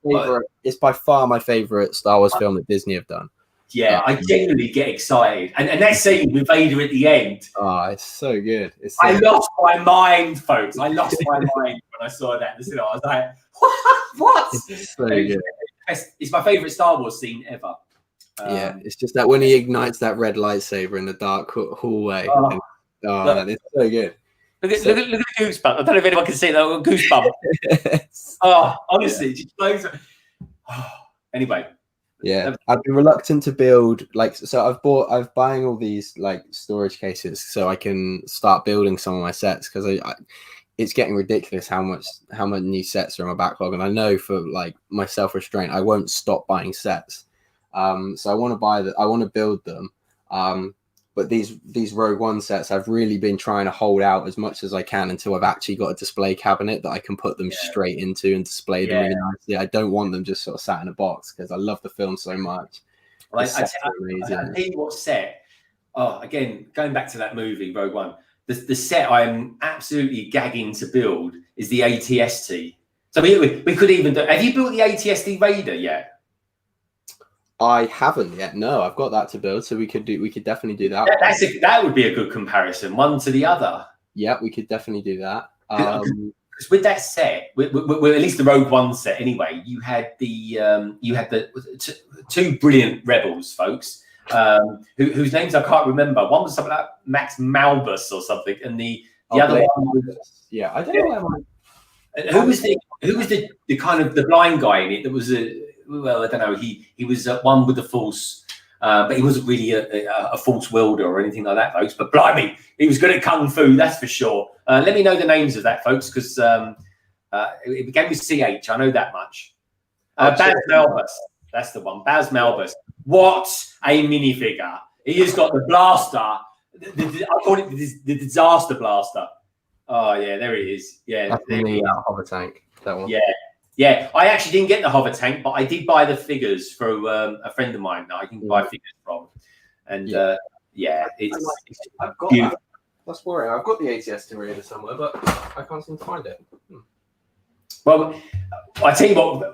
film. It's by far my favorite Star Wars film that Disney have done. Yeah, I genuinely get excited. And that scene with Vader at the end. Oh, it's so good. I lost my mind, folks. I lost my mind when I saw that. I was like, what? It's so good. It's my favourite Star Wars scene ever. Yeah, it's just that when he ignites that red lightsaber in the dark hallway. Man, it's so good. Look at the goosebump. I don't know if anyone can see that goosebump. Honestly, it just blows. Anyway. Yeah, I'd be reluctant to build I'm buying all these like storage cases so I can start building some of my sets because it's getting ridiculous how many new sets are in my backlog, and I know for like my self-restraint I won't stop buying sets. So I want to build them. But these Rogue One sets, I've really been trying to hold out as much as I can until I've actually got a display cabinet that I can put them straight into and display them really nicely. I don't want them just sort of sat in a box because I love the film so much. I tell you what set. Again, going back to that movie, Rogue One, the set I'm absolutely gagging to build is the ATST. So we could even do. Have you built the ATST Raider yet? I haven't yet. No, I've got that to build, so we could definitely do that. That would be a good comparison, one to the other. Yeah, we could definitely do that. Because with that set, with at least the Rogue One set anyway, you had the 2 brilliant rebels, folks, whose names I can't remember. One was something like Max Malbus or something, and the other one was I don't know. Who was the kind of the blind guy in it? That was well, I don't know. He was one with the Force, but he wasn't really a Force wielder or anything like that, folks. But blimey, he was good at kung fu, that's for sure. Let me know the names of that, folks, because it began with CH. I know that much. Baz Malbus, that's the one. Baz Malbus. What a minifigure! He has got the blaster. I call it the disaster blaster. Oh yeah, there it is. Yeah, That's there it the is. hover tank. That one. Yeah. Yeah, I actually didn't get the hover tank, but I did buy the figures from a friend of mine that I can buy figures from. And it's I've got beautiful. That's worrying. I've got the ATS reader somewhere, but I can't seem to find it. Well, I tell you what,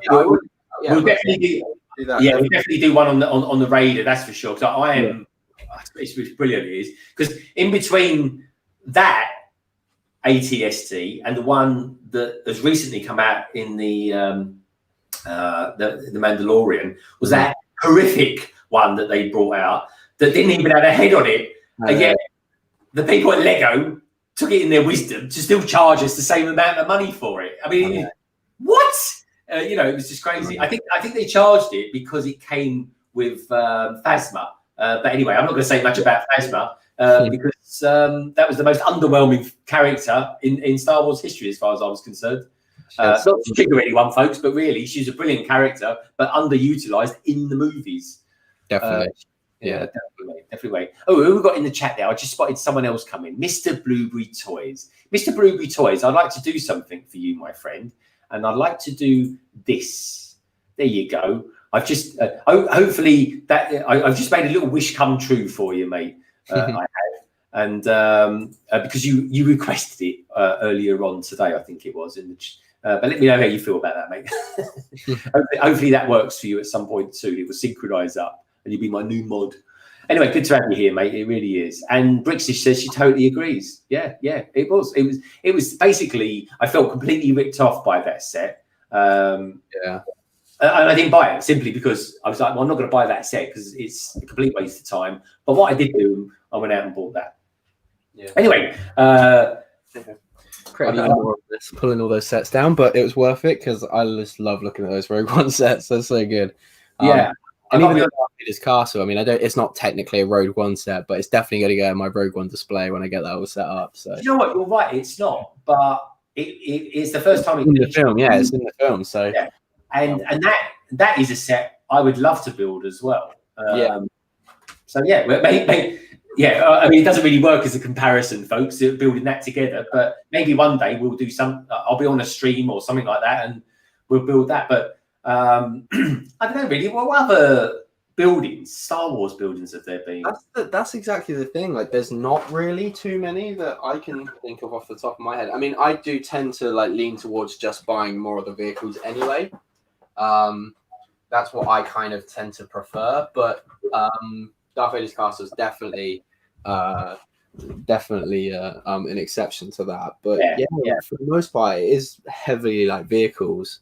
we'll definitely do that. Yeah, we'll definitely do one on the Raider. That's for sure. Because I am, it's brilliant. It is because in between that ATST and the one that has recently come out in the Mandalorian was that horrific one that they brought out that didn't even have a head on it, and yet the people at Lego took it in their wisdom to still charge us the same amount of money for it. I mean, what? It was just crazy. I think they charged it because it came with Phasma. But anyway, I'm not going to say much about Phasma because that was the most underwhelming character in Star Wars history, as far as I was concerned. Not to trigger anyone, folks, but really, she's a brilliant character, but underutilized in the movies. Definitely. Definitely. Oh, who we got in the chat there? I just spotted someone else coming. Mr. Blueberry Toys. Mr. Blueberry Toys, I'd like to do something for you, my friend. And I'd like to do this. There you go. I've just, hopefully, I've just made a little wish come true for you, mate. I have. And because you requested it earlier on today, I think it was. But let me know how you feel about that, mate. Hopefully that works for you at some point soon. It will synchronize up and you'll be my new mod. Anyway, good to have you here, mate. It really is. And Brixish says she totally agrees. Yeah, it was basically, I felt completely ripped off by that set. And I didn't buy it simply because I was like, well, I'm not going to buy that set because it's a complete waste of time. But what I did do, I went out and bought that. Yeah. Anyway, more of this, pulling all those sets down, but it was worth it because I just love looking at those Rogue One sets. They're so good. And even his castle, I mean, it's not technically a Rogue One set, but it's definitely going to go in my Rogue One display when I get that all set up. So you know what, you're right, it's not, but it's the first time in the film. Yeah, it's in the film. So and that is a set I would love to build as well. So yeah, I mean, it doesn't really work as a comparison, folks, building that together. But maybe one day we'll do some. I'll be on a stream or something like that, and we'll build that. But I don't know really. What other buildings, Star Wars buildings, have there been? That's exactly the thing. Like, there's not really too many that I can think of off the top of my head. I mean, I do tend to lean towards just buying more of the vehicles anyway. That's what I kind of tend to prefer. But Darth Vader's castle is definitely an exception to that. But for the most part, it is heavily vehicles.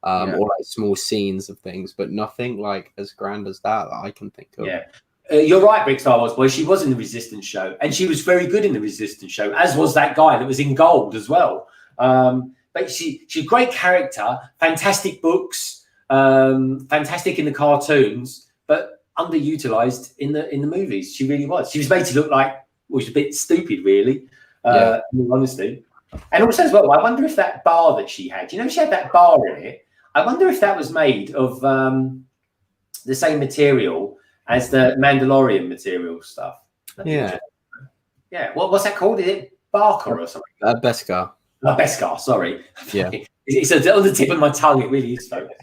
Or small scenes of things, but nothing as grand as that I can think of. Yeah, you're right, Brick Star Wars Boy. She was in the Resistance show, and she was very good in the Resistance show, as was that guy that was in gold as well. But she's a great character, fantastic books, fantastic in the cartoons, but underutilized in the movies. She really was. She was made to look like was a bit stupid, really. In all honesty. And also as well, I wonder if that bar that she had, she had that bar in it. I wonder if that was made of the same material as the Mandalorian material stuff. Yeah. What's that called? Is it Barker or something? Beskar. Beskar, sorry. Yeah. It's on the tip of my tongue. It really is, folks.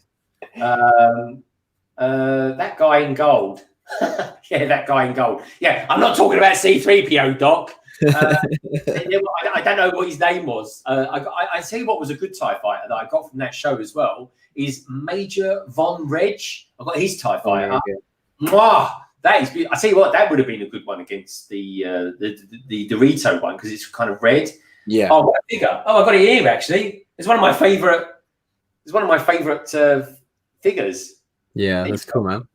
That guy in gold. That guy in gold. Yeah, I'm not talking about C-3PO, Doc. I don't know what his name was. I tell you what was a good TIE fighter that I got from that show as well is Major Von Reg. I got his TIE fighter. That is good. I tell you what, that would have been a good one against the Dorito one because it's kind of red. Yeah. Oh, what a figure! Oh, I got it here actually. It's one of my favorite. It's one of my favorite figures. Yeah, that's cool, man.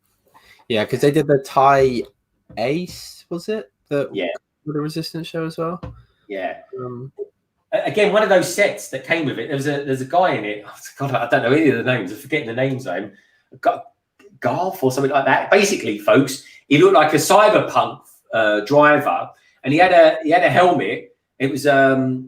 Yeah, because they did the TIE Ace, was it? The Resistance show as well. Yeah. Again, one of those sets that came with it. There's a guy in it. Oh, God, I don't know any of the names. I'm forgetting the names of him. Garth or something like that. Basically, folks, he looked like a cyberpunk driver, and he had a helmet. It was a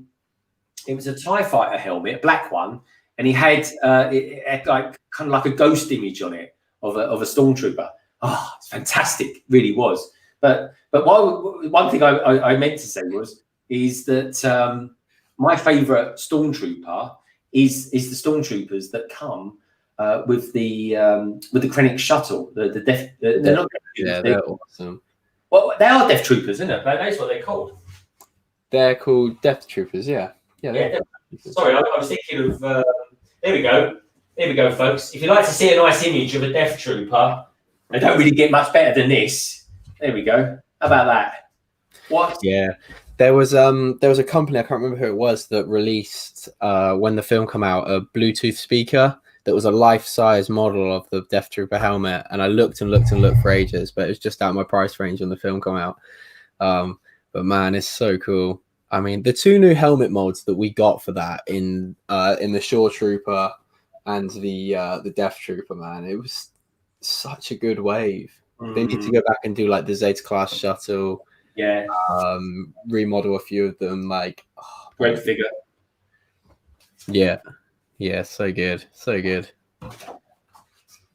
TIE fighter helmet, a black one, and he had it had kind of like a ghost image on it of a stormtrooper. Oh, it's fantastic, it really was. But one thing I meant to say is that my favourite stormtrooper is the stormtroopers that come with the Krennic shuttle. They're not they're awesome. Well, they are Death Troopers, isn't it? That's what they're called. They're called Death Troopers. Yeah. Sorry, I was thinking of. There we go. There we go, folks. If you'd like to see a nice image of a Death Trooper, they don't really get much better than this. There we go. How about that? What? Yeah. There was a company, I can't remember who it was, that released when the film came out a Bluetooth speaker that was a life-size model of the Death Trooper helmet, and I looked and looked and looked for ages, but it was just out of my price range when the film came out. But man, it's so cool. I mean, the 2 new helmet molds that we got for that in the Shore Trooper and the Death Trooper, man, it was such a good wave. They need to go back and do like the Zeta class shuttle. Yeah. Remodel a few of them. Like, great figure. Yeah. So good.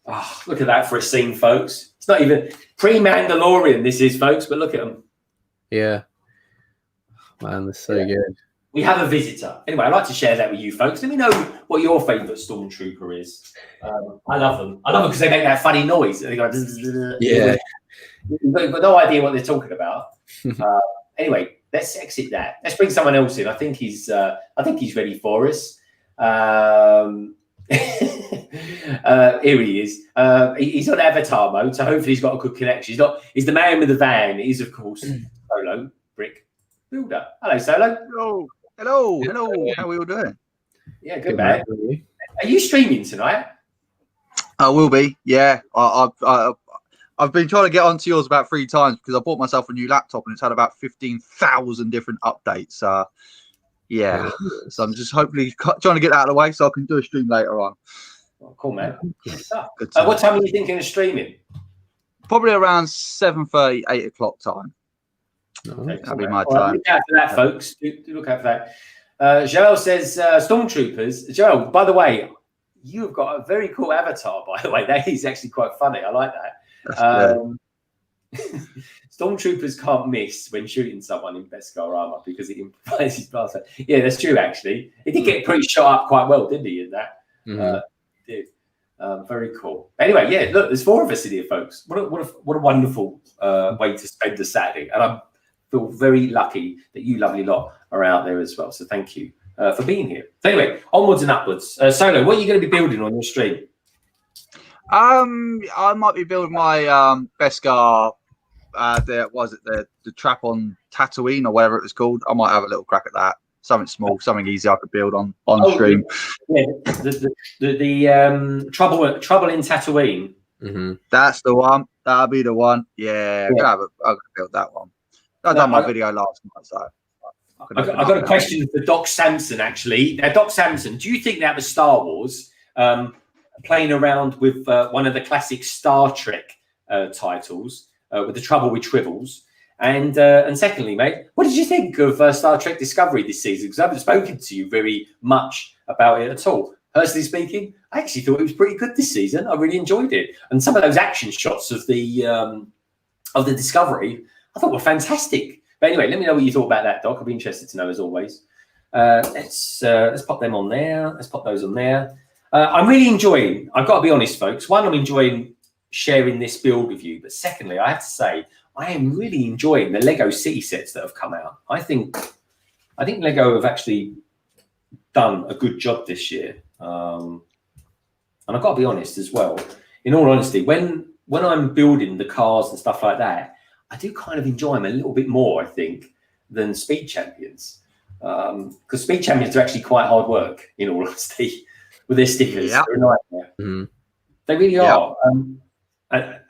Oh, look at that for a scene, folks. It's not even pre-Mandalorian. This is, folks, but look at them. Yeah. Man, that's so good. We have a visitor. Anyway, I'd like to share that with you, folks. Let me know what your favourite stormtrooper is. I love them. I love them because they make that funny noise. They go, yeah. You've got no idea what they're talking about. Anyway, let's exit that. Let's bring someone else in. I think he's ready for us. Here he is. He's on avatar mode, so hopefully he's got a good connection. He's the man with the van. He's of course Solo, Brick Builder. Hello, Solo. Hello. How are we all doing? Yeah, good man. Are you streaming tonight? I will be. Yeah, I've been trying to get onto yours about 3 times because I bought myself a new laptop and it's had about 15,000 different updates. Yeah, so I'm just hopefully trying to get that out of the way so I can do a stream later on. Oh, cool, man. Good stuff. What time are you thinking of streaming? Probably around 7:30, 8 o'clock time. Okay, that'll be my time. Look out for that, folks. Do look out for that. Joel says, Stormtroopers. Joel, by the way, you've got a very cool avatar, by the way. That is actually quite funny. I like that. Stormtroopers can't miss when shooting someone in Beskar armor because it improvises blaster. Yeah, that's true, actually. He did get pretty shot up quite well, didn't he, in that? Did. Very cool. Anyway, yeah, look, there's 4 of us in here, folks. What a wonderful way to spend the Saturday. And I feel very lucky that you lovely lot are out there as well. So thank you for being here. So anyway, onwards and upwards. Solo, what are you going to be building on your stream? I might be building my Beskar. The trap on Tatooine or whatever it was called. I might have a little crack at that. Something small, something easy I could build on stream. Yeah, the trouble in Tatooine. That's the one. That'll be the one. Yeah, I'm gonna build that one. I done my video last night, so I got a question for Doc Samson actually. Now, Doc Samson, do you think that was Star Wars playing around with one of the classic Star Trek titles? With the trouble with Tribbles, and secondly, mate, what did you think of Star Trek Discovery this season? Because I haven't spoken to you very much about it at all. Personally speaking, I actually thought it was pretty good this season. I really enjoyed it, and some of those action shots of the Discovery I thought were fantastic. But anyway, let me know what you thought about that, Doc. I'll be interested to know as always. Let's pop them on there. Let's pop those on there. I'm really enjoying. I've got to be honest, folks. One, I'm enjoying sharing this build with you, but secondly, I have to say I am really enjoying the Lego city sets that have come out. I think Lego have actually done a good job this year, and I've got to be honest as well. In all honesty, when I'm building the cars and stuff like that, I do kind of enjoy them a little bit more, I think, than Speed Champions, because Speed Champions are actually quite hard work. In all honesty, with their stickers, they're a nightmare. They really are.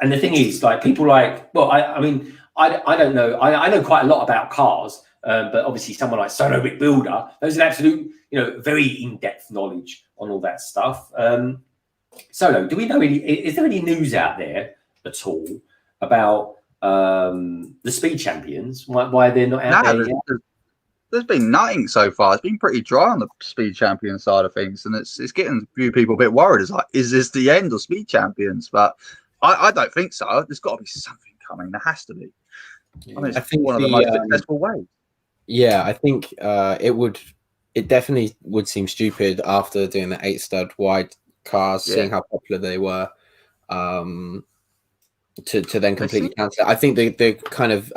And the thing is, like people like, well, I mean, I don't know. I know quite a lot about cars, but obviously someone like Solo Brick Builder, there's an absolute, very in-depth knowledge on all that stuff. Solo, do we know is there any news out there at all about the Speed Champions? Why they're not out there yet? There's been nothing so far. It's been pretty dry on the Speed Champion side of things, and it's getting a few people a bit worried. It's like, is this the end of Speed Champions? But I don't think so. There's got to be something coming. There has to be. I mean, I think one of the most successful ways. Yeah, I think it would it definitely would seem stupid after doing the 8-stud wide cars, seeing how popular they were, to then completely cancel it. I think the kind of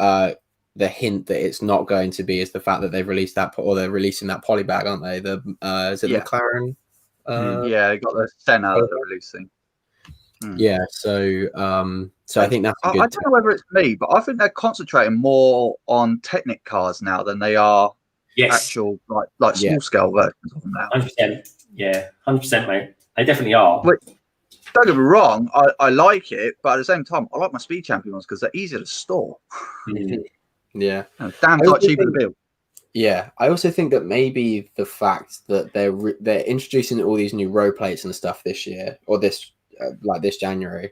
the hint that it's not going to be is the fact that they've released that, or they're releasing that polybag, aren't they? The is it the McLaren? Yeah, they got the Senna that they're releasing. Yeah, so I think that's a good. I don't know whether it's me, but I think they're concentrating more on Technic cars now than they are actual like small scale versions of them now. 100%. Yeah, 100%, mate. They definitely are. But don't get me wrong, I like it, but at the same time, I like my Speed Champion ones because they're easier to store. Yeah, damn tight cheaper to build. Yeah, I also think that maybe the fact that they're introducing all these new road plates and stuff this year, or this this January,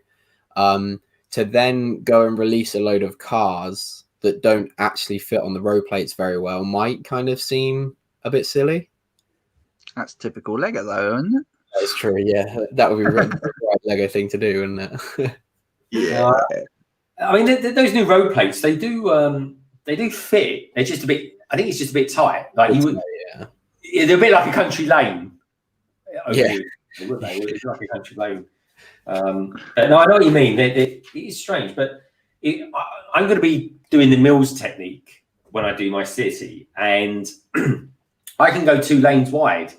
to then go and release a load of cars that don't actually fit on the road plates very well might kind of seem a bit silly. That's typical Lego, though, isn't it? That's true. Yeah, that would be the right Lego thing to do, wouldn't it? Yeah. I mean, those new road plates, they do fit. They're just a bit. I think it's just a bit tight. Like they're a bit like a country lane. Yeah, would they? It's like a country lane. But no, I know what you mean. It is strange, but I'm going to be doing the Mills technique when I do my city, and I can go 2 lanes wide,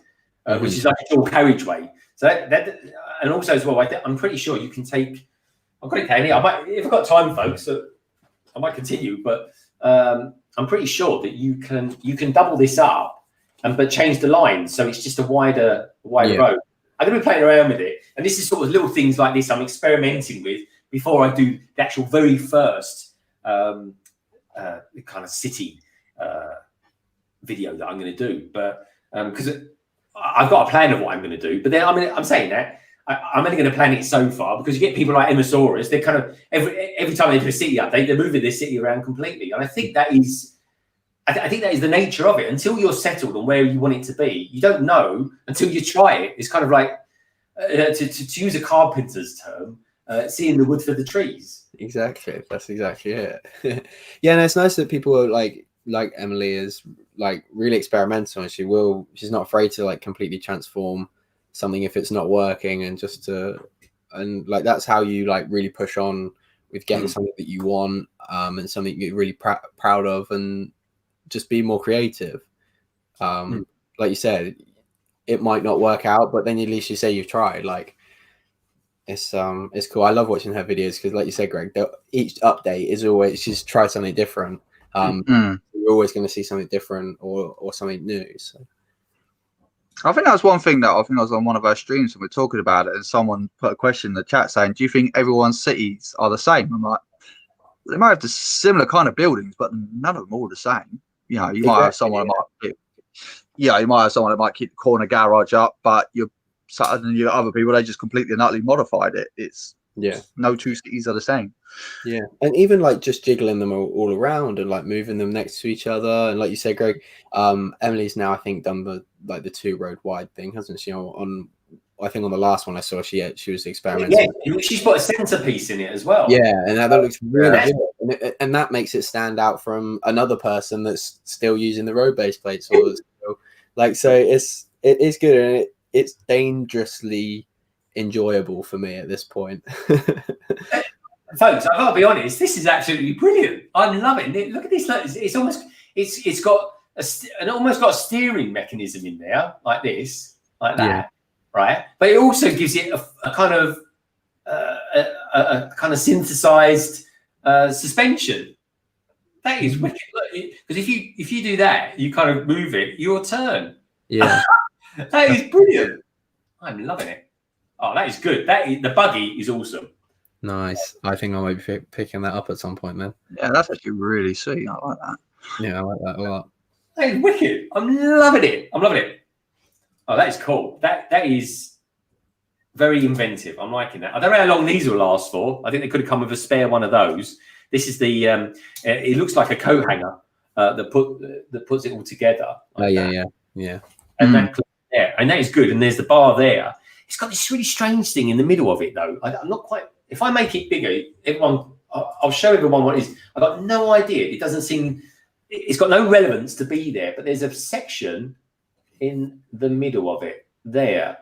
which is like a dual carriageway. So that and also as well, I'm pretty sure you can take. I've got it handy. If I've got time, folks, I might continue, but I'm pretty sure that you can double this up, but change the lines so it's just a wider road. I'm going to be playing around with it, and this is sort of little things like this I'm experimenting with before I do the actual very first kind of city video that I'm going to do. But because I've got a plan of what I'm going to do, but then I'm saying that I'm only going to plan it so far because you get people like Emmasaurus. They're kind of every time they do a city update, they're moving their city around completely, and I think that is. I think that is the nature of it. Until you're settled on where you want it to be, you don't know until you try it. It's kind of like, to use a carpenter's term, seeing the wood for the trees. Exactly. That's exactly it. Yeah, and it's nice that people are like Emily is like really experimental, and she's not afraid to like completely transform something if it's not working, and and like that's how you like really push on with getting something that you want, and something you're really proud of, and just be more creative. Like you said, it might not work out, but then at least you say you've tried. Like it's cool. I love watching her videos because, like you said, Greg, each update is always she's tried something different. You're always going to see something different or something new. So I think that was one thing that I think I was on one of our streams and we're talking about it, and someone put a question in the chat saying, "Do you think everyone's cities are the same?" I'm like, they might have the similar kind of buildings, but none of them are all the same. You know, you might have someone you might have someone that might keep the corner garage up, but your other people, they just completely and utterly modified it. It's no 2 cities are the same. Yeah, and even like just jiggling them all around and like moving them next to each other, and like you said, Greg, Emily's now I think done the 2 road wide thing, hasn't she? I think on the last one I saw she was experimenting. Yeah, she's put a centerpiece in it as well. Yeah, and that looks really good, and that makes it stand out from another person that's still using the road base plates. So it is good, and it's dangerously enjoyable for me at this point. Folks, I've got to be honest. This is absolutely brilliant. I'm loving it. Look at this. It's got almost got a steering mechanism in there, like this, like that. Yeah. Right, but it also gives it a kind of synthesized suspension. That is wicked. Because if you do that, you kind of move it. Your turn. Yeah, that is brilliant. I'm loving it. Oh, that is good. The buggy is awesome. Nice. I think I might be picking that up at some point then. Yeah, that's actually really sweet. I like that. Yeah, I like that a lot. That is wicked. I'm loving it. Oh, that is cool. That is very inventive. I'm liking that. I don't know how long these will last for. I think they could have come with a spare one of those. This is the. It looks like a coat hanger that puts it all together. Like yeah. And that is good. And there's the bar there. It's got this really strange thing in the middle of it, though. I'm not quite. If I make it bigger, I'll show everyone what it is. I've got no idea. It doesn't seem. It's got no relevance to be there. But there's a section in the middle of it. There.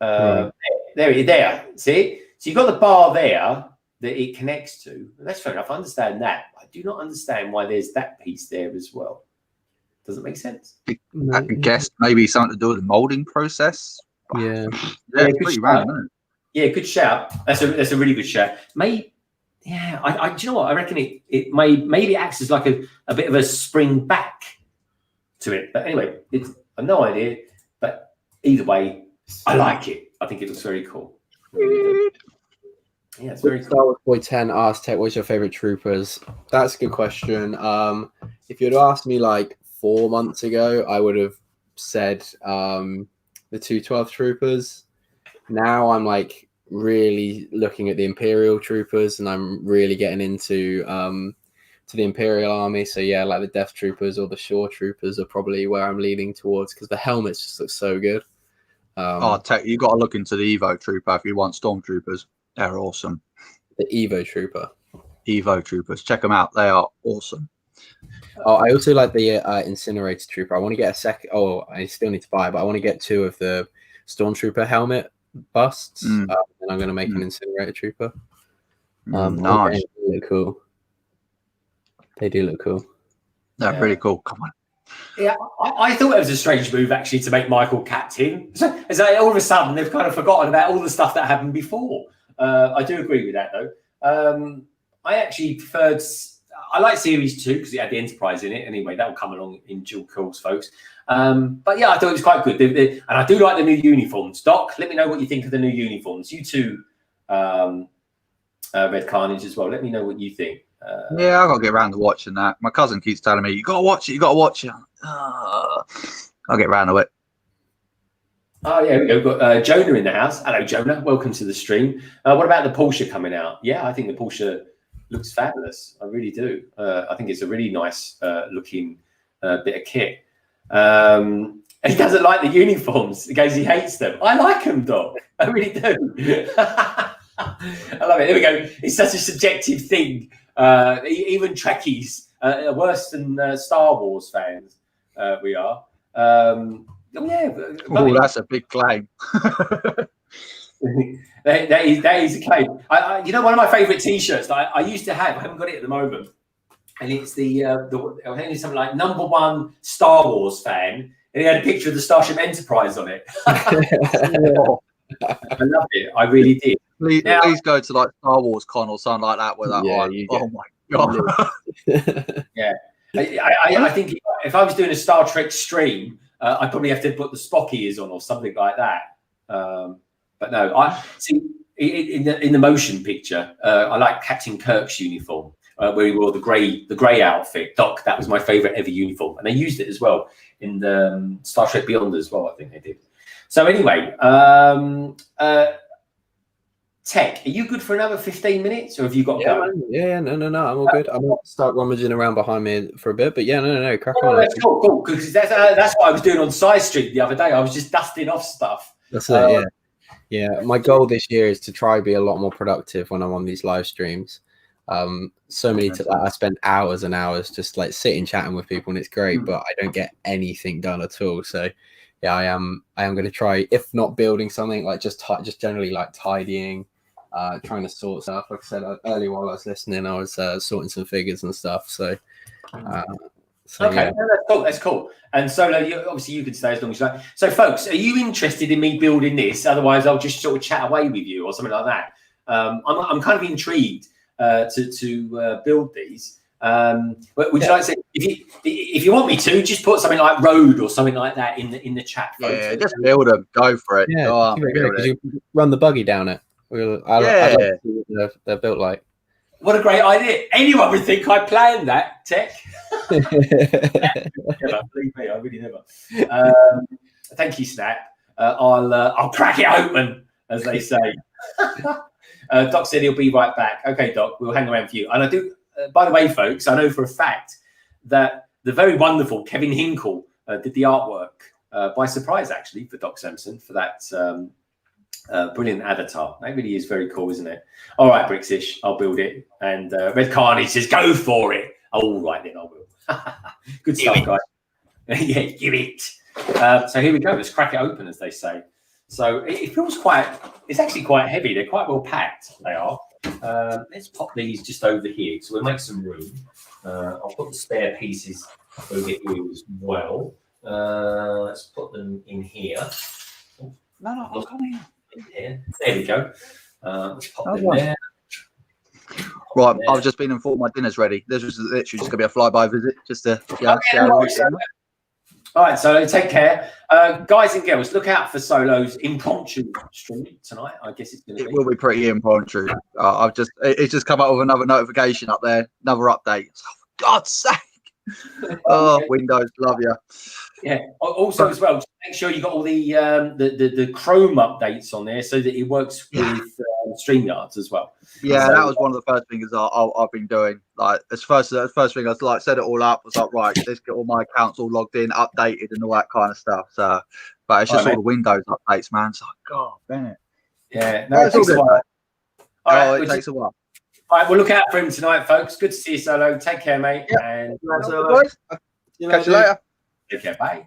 Right. There. See? So you've got the bar there that it connects to. That's fair enough. I understand that. I do not understand why there's that piece there as well. Does it make sense? I guess maybe something to do with the molding process. Yeah. Yeah, it's pretty random, isn't it? Yeah, good shout. That's a really good shout. Yeah, I do you know what? I reckon it maybe acts as like a bit of a spring back to it. But anyway, I've no idea. But either way, I like it. I think it looks very cool. Yeah, it's very cool. Star Wars Boy 10 asked Tech, what's your favorite troopers? That's a good question. If you'd asked me like 4 months ago, I would have said the 212 troopers. Now I'm like really looking at the Imperial troopers, and I'm really getting into to the Imperial army. So yeah, like the Death troopers or the Shore troopers are probably where I'm leaning towards, because the helmets just look so good. Tech, you got to look into the Evo trooper if you want stormtroopers. They're awesome. The Evo trooper. Evo troopers, check them out. They are awesome. Oh, I also like the incinerator trooper. I want to get a second. Oh, I still need to buy, but I want to get 2 of the stormtrooper helmet busts. And I'm going to make an incinerator trooper. Nice. They look cool. They do look cool. They're pretty cool. Come on. Yeah, I thought it was a strange move actually to make Michael captain. So it's like all of a sudden they've kind of forgotten about all the stuff that happened before. I do agree with that though. I actually preferred. I like Series 2 because it had the Enterprise in it. Anyway, that will come along in due course, folks. But yeah, I thought it was quite good. And I do like the new uniforms. Doc, let me know what you think of the new uniforms. You too, Red Carnage as well. Let me know what you think. Yeah, I got to get around to watching that. My cousin keeps telling me, you got to watch it, you got to watch it. I'll get around to it. Oh, yeah, we've got Jonah in the house. Hello, Jonah. Welcome to the stream. What about the Porsche coming out? Yeah, I think the Porsche looks fabulous. I really do. I think it's a really nice looking bit of kit. And he doesn't like the uniforms. He goes, he hates them. I like them, Doc. I really do. I love it. There we go. It's such a subjective thing. Even Trekkies are worse than Star Wars fans. We are. That's a big claim. that is a claim. You know, one of my favourite T-shirts that I used to have. I haven't got it at the moment, and it's the I think it's something like #1 Star Wars fan, and it had a picture of the Starship Enterprise on it. I loved it. I really did. Please go to like Star Wars Con or something like that with that on. Oh my god. Yeah. I think if I was doing a Star Trek stream, I'd probably have to put the Spock ears on or something like that. But no, I see in the motion picture. I like Captain Kirk's uniform, where he wore the grey outfit. Doc, that was my favourite ever uniform, and they used it as well in the Star Trek Beyond as well. I think they did. So anyway, Tech, are you good for another 15 minutes, or have you got to go? Yeah, no, I'm all good. I'm going to start rummaging around behind me for a bit, but yeah, no, crack on. That's cool, because that's what I was doing on Side Street the other day. I was just dusting off stuff. That's it, yeah. My goal this year is to try be a lot more productive when I'm on these live streams. So many, I spend hours and hours just like sitting chatting with people, and it's great, but I don't get anything done at all. So yeah, I am going to try, if not building something, like just generally like tidying. Trying to sort stuff. Like I said earlier while I was listening, I was sorting some figures and stuff. So, okay, yeah. No, that's cool. And Solo, obviously you could stay as long as you like. So, folks, are you interested in me building this? Otherwise, I'll just sort of chat away with you or something like that. I'm kind of intrigued to build these. Would you like to? If you want me to, just put something like road or something like that in the chat. Folks. Yeah, just build them. Go for it. Yeah, you run the buggy down it. I'd like to see what they're built like. What a great idea! Anyone would think I planned that, Tech. Never, believe me, I really never. Thank you, Snap. I'll crack it open, as they say. Doc said he'll be right back. Okay, Doc, we'll hang around for you. And I do. By the way, folks, I know for a fact that the very wonderful Kevin Hinkle did the artwork by surprise, actually, for Doc Sampson for that. Brilliant avatar. That really is very cool, isn't it? All right, Brixish, I'll build it. And Red Carnage says, go for it. All right, then I will. Good stuff, guys. Yeah, give it. So here we go. Let's crack it open, as they say. So it feels it's actually quite heavy. They're quite well packed, they are. Let's pop these just over here. So we'll make some room. I'll put the spare pieces over here as well. Let's put them in here. No, I'll come here. There we go. Let's pop them there. Right, I've just been informed my dinner's ready. This was literally just going to be a flyby visit, just to All right, so take care. Guys and girls, look out for Solo's impromptu stream tonight. I guess it's going to be. It will be pretty impromptu. It's just come up with another notification up there, another update. Oh, for God's sake! Oh, Windows, love you. Yeah. Also, as well, just make sure you got all the Chrome updates on there so that it works with StreamYards as well. Yeah, so, that was one of the first things I've been doing. Like, the first thing I was like, set it all up. I was like, right, let's get all my accounts all logged in, updated, and all that kind of stuff. So, but it's just all the Windows updates, man. It's like, God, damn it. Yeah, no, it takes a while. It takes a while. All right, we'll look out for him tonight, folks. Good to see you, Solo. Take care, mate. Yeah. And Catch you later. Take care, bye.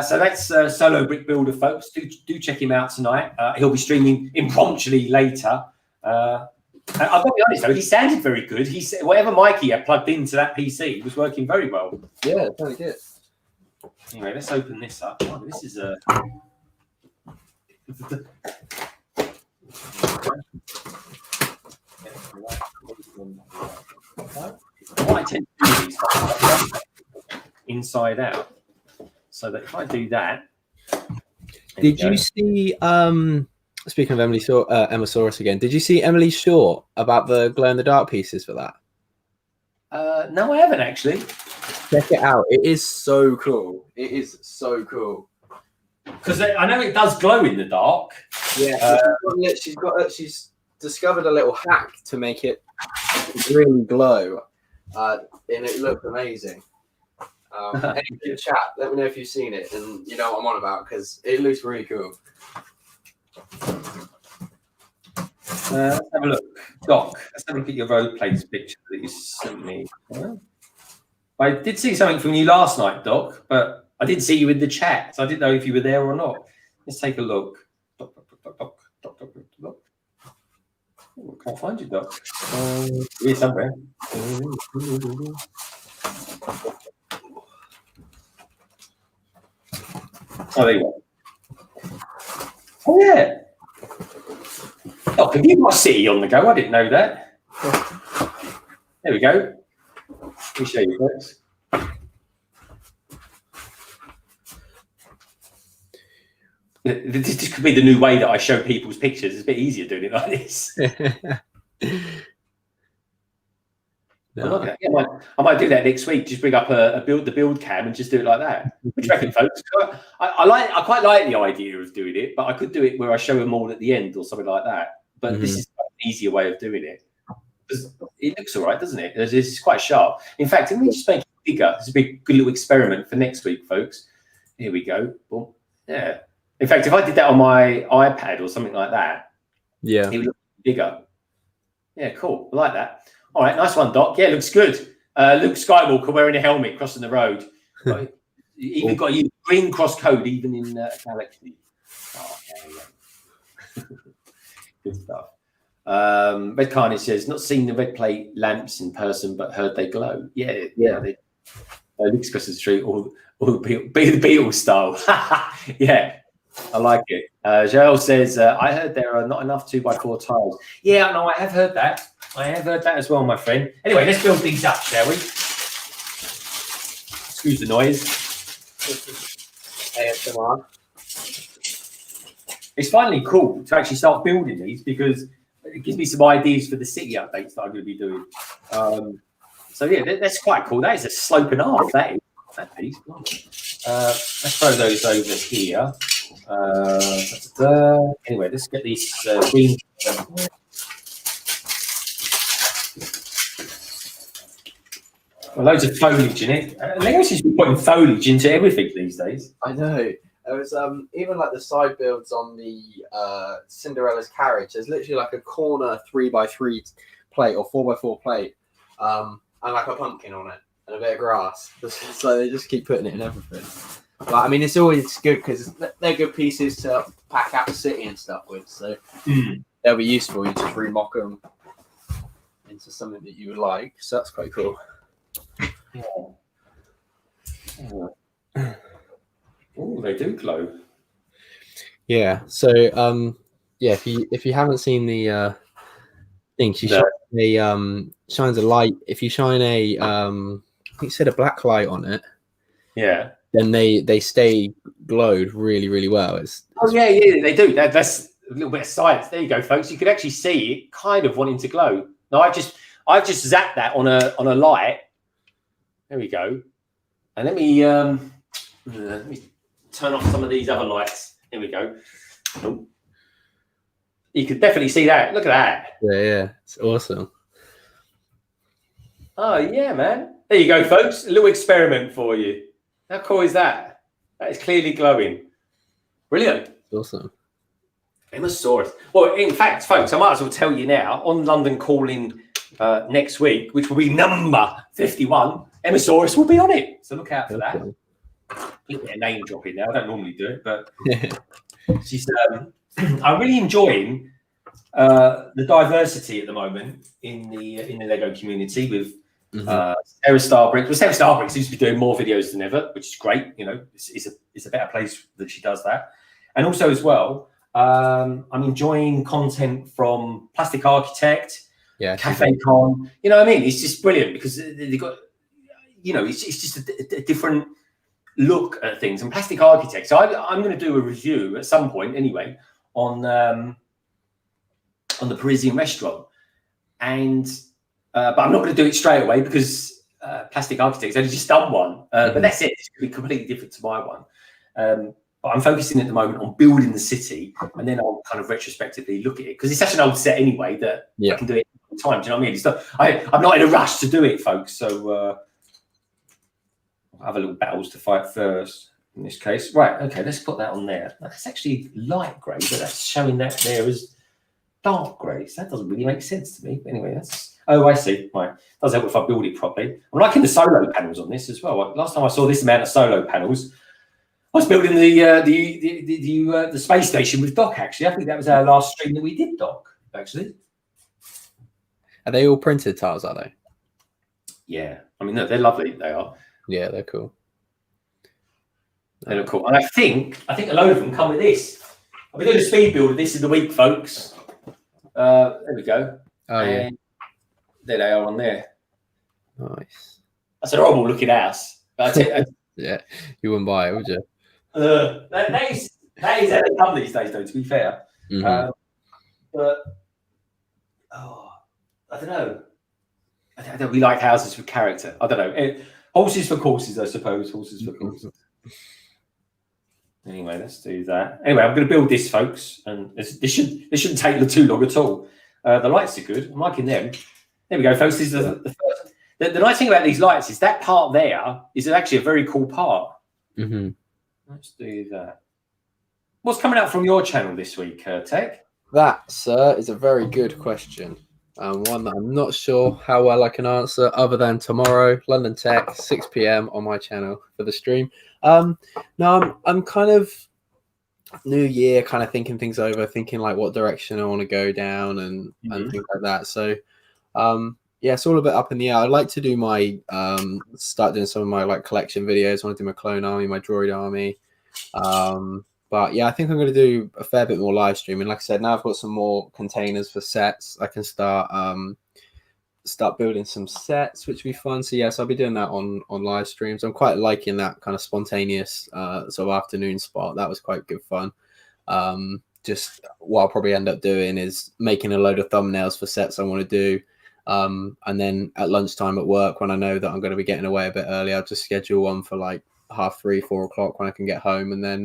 So that's Solo Brick Builder, folks. Do check him out tonight. He'll be streaming impromptu later. I've got to be honest, though, he sounded very good. He said whatever mic he had plugged into that PC was working very well. Yeah, very good. Anyway, let's open this up. Oh, this is a. I tend to do these inside out, so that if I do that. Did you see? Speaking of Emma Saurus again, did you see Emily's short about the glow in the dark pieces for that? No, I haven't actually. Check it out. It is so cool. It is so cool. Because I know it does glow in the dark. Yeah, she's discovered a little hack to make it really glow, and it looked amazing. Any in the chat, let me know if you've seen it and you know what I'm on about because it looks really cool. Let's have a look. Doc, let's have a look at your road plates picture that you sent me. I did see something from you last night, Doc, but I didn't see you in the chat, so I didn't know if you were there or not. Let's take a look. Doc. Oh, I can't find you, Doc. Here somewhere. Oh, there you go. Oh, yeah. Oh, have you got a city on the go? I didn't know that. There we go. Let me show you, folks. This could be the new way that I show people's pictures. It's a bit easier doing it like this. No. I might do that next week. Just bring up the build cam and just do it like that. What do you reckon, folks? I quite like the idea of doing it, but I could do it where I show them all at the end or something like that. But this is an easier way of doing it. It looks all right, doesn't it? It's quite sharp. In fact, let me just make it bigger. This will be a good little experiment for next week, folks. Here we go. Boom. Yeah. In fact, if I did that on my iPad or something like that, yeah, it would look bigger. Yeah, cool. I like that. All right, nice one, Doc. Yeah, looks good. Luke Skywalker wearing a helmet crossing the road. Even got you green cross code even in Galaxy. Oh, yeah. Good stuff. Red Carnage says, not seen the red plate lamps in person, but heard they glow. Yeah. Luke's across the street, all be the Beatles style. Yeah, I like it. Joel says, I heard there are not enough 2x4 tiles. Yeah, no, I have heard that. I have heard that as well, my friend. Anyway, let's build these up, shall we? Excuse the noise. ASMR. It's finally cool to actually start building these because it gives me some ideas for the city updates that I'm going to be doing. So yeah, that's quite cool. That is a slope and a half. That piece. Let's throw those over here. Anyway, let's get these green. Well, loads of foliage in it. Lego seems to be putting foliage into everything these days. I know. There was even like the side builds on the Cinderella's carriage. There's literally like a corner 3x3 plate or 4x4 plate, and like a pumpkin on it and a bit of grass. So they just keep putting it in everything. But I mean, it's always good because they're good pieces to pack out the city and stuff with. So they'll be useful. You just remock them into something that you would like. So that's quite cool. Yeah. Oh, they do glow. Yeah. So yeah, if you haven't seen the thing, she shines a light. If you shine a I think you said a black light on it. Yeah. Then they stay glowed really, really well. Yeah, they do. That's a little bit of science. There you go, folks. You could actually see it kind of wanting to glow. Now I've just zapped that on a light. There we go. And let me turn off some of these other lights. Here we go. Oh. You could definitely see that. Look at that. Yeah, it's awesome. Oh yeah, man. There you go, folks. A little experiment for you. How cool is that? That is clearly glowing. Brilliant. Awesome. Emmasaurus. Well, in fact, folks, I might as well tell you now, on London Calling next week, which will be number 51, Emmasaurus will be on it. So look out for that. A little bit of name dropping now. I don't normally do it, but she's. I'm really enjoying the diversity at the moment in the Lego community with Sarah Starbrick. Well, Sarah Starbrick seems to be doing more videos than ever, which is great. You know, it's a better place that she does that. And also as well, I'm enjoying content from Plastic Architect, Cafe Con. You know what I mean? It's just brilliant because they've got, you know, it's just a different look at things. And Plastic Architect. So I'm going to do a review at some point anyway on the Parisian restaurant, and but I'm not going to do it straight away because Plastic Architect's only just done one. But that's it. It's going to be completely different to my one. But I'm focusing at the moment on building the city, and then I'll kind of retrospectively look at it because it's such an old set anyway that I can do it all the time. Do you know what I mean? It's not, I'm not in a rush to do it, folks. So I'll have a little battles to fight first in this case. Right. Okay. Let's put that on there. That's actually light grey, but that's showing that there as dark grey. So that doesn't really make sense to me. But anyway, that's. Oh, I see. Right. Does help if I build it properly. I'm liking the solo panels on this as well. Last time I saw this amount of solo panels, I was building the space station with Doc. Actually, I think that was our last stream that we did, Doc. Actually, are they all printed tiles? Are they? Yeah. I mean, they're lovely. They are. Yeah, they're cool. They look cool, and I think a load of them come with this. I'll be doing a speed build of this in the week, folks. There we go. Oh yeah. There they are on there. Nice. That's a horrible looking house. But yeah, you wouldn't buy it, would you? That is how they come these days, though. To be fair, but I don't know. I don't. We like houses with character. I don't know. Horses for courses, I suppose. Horses for courses. Anyway, let's do that. Anyway, I'm going to build this, folks, and this shouldn't take too long at all. The lights are good. I'm liking them. There we go, folks. This is the first. The nice thing about these lights is that part there is actually a very cool part. Let's do that. What's coming out from your channel this week, Tech? That, sir, is a very good question. One that I'm not sure how well I can answer other than tomorrow, London Tech, 6 p.m. on my channel for the stream. No, I'm kind of new year, kind of thinking things over, thinking like what direction I want to go down and things like that. So, yeah, it's all a bit up in the air. I'd like to do my, start doing some of my like collection videos. I want to do my clone army, my droid army. But yeah, I think I'm going to do a fair bit more live streaming. Like I said, now I've got some more containers for sets. I can start building some sets, which will be fun. So yes, I'll be doing that on live streams. I'm quite liking that kind of spontaneous sort of afternoon spot. That was quite good fun. Just what I'll probably end up doing is making a load of thumbnails for sets I want to do. And then at lunchtime at work, when I know that I'm going to be getting away a bit early, I'll just schedule one for like 3:30, 4 o'clock when I can get home, and then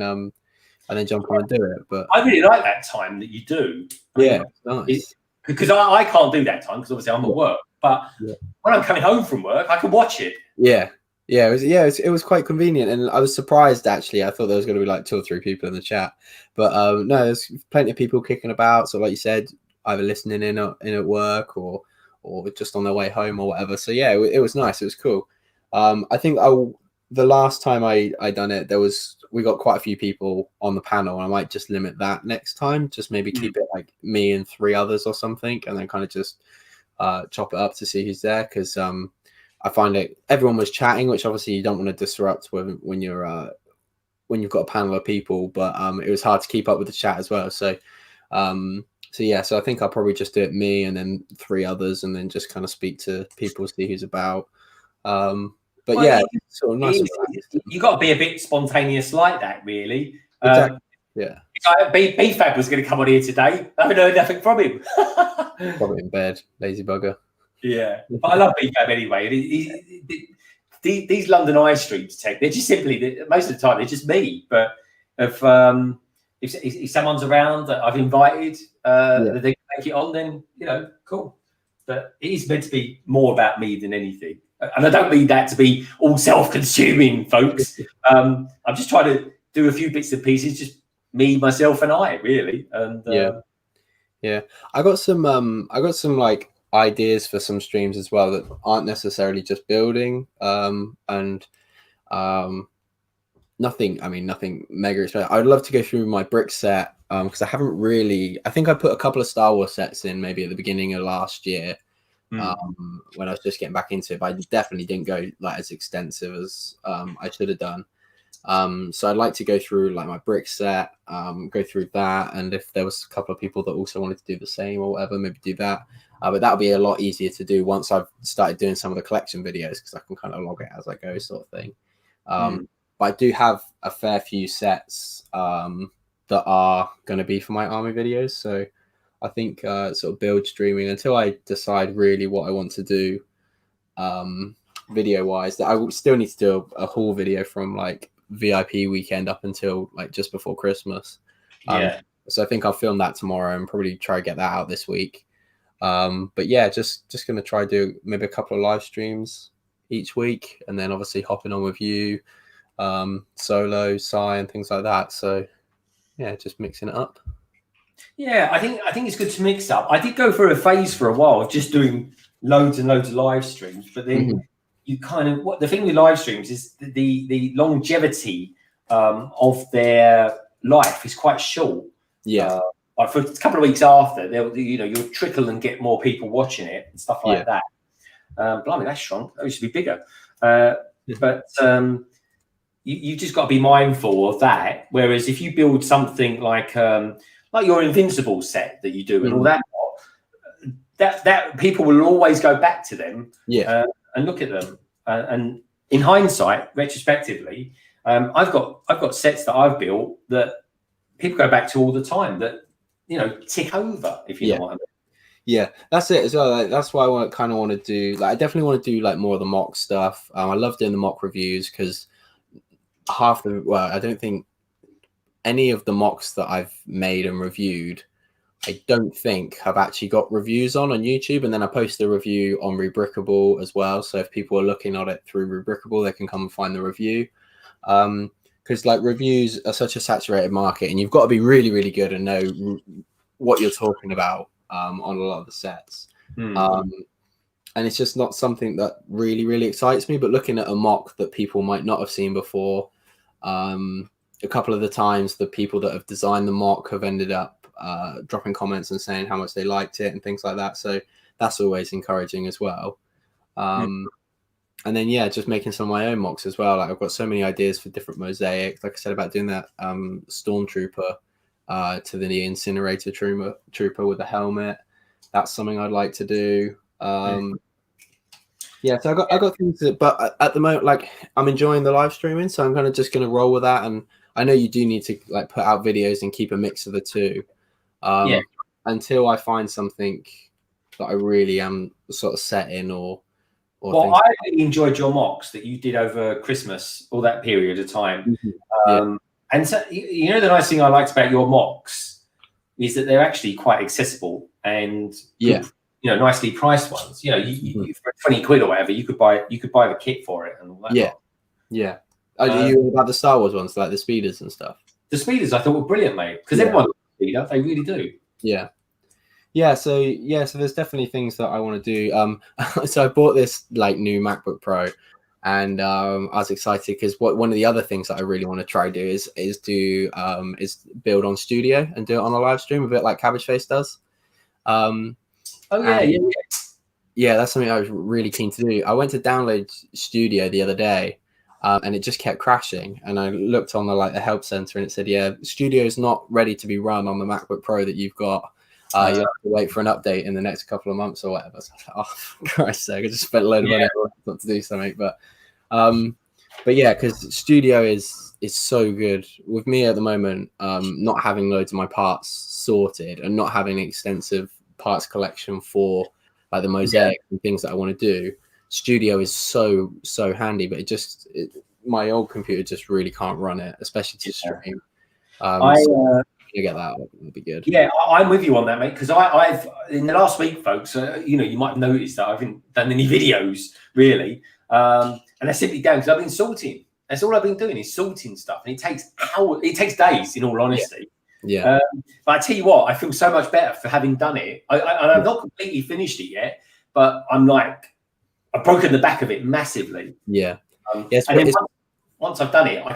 jump on and do it. But I really like that time that you do. Yeah, nice. Because I can't do that time because obviously I'm at work. But when I'm coming home from work, I can watch it. Yeah, it was quite convenient, and I was surprised actually. I thought there was going to be like 2 or 3 people in the chat, but no, there's plenty of people kicking about. So like you said, either listening in at work or just on their way home or whatever. So yeah, it was nice. It was cool. I think the last time I done it, we got quite a few people on the panel, and I might just limit that next time. Just maybe keep it like me and 3 others or something, and then kind of just chop it up to see who's there, because I find it everyone was chatting, which obviously you don't want to disrupt when you've got a panel of people, but it was hard to keep up with the chat as well. So so I think I'll probably just do it me and then 3 others, and then just kind of speak to people, see who's about. But Well, yeah, sort of nice. You got to be a bit spontaneous like that, really. Exactly. Yeah. B-Fab was going to come on here today. I haven't heard nothing from him. Probably in bed, lazy bugger. Yeah, but I love B-Fab anyway. These London Eye streams, Tech, they're just simply, most of the time, they're just me. But if someone's around that I've invited, that they can make it on, then, cool. But it is meant to be more about me than anything. And I don't mean that to be all self-consuming, folks. I'm just trying to do a few bits and pieces, just me, myself, and I, really. And yeah. I got some like ideas for some streams as well that aren't necessarily just building. And nothing mega expensive. I'd love to go through my brick set because I haven't really. I think I put a couple of Star Wars sets in maybe at the beginning of last year. When I was just getting back into it, but I definitely didn't go like as extensive as I should have done. So I'd like to go through like my brick set, go through that, and if there was a couple of people that also wanted to do the same or whatever, maybe do that. But that'll be a lot easier to do once I've started doing some of the collection videos, because I can kind of log it as I go, sort of thing. But I do have a fair few sets that are going to be for my army videos, so I think sort of build streaming until I decide really what I want to do video wise. That I will still need to do a haul video from like VIP weekend up until like just before Christmas. So I think I'll film that tomorrow and probably try to get that out this week. But yeah, just gonna try do maybe a couple of live streams each week, and then obviously hopping on with you, solo, Sai, and things like that. So yeah, just mixing it up. Yeah, I think it's good to mix up. I did go through a phase for a while of just doing loads and loads of live streams, but then you kind of, what the thing with live streams is the longevity of their life is quite short. Yeah. Like for a couple of weeks after, you'll trickle and get more people watching it and stuff like that. Blimey, that's strong. That used to be bigger. But you just got to be mindful of that. Whereas if you build something like your Invincible set that you do and all that, that people will always go back to them and look at them. And in hindsight, retrospectively, I've got sets that I've built that people go back to all the time that, tick over, if you know what I mean. Yeah, that's it as well. Like, that's why I kind of want to do. Like, I definitely want to do like more of the mock stuff. I love doing the mock reviews because I don't think any of the mocks that I've made and reviewed, I don't think have actually got reviews on YouTube. And then I post a review on Rubrickable as well. So if people are looking at it through Rubrickable, they can come and find the review. Because like reviews are such a saturated market, and you've got to be really, really good and know what you're talking about on a lot of the sets. And it's just not something that really, really excites me. But looking at a mock that people might not have seen before, a couple of the times the people that have designed the mock have ended up dropping comments and saying how much they liked it and things like that. So that's always encouraging as well. And then, just making some of my own mocks as well. Like I've got so many ideas for different mosaics. Like I said about doing that Stormtrooper to the incinerator trooper with a helmet. That's something I'd like to do. So I got things to, but at the moment, like I'm enjoying the live streaming, so I'm just gonna roll with that. And I know you do need to like put out videos and keep a mix of the two. Until I find something that I really am sort of set in or well, I really enjoyed your mocks that you did over Christmas, all that period of time. And so, the nice thing I liked about your mocks is that they're actually quite accessible and nicely priced ones. You for 20 quid or whatever, you could buy the kit for it and all that. Are you about the Star Wars ones, like the speeders and stuff? The speeders I thought were brilliant, mate, because everyone loves a speeder. They really do. So there's definitely things that I want to do. So I bought this like new MacBook Pro, And I was excited because one of the other things that I really want to try do is build on Studio and do it on a live stream, a bit like Cabbage Face does. Yeah, that's something I was really keen to do. I went to download Studio the other day, and it just kept crashing. And I looked on the help center, and it said, "Yeah, Studio is not ready to be run on the MacBook Pro that you've got. You have to wait for an update in the next couple of months or whatever." So I was like, "Oh, for Christ's sake, I just spent a load of money on to do something." But yeah, because Studio is so good with me at the moment. Not having loads of my parts sorted and not having an extensive parts collection for like the mosaic and things that I want to do, Studio is so handy. But my old computer just really can't run it, especially to stream. You get that, would be good. Yeah, I'm with you on that, mate. Because I've in the last week, folks, you might have noticed that I haven't done any videos really, and I simply down because I've been sorting. That's all I've been doing is sorting stuff, and it takes hours. It takes days, in all honesty. Yeah. But I tell you what, I feel so much better for having done it. I've not completely finished it yet, but I'm like, I've broken the back of it massively. Yeah. And then once I've done it, I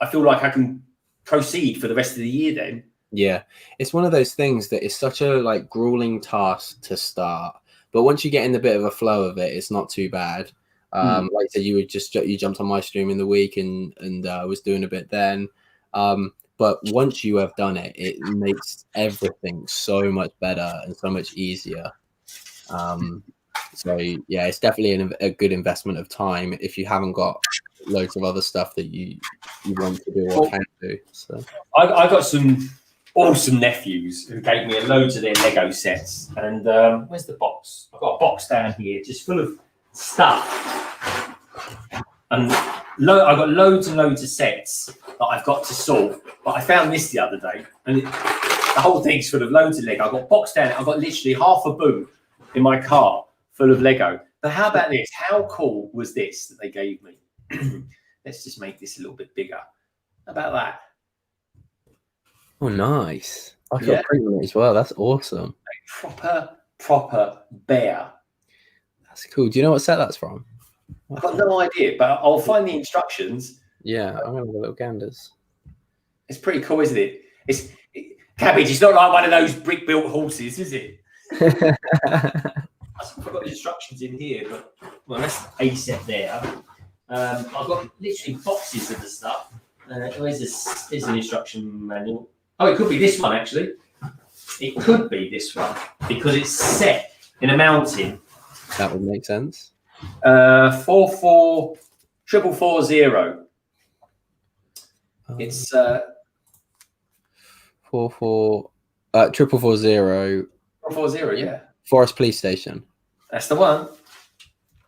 feel like I can proceed for the rest of the year then. Yeah, it's one of those things that is such a grueling task to start, but once you get in the bit of a flow of it, it's not too bad. Like I said, you jumped on my stream in the week and was doing a bit then, but once you have done it, it makes everything so much better and so much easier. So yeah, it's definitely a good investment of time if you haven't got loads of other stuff that you want to do or can do. So I got some awesome nephews who gave me loads of their Lego sets. And where's the box? I've got a box down here just full of stuff. And I've got loads and loads of sets that I've got to sort. But I found this the other day, and the whole thing's full of loads of Lego. I've got boxed down. I've got literally half a boot in my car full of Lego. But how about this? How cool was this that they gave me? Let's just make this a little bit bigger. How about that? Oh, nice. I got print on it as well. That's awesome. A proper bear. That's cool. Do you know what set that's from? I've got no idea, but I'll find the instructions. Yeah, I'm going to have a little ganders. It's pretty cool, isn't it? Cabbage, it's not like one of those brick-built horses, is it? I've got the instructions in here, but that's a set there. I've got literally boxes of the stuff. Here's an instruction manual. Oh, it could be this one, actually. It could be this one because it's set in a mountain. That would make sense. 44440. It's 44440. 440, yeah. Forest Police Station. That's the one.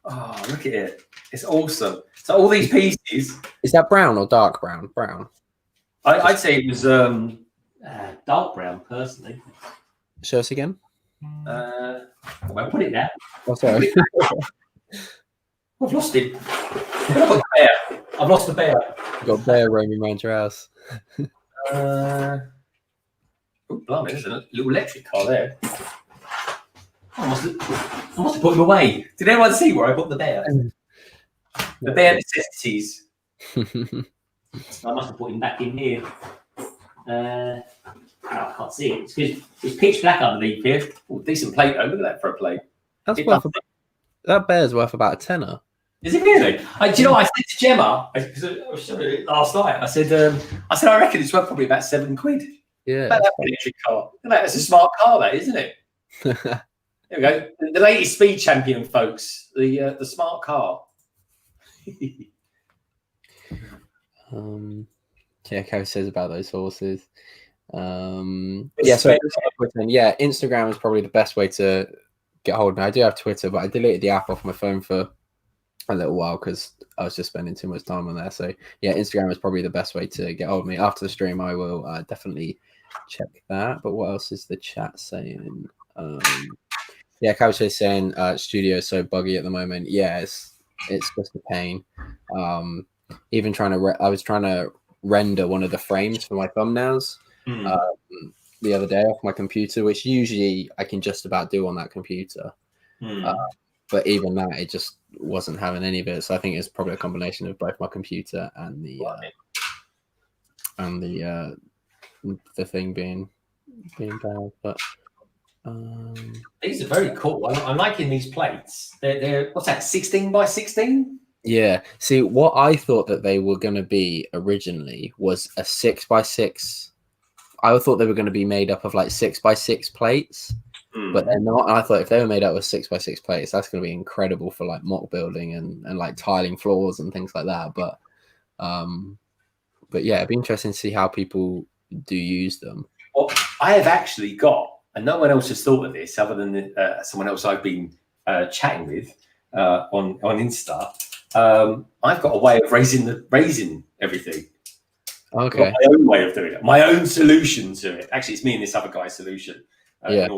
Oh, look at it. It's awesome. So all these pieces. Is that brown or dark brown? Brown. I'd say it was dark brown, personally. Show us again. Well, put it there. Oh, sorry. I've lost it. I've lost the bear. You've got a bear roaming around your house. Oh, blimey, there's a little electric car there. I must have put him away. Did anyone see where I put the bear? The bear necessities. I must have put him back in here. I can't see it. It's because it's pitch black underneath here. Oh, decent plate though. Look at that for a plate. That bear's worth about a tenner. Is it really? Do you know what I said to Gemma? I was showing it last night. I said I reckon it's worth probably about £7. Yeah. About that electric car. That's a smart car, that, isn't it? There we go. The latest speed champion, folks. The smart car. Carrie says about those horses. Instagram is probably the best way to get hold of me. I do have Twitter, but I deleted the app off my phone for a little while because I was just spending too much time on there. So yeah, Instagram is probably the best way to get hold of me. After the stream, I will definitely check that. But what else is the chat saying? Couch is saying studio is so buggy at the moment. Yeah, it's just a pain. Even I was trying to render one of the frames for my thumbnails the other day off my computer, which usually I can just about do on that computer. But even that, it just wasn't having any of it. So I think it's probably a combination of both my computer and the thing being bad. But these are very cool. I'm liking these plates. They're what's that? 16 by 16. yeah. See, what I thought that they were going to be originally was a 6x6. I thought they were going to be made up of like 6x6 plates. But they're not. I thought if they were made up of 6x6 plates, that's going to be incredible for like mock building and like tiling floors and things like that. But yeah, it'd be interesting to see how people do use them. Well, I have actually got, and no one else has thought of this other than someone else I've been chatting with on Insta. I've got a way of raising everything. Okay. My own way of doing it. My own solution to it. Actually, it's me and this other guy's solution. Yeah.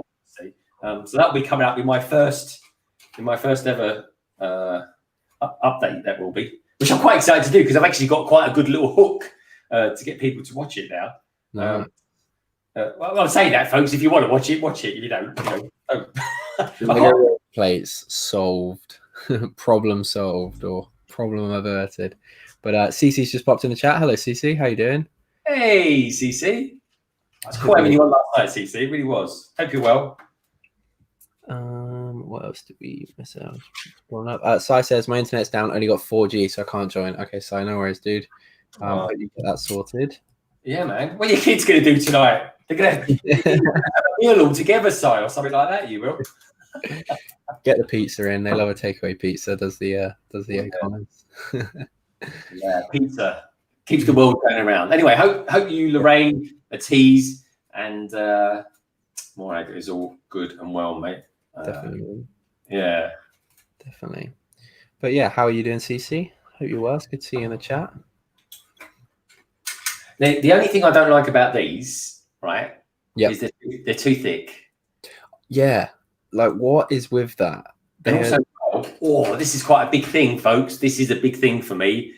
So that'll be coming up in my first ever update. That will be, which I'm quite excited to do because I've actually got quite a good little hook to get people to watch it now. No. Well, I'll say that, folks. If you want to watch it, watch it. If you don't, plates solved, problem solved, or problem averted. But CC's just popped in the chat. Hello, CC. How you doing? Hey, CC. That's cool having you on last night, CC. It really was. Hope you're well. What else did we miss out? Sai says my internet's down. Only got 4G, so I can't join. Okay, Sai, no worries, dude. Hope you get that sorted. Yeah, man. What are your kids going to do tonight? They're going to have a meal all together, Si, or something like that. You will get the pizza in. They love a takeaway pizza. Does the comments? Yeah, pizza keeps the world going around. Anyway, hope you, Lorraine, a tease, and Morag is all good and well, mate. Definitely. Yeah, definitely. But yeah, how are you doing, CC? Hope you're well. It's good to see you in the chat. The only thing I don't like about these, right? Yeah, is they're too thick. Yeah, like what is with that? Also, this is quite a big thing, folks. This is a big thing for me.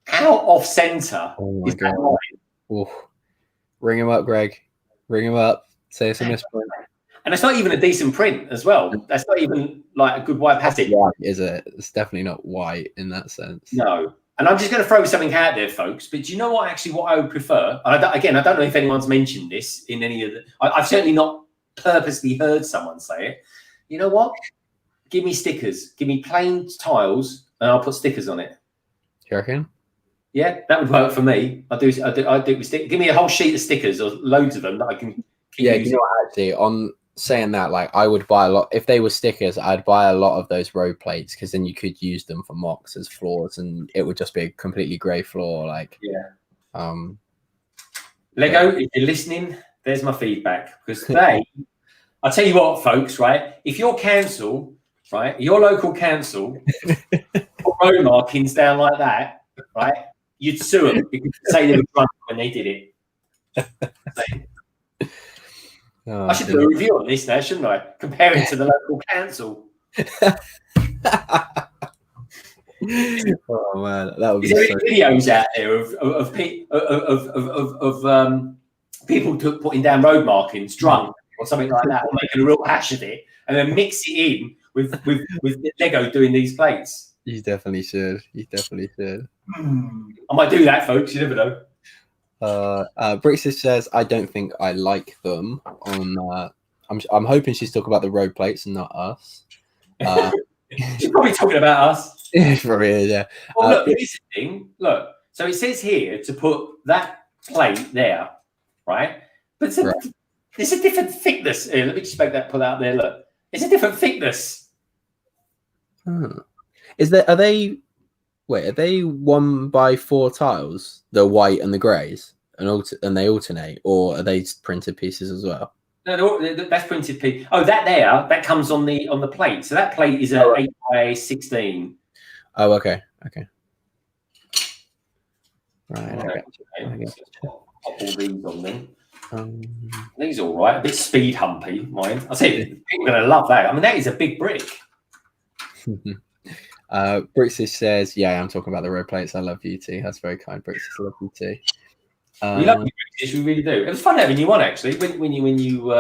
How off center is that line? Ring him up, Greg. Ring him up. Say it's a misprint. And it's not even a decent print as well. That's not even like a good white passage. Is it? It's definitely not white in that sense. No. And I'm just going to throw something out there, folks. But do you know what? Actually, what I would prefer. And I don't know if anyone's mentioned this in any of the. I've certainly not purposely heard someone say it. You know what? Give me stickers. Give me plain tiles, and I'll put stickers on it. You reckon? Yeah, that would work for me. I do with stickers. Give me a whole sheet of stickers or loads of them that I can keep using. You know what, actually, on saying that, like I would buy a lot if they were stickers. I'd buy a lot of those road plates because then you could use them for mocks as floors, and it would just be a completely grey floor. Like Lego, if you're listening, there's my feedback because I'll tell you what, folks. Right, if your council, right, your local council, put road markings down like that, right, you'd sue them because you say they were drunk when they did it. I should do a review on this now, shouldn't I? Compare it to the local council. Oh man, that would be. Is there any videos out there of people putting down road markings drunk or something like that, or making a real hash of it, and then mix it in with Lego doing these plates? You definitely should. I might do that, folks. You never know. Brixis says, I don't think I like them. I'm hoping she's talking about the road plates and not us. She's probably talking about us. Probably is, yeah. Well, look, here's the thing. Look, so it says here to put that plate there, right? But it's a different thickness. Here, let me just put that out there. Look, it's a different thickness. Are they 1x4 tiles, the white and the greys, and they alternate, or are they printed pieces as well? No, that's printed piece. Oh, that comes on the plate. So that plate is a 8x16. Oh, okay. Right. Pop all these on then. These are all right. A bit speed humpy, mine. I'll tell you, people are going to love that. I mean, that is a big brick. Brixis says, yeah, I'm talking about the road plates. I love you too. That's very kind, Brixis. I love you too. We love you, Brixis. We really do. It was fun having you on, actually. When you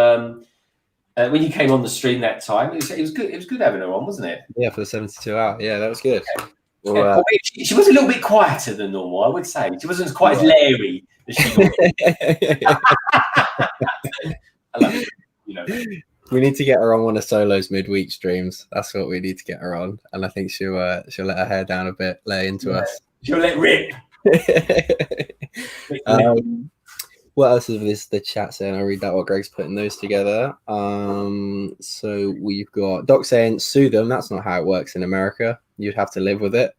when you came on the stream that time. It was good. It was good having her on, wasn't it? Yeah, for the 72 hour. Yeah, that was good. Yeah. Well, Yeah, she was a little bit quieter than normal, I would say. She wasn't quite as leery as she normally is. I love it. You know. We need to get her on one of Solo's midweek streams. That's what we need to get her on, and I think she'll let her hair down a bit, lay into us. She'll let rip. What else is the chat saying? I'll read that while Greg's putting those together. So we've got Doc saying, sue them. That's not how it works in America. You'd have to live with it.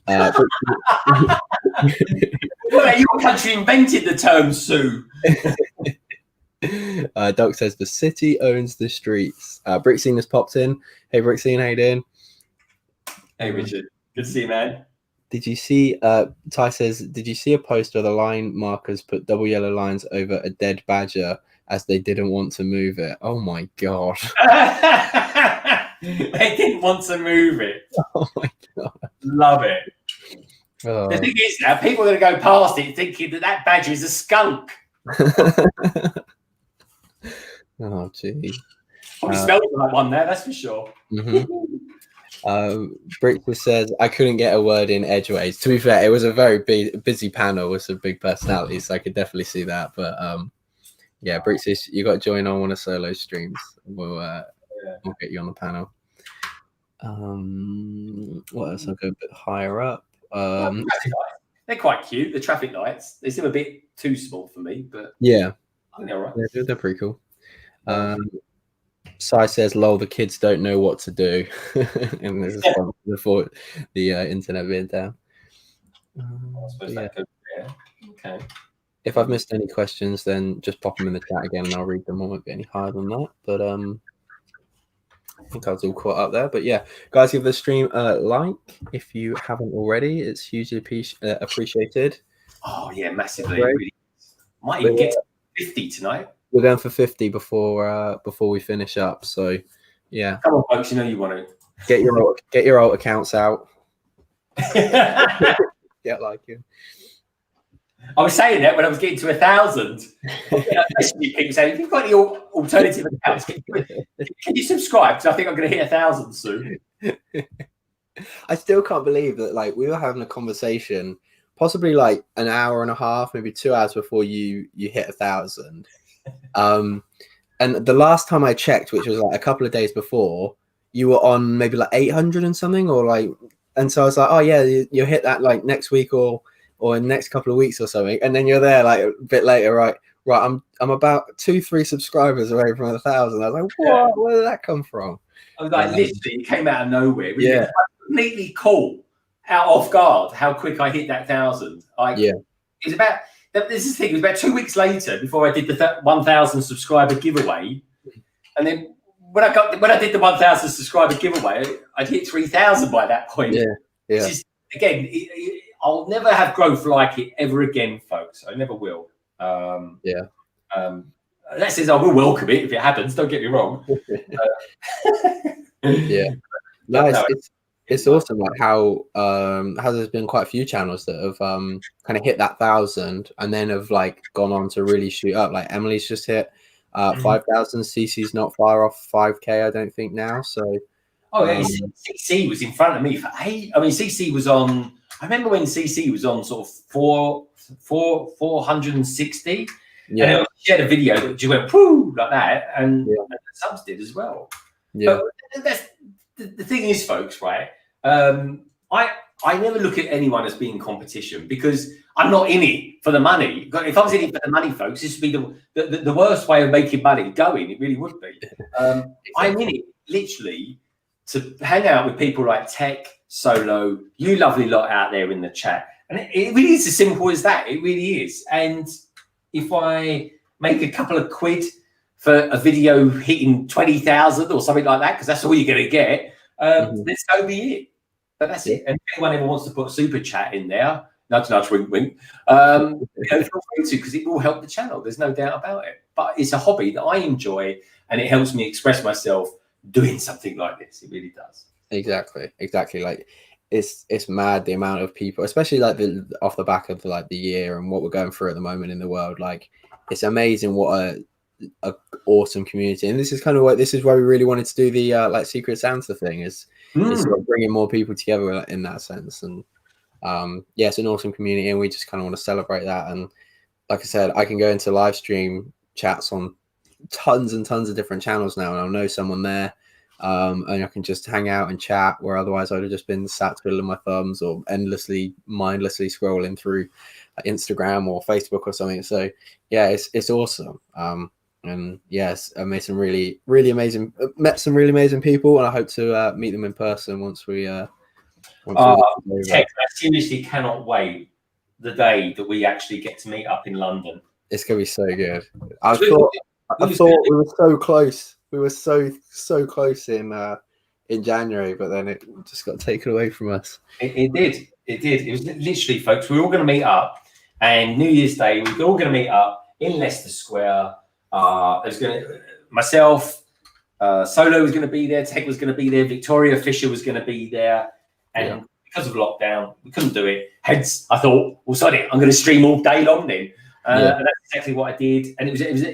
Well, your country invented the term sue. Doc says, the city owns the streets. Brickscene has popped in. Hey, Brickscene, how you doing? Hey, Richard. Good to see you, man. Did you see, Ty says, did you see a post where the line markers put double yellow lines over a dead badger as they didn't want to move it? Oh my God. They didn't want to move it. Oh my God. Love it. Oh. The thing is now, people are going to go past it thinking that badger is a skunk. Oh, gee. Probably smells like one there, that's for sure. Brick says, I couldn't get a word in edgeways. To be fair, it was a very busy panel with some big personalities, so I could definitely see that. But yeah, Brick says, you got to join on one of Solo's streams. We'll get you on the panel. What else? I'll go a bit higher up. They're quite cute, the traffic lights. They seem a bit too small for me, but yeah, I think they're all right. Yeah, they're pretty cool. Sai says, lol, the kids don't know what to do. And this is before the internet being down. I suppose that could be, yeah. Okay. If I've missed any questions, then just pop them in the chat again and I'll read them. I won't get any higher than that. But I think I was all caught up there. But yeah, guys, give the stream a like if you haven't already. It's hugely appreciated. Oh, yeah, massively. Really. Might even get to 50 tonight. We're going for 50 before we finish up. So yeah, come on, folks. You know you want to get your alt accounts out. Get like you. I was saying that when I was getting to 1,000. People saying, if you've got any alternative accounts, can you subscribe? Because I think I'm going to hit 1,000 soon. I still can't believe that. Like, we were having a conversation, possibly like an hour and a half, maybe 2 hours before you hit 1,000. And the last time I checked, which was like a couple of days before, you were on maybe like 800 and something, or like, and so I was like, oh yeah, you'll hit that like next week or in the next couple of weeks or something, and then you're there like a bit later, right? I'm about 2-3 subscribers away from 1,000. I was like, what? Where did that come from? I was like, literally, it came out of nowhere. It was completely cool, out off guard, how quick I hit that 1,000. It was about. This is the thing. It was about 2 weeks later before I did the 1,000 subscriber giveaway, and then when I did the 1,000 subscriber giveaway, I'd hit 3,000 by that point. Which is, again, I'll never have growth like it ever again, folks. I never will. That says I will welcome it if it happens. Don't get me wrong. It's awesome, like how there's been quite a few channels that have kind of hit that 1,000 and then have like gone on to really shoot up. Like Emily's just hit 5,000. CC's not far off 5K, I don't think now. So CC was in front of me for 8. I mean, CC was on. I remember when CC was on sort of 460. Yeah, and she had a video that just went whoo like that, and the subs did as well. Yeah, but that's. The thing is, folks, right? I never look at anyone as being competition because I'm not in it for the money. If I was in it for the money, folks, this would be the worst way of making money going. It really would be. I'm in it literally to hang out with people like Tech, Solo, you lovely lot out there in the chat. And it really is as simple as that. It really is. And if I make a couple of quid for a video hitting 20,000 or something like that, because that's all you're going to get, then so be it. But that's it. And if anyone ever wants to put a super chat in there, nudge, nudge, wink, wink, feel free to, because it will help the channel. There's no doubt about it. But it's a hobby that I enjoy, and it helps me express myself doing something like this. It really does. Exactly. Like it's mad the amount of people, especially like off the back of like the year and what we're going through at the moment in the world. Like it's amazing what a a awesome community, and this is kind of what this is why we really wanted to do the like Secret Santa thing is sort of bringing more people together in that sense. And yeah, it's an awesome community, and we just kind of want to celebrate that. And like I said, I can go into live stream chats on tons and tons of different channels now, and I'll know someone there. And I can just hang out and chat, where otherwise I'd have just been sat twiddling my thumbs or mindlessly scrolling through Instagram or Facebook or something. So yeah, it's awesome. And yes, I made some met some really amazing people, and I hope to meet them in person once we Tech, I seriously cannot wait the day that we actually get to meet up in London. It's gonna be so good. I thought we were so close. We were so close in January, but then it just got taken away from us. It did. It was literally, folks, we were all going to meet up, and New Year's Day, we were all going to meet up in Leicester Square. Myself, Solo was going to be there, Tech was going to be there, Victoria Fisher was going to be there, and because of lockdown, we couldn't do it. Hence, I thought, well, sod it, I'm going to stream all day long then. And that's exactly what I did. And it was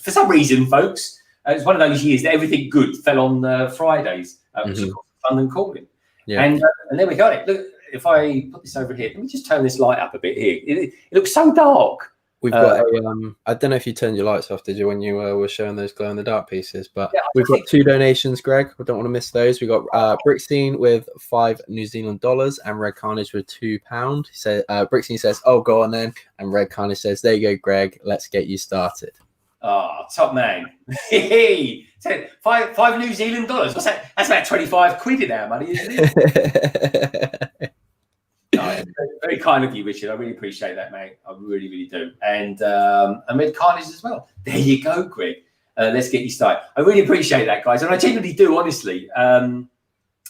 for some reason, folks, it was one of those years that everything good fell on Fridays, which is London Calling. Yeah. And then we got it. Look, if I put this over here, let me just turn this light up a bit here. It looks so dark. We've got I don't know if you turned your lights off, did you, when you were showing those glow in the dark pieces? But we've got 2 donations, Greg. We don't want to miss those. We got Brickstein with $5 New Zealand and Red Carnage with £2. He said Brickstein says, "Oh, go on then," and Red Carnage says, "There you go, Greg. Let's get you started." Oh, top man. So five New Zealand dollars. What's that? That's about 25 quid in our money, isn't it? No, very kind of you, Richard. I really appreciate that, mate. I really, really do. And Red Carnage as well. There you go, Greg. Let's get you started. I really appreciate that, guys. And I genuinely do, honestly. And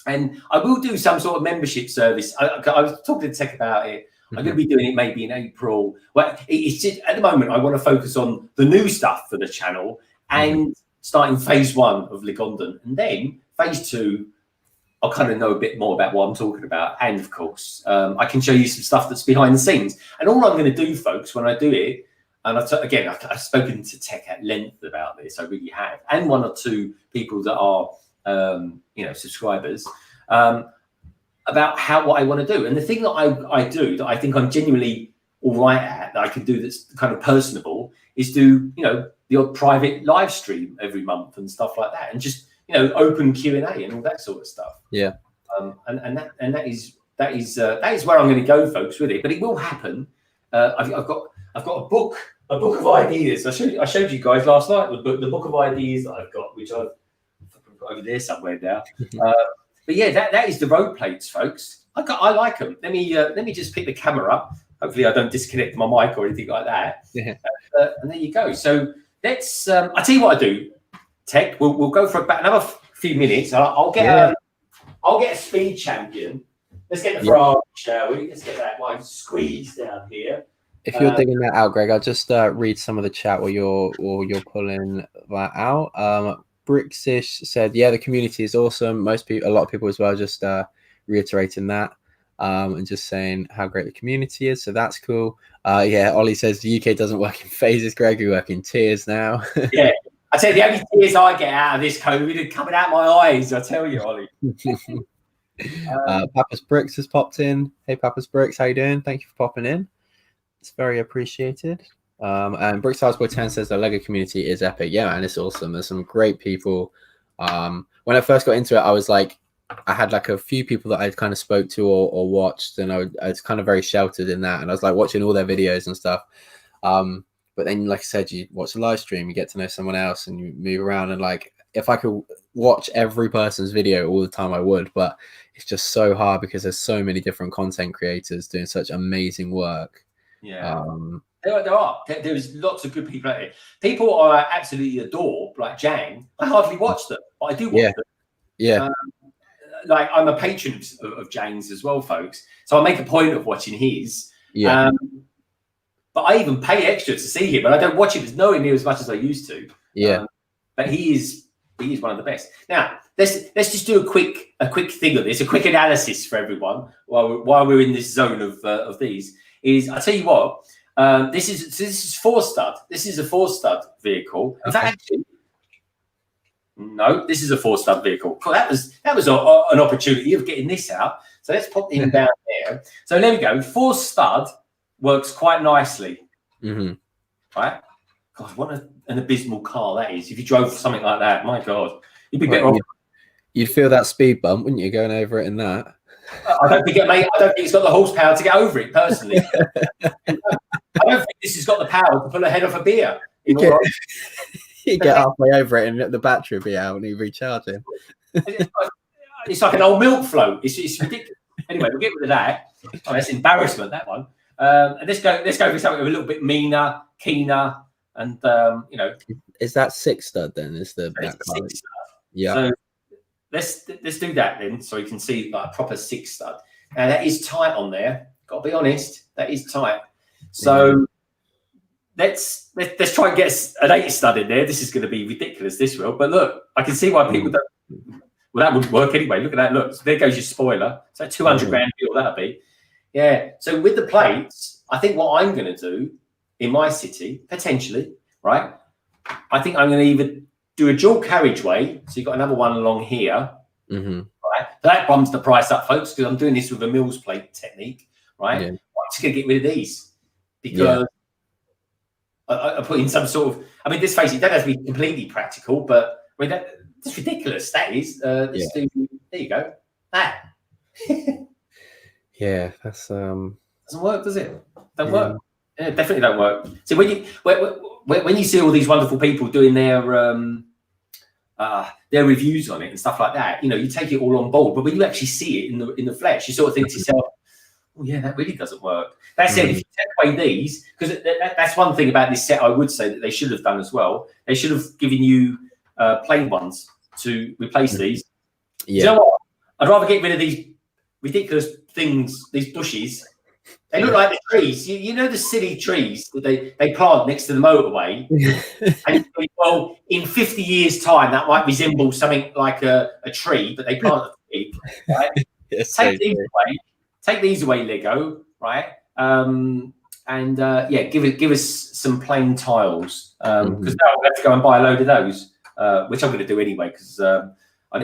I will do some sort of membership service. I was talking to Tech about it. I'm going to be doing it maybe in April. Well, it's just, at the moment, I want to focus on the new stuff for the channel and starting phase 1 of Ligondon. And then phase 2, I'll kind of know a bit more about what I'm talking about. And of course, I can show you some stuff that's behind the scenes. And all I'm going to do, folks, when I do it, and I've spoken to Tech at length about this, I really have, and 1 or 2 people that are, subscribers, about what I want to do. And the thing that I do that I think I'm genuinely all right at, that I can do that's kind of personable, is do, the odd private live stream every month and stuff like that. And just, open Q&A and all that sort of stuff. Yeah. And that is where I'm going to go, folks, with it. But it will happen. I've got a book of ideas. I showed you guys last night the book of ideas that I've got, which I've put over there somewhere now. But yeah, that is the road plates, folks. I like them. Let me just pick the camera up. Hopefully, I don't disconnect my mic or anything like that. Yeah. And there you go. So let's. I'll tell you what I do. Tech. We'll go for about another few minutes. I'll get a speed champion. Let's get the Ferrari, shall we? Let's get that one squeezed down here. If you're digging that out, Greg, I'll just read some of the chat while you're pulling that out. Brixish said, "Yeah, the community is awesome. A lot of people as well, just reiterating that and just saying how great the community is. So that's cool." Ollie says the UK doesn't work in phases, Greg. We work in tiers now. Yeah, I tell you, the only tears I get out of this COVID are coming out my eyes. I tell you, Ollie. Papa's Bricks has popped in. Hey, Papa's Bricks, how you doing? Thank you for popping in. It's very appreciated. And Bricks House Boy 10 says the Lego community is epic. Yeah, and it's awesome. There's some great people. When I first got into it, I was like, I had like a few people that I'd kind of spoke to or watched, and I was kind of very sheltered in that. And I was like watching all their videos and stuff. But then, like I said, you watch a live stream, you get to know someone else, and you move around. And like, if I could watch every person's video all the time, I would. But it's just so hard because there's so many different content creators doing such amazing work. Yeah. There's lots of good people out there. People I absolutely adore, like Jang. I hardly watch them, but I do watch them. Yeah. Like, I'm a patron of Jang's as well, folks. So I make a point of watching his. Yeah. But I even pay extra to see him, but I don't watch him nowhere near as much as I used to. Yeah. But he is one of the best. Now, let's just do a quick thing of this, a quick analysis for everyone while we're in this zone of these. I tell you what, This is 4-stud. This is a 4-stud vehicle. In fact, actually, no, this is a 4-stud vehicle. Cool, that was an opportunity of getting this out. So let's pop him down there. So there we go. 4-stud works quite nicely. Right? God, what an abysmal car that is. If you drove something like that, my God, you'd be better off. You'd feel that speed bump, wouldn't you, going over it in that? I don't think it's got the horsepower to get over it, personally. I don't think this has got the power to pull a head off a beer. You get halfway over it and the battery will be out and you recharge it. It's like an old milk float. It's ridiculous. Anyway, we'll get rid of that. Oh, that's embarrassment, that one. And let's go for something a little bit meaner, keener, and Is that 6-stud then? Is the that car? Yeah. So let's do that then, so you can see like a proper 6-stud. Now that is tight on there. Got to be honest, that is tight. So let's try and get an 8-stud in there. This is going to be ridiculous. This will, but look, I can see why people don't. Well, that would work anyway. Look at that. Look, so there goes your spoiler. So 200 grand deal that'll be. Yeah. So with the plates, I think what I'm going to do in my city, potentially, right? I think I'm going to either do a dual carriageway. So you've got another one along here. Right? That bumps the price up, folks, because I'm doing this with a Mills plate technique, right? Yeah. I'm just going to get rid of these because I put in some sort of, I mean, let's face it, that has to be completely practical, but I mean, that's ridiculous. That is. There you go. That. Yeah, that's doesn't work, does it? Don't work. Yeah, definitely don't work. So when you see all these wonderful people doing their reviews on it and stuff like that, you take it all on board. But when you actually see it in the flesh, you sort of think to yourself, "Oh yeah, that really doesn't work." That said, if you take away these, because that's one thing about this set, I would say that they should have done as well. They should have given you plain ones to replace these. Yeah. Do you know what? I'd rather get rid of these ridiculous things, these bushes. They look like the trees. You know the silly trees that they plant next to the motorway. And you think, well, in 50 years' time, that might resemble something like a tree, but they plant a tree. Right? Yes, Take these away, Lego. Right? Give us some plain tiles because now we'll have to go and buy a load of those, which I'm going to do anyway. Because I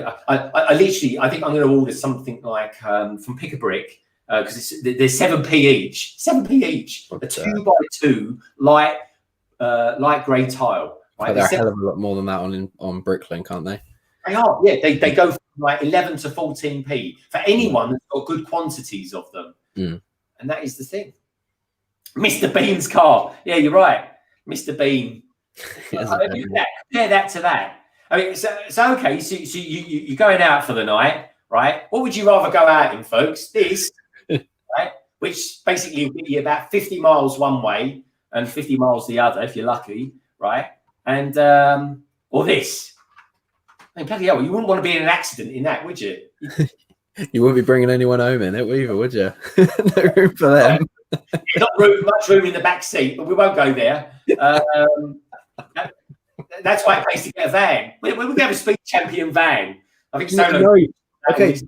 think I'm going to order something like from Pick a Brick. Because they're 7p each. 7p each. A 2x2 light grey tile. Right? They're a hell of a lot more than that on Bricklink, aren't they? They are. Yeah, they go from like 11 to 14p for anyone that's got good quantities of them. And that is the thing. Mr. Bean's car. Yeah, you're right. Mr. Bean. Compare that to that. I mean, so okay. So you're going out for the night, right? What would you rather go out in, folks? This. Right, which basically will give you about 50 miles one way and 50 miles the other if you're lucky, right? And or this. I mean, bloody hell, you wouldn't want to be in an accident in that, would you? You wouldn't be bringing anyone home in it either, would you? No room for them. Not much room in the back seat, but we won't go there. That's why it pays to get a van. We're going to have a speed champion van. I think so. No. Okay.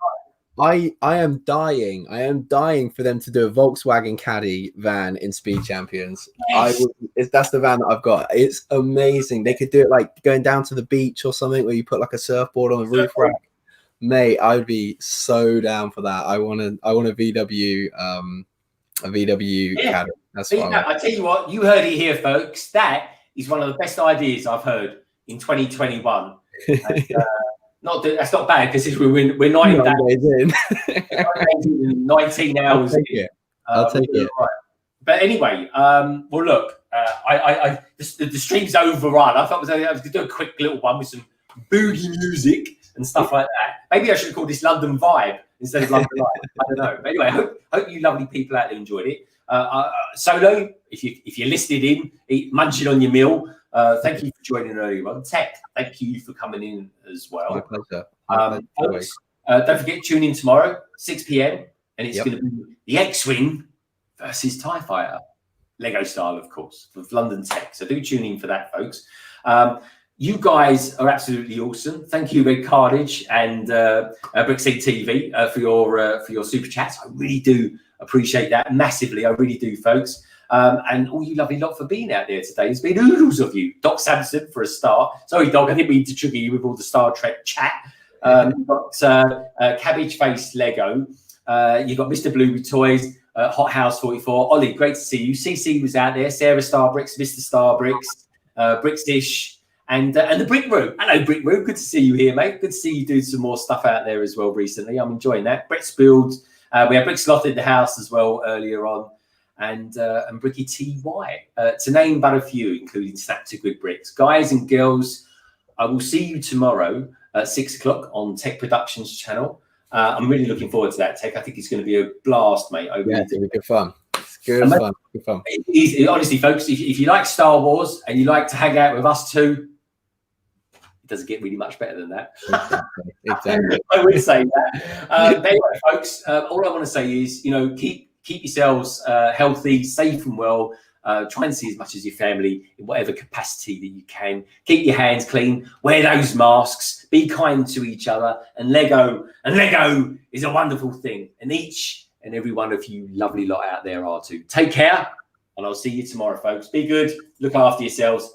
I am dying. I am dying for them to do a Volkswagen Caddy van in Speed Champions. Yes. That's the van that I've got. It's amazing. They could do it like going down to the beach or something where you put like a surfboard on the roof rack. Mate, I would be so down for that. I want a VW Caddy. That's what I tell you what, you heard it here, folks. That is one of the best ideas I've heard in 2021. And, that's not bad because we're 9 days in. 19 hours. I'll take it. Right. But anyway, well, look, the stream's overrun. I thought I was going to do a quick little one with some boogie music and stuff like that. Maybe I should have called this London Vibe instead of London Live. I don't know. But anyway, hope you lovely people out there enjoyed it. Solo, if you're listening in, munching on your meal, thank you for joining earlier on. Tech, thank you for coming in as well. My pleasure. Folks, don't forget, tune in tomorrow, 6 p.m. And it's going to be the X-Wing versus TIE Fighter. Lego style, of course, with London Tech. So do tune in for that, folks. You guys are absolutely awesome. Thank you, Red Carnage and Brick Hive TV for your super chats. I really do appreciate that massively. I really do, folks. and all you lovely lot for being out there today. There's been oodles of you. Doc Sampson for a start. Sorry, Doc, I didn't mean to trigger you with all the Star Trek chat. You've got Cabbage Face Lego. You've got Mr. Blue with Toys, Hot House 44. Ollie, great to see you. CC was out there. Sarah Starbricks, Mr. Starbricks, Brickstish, and the Brick Room. Hello, Brick Room. Good to see you here, mate. Good to see you doing some more stuff out there as well recently. I'm enjoying that. Brett's Build. We had Brick Sloth in the house as well earlier on, and Bricky TY. To name but a few, including Snap to Good Bricks. Guys and girls, I will see you tomorrow at 6 o'clock on Tech Productions channel. I'm really looking forward to that, Tech. I think it's going to be a blast, mate. Yeah, it's going to be good fun. It's good fun. Good fun. Honestly, folks, if you like Star Wars and you like to hang out with us two, it doesn't get really much better than that. Exactly. I would say that. Anyway, folks, all I want to say is, keep yourselves healthy, safe and well. Try and see as much as your family in whatever capacity that you can. Keep your hands clean. Wear those masks. Be kind to each other. And Lego is a wonderful thing. And each and every one of you lovely lot out there are too. Take care, and I'll see you tomorrow, folks. Be good. Look after yourselves.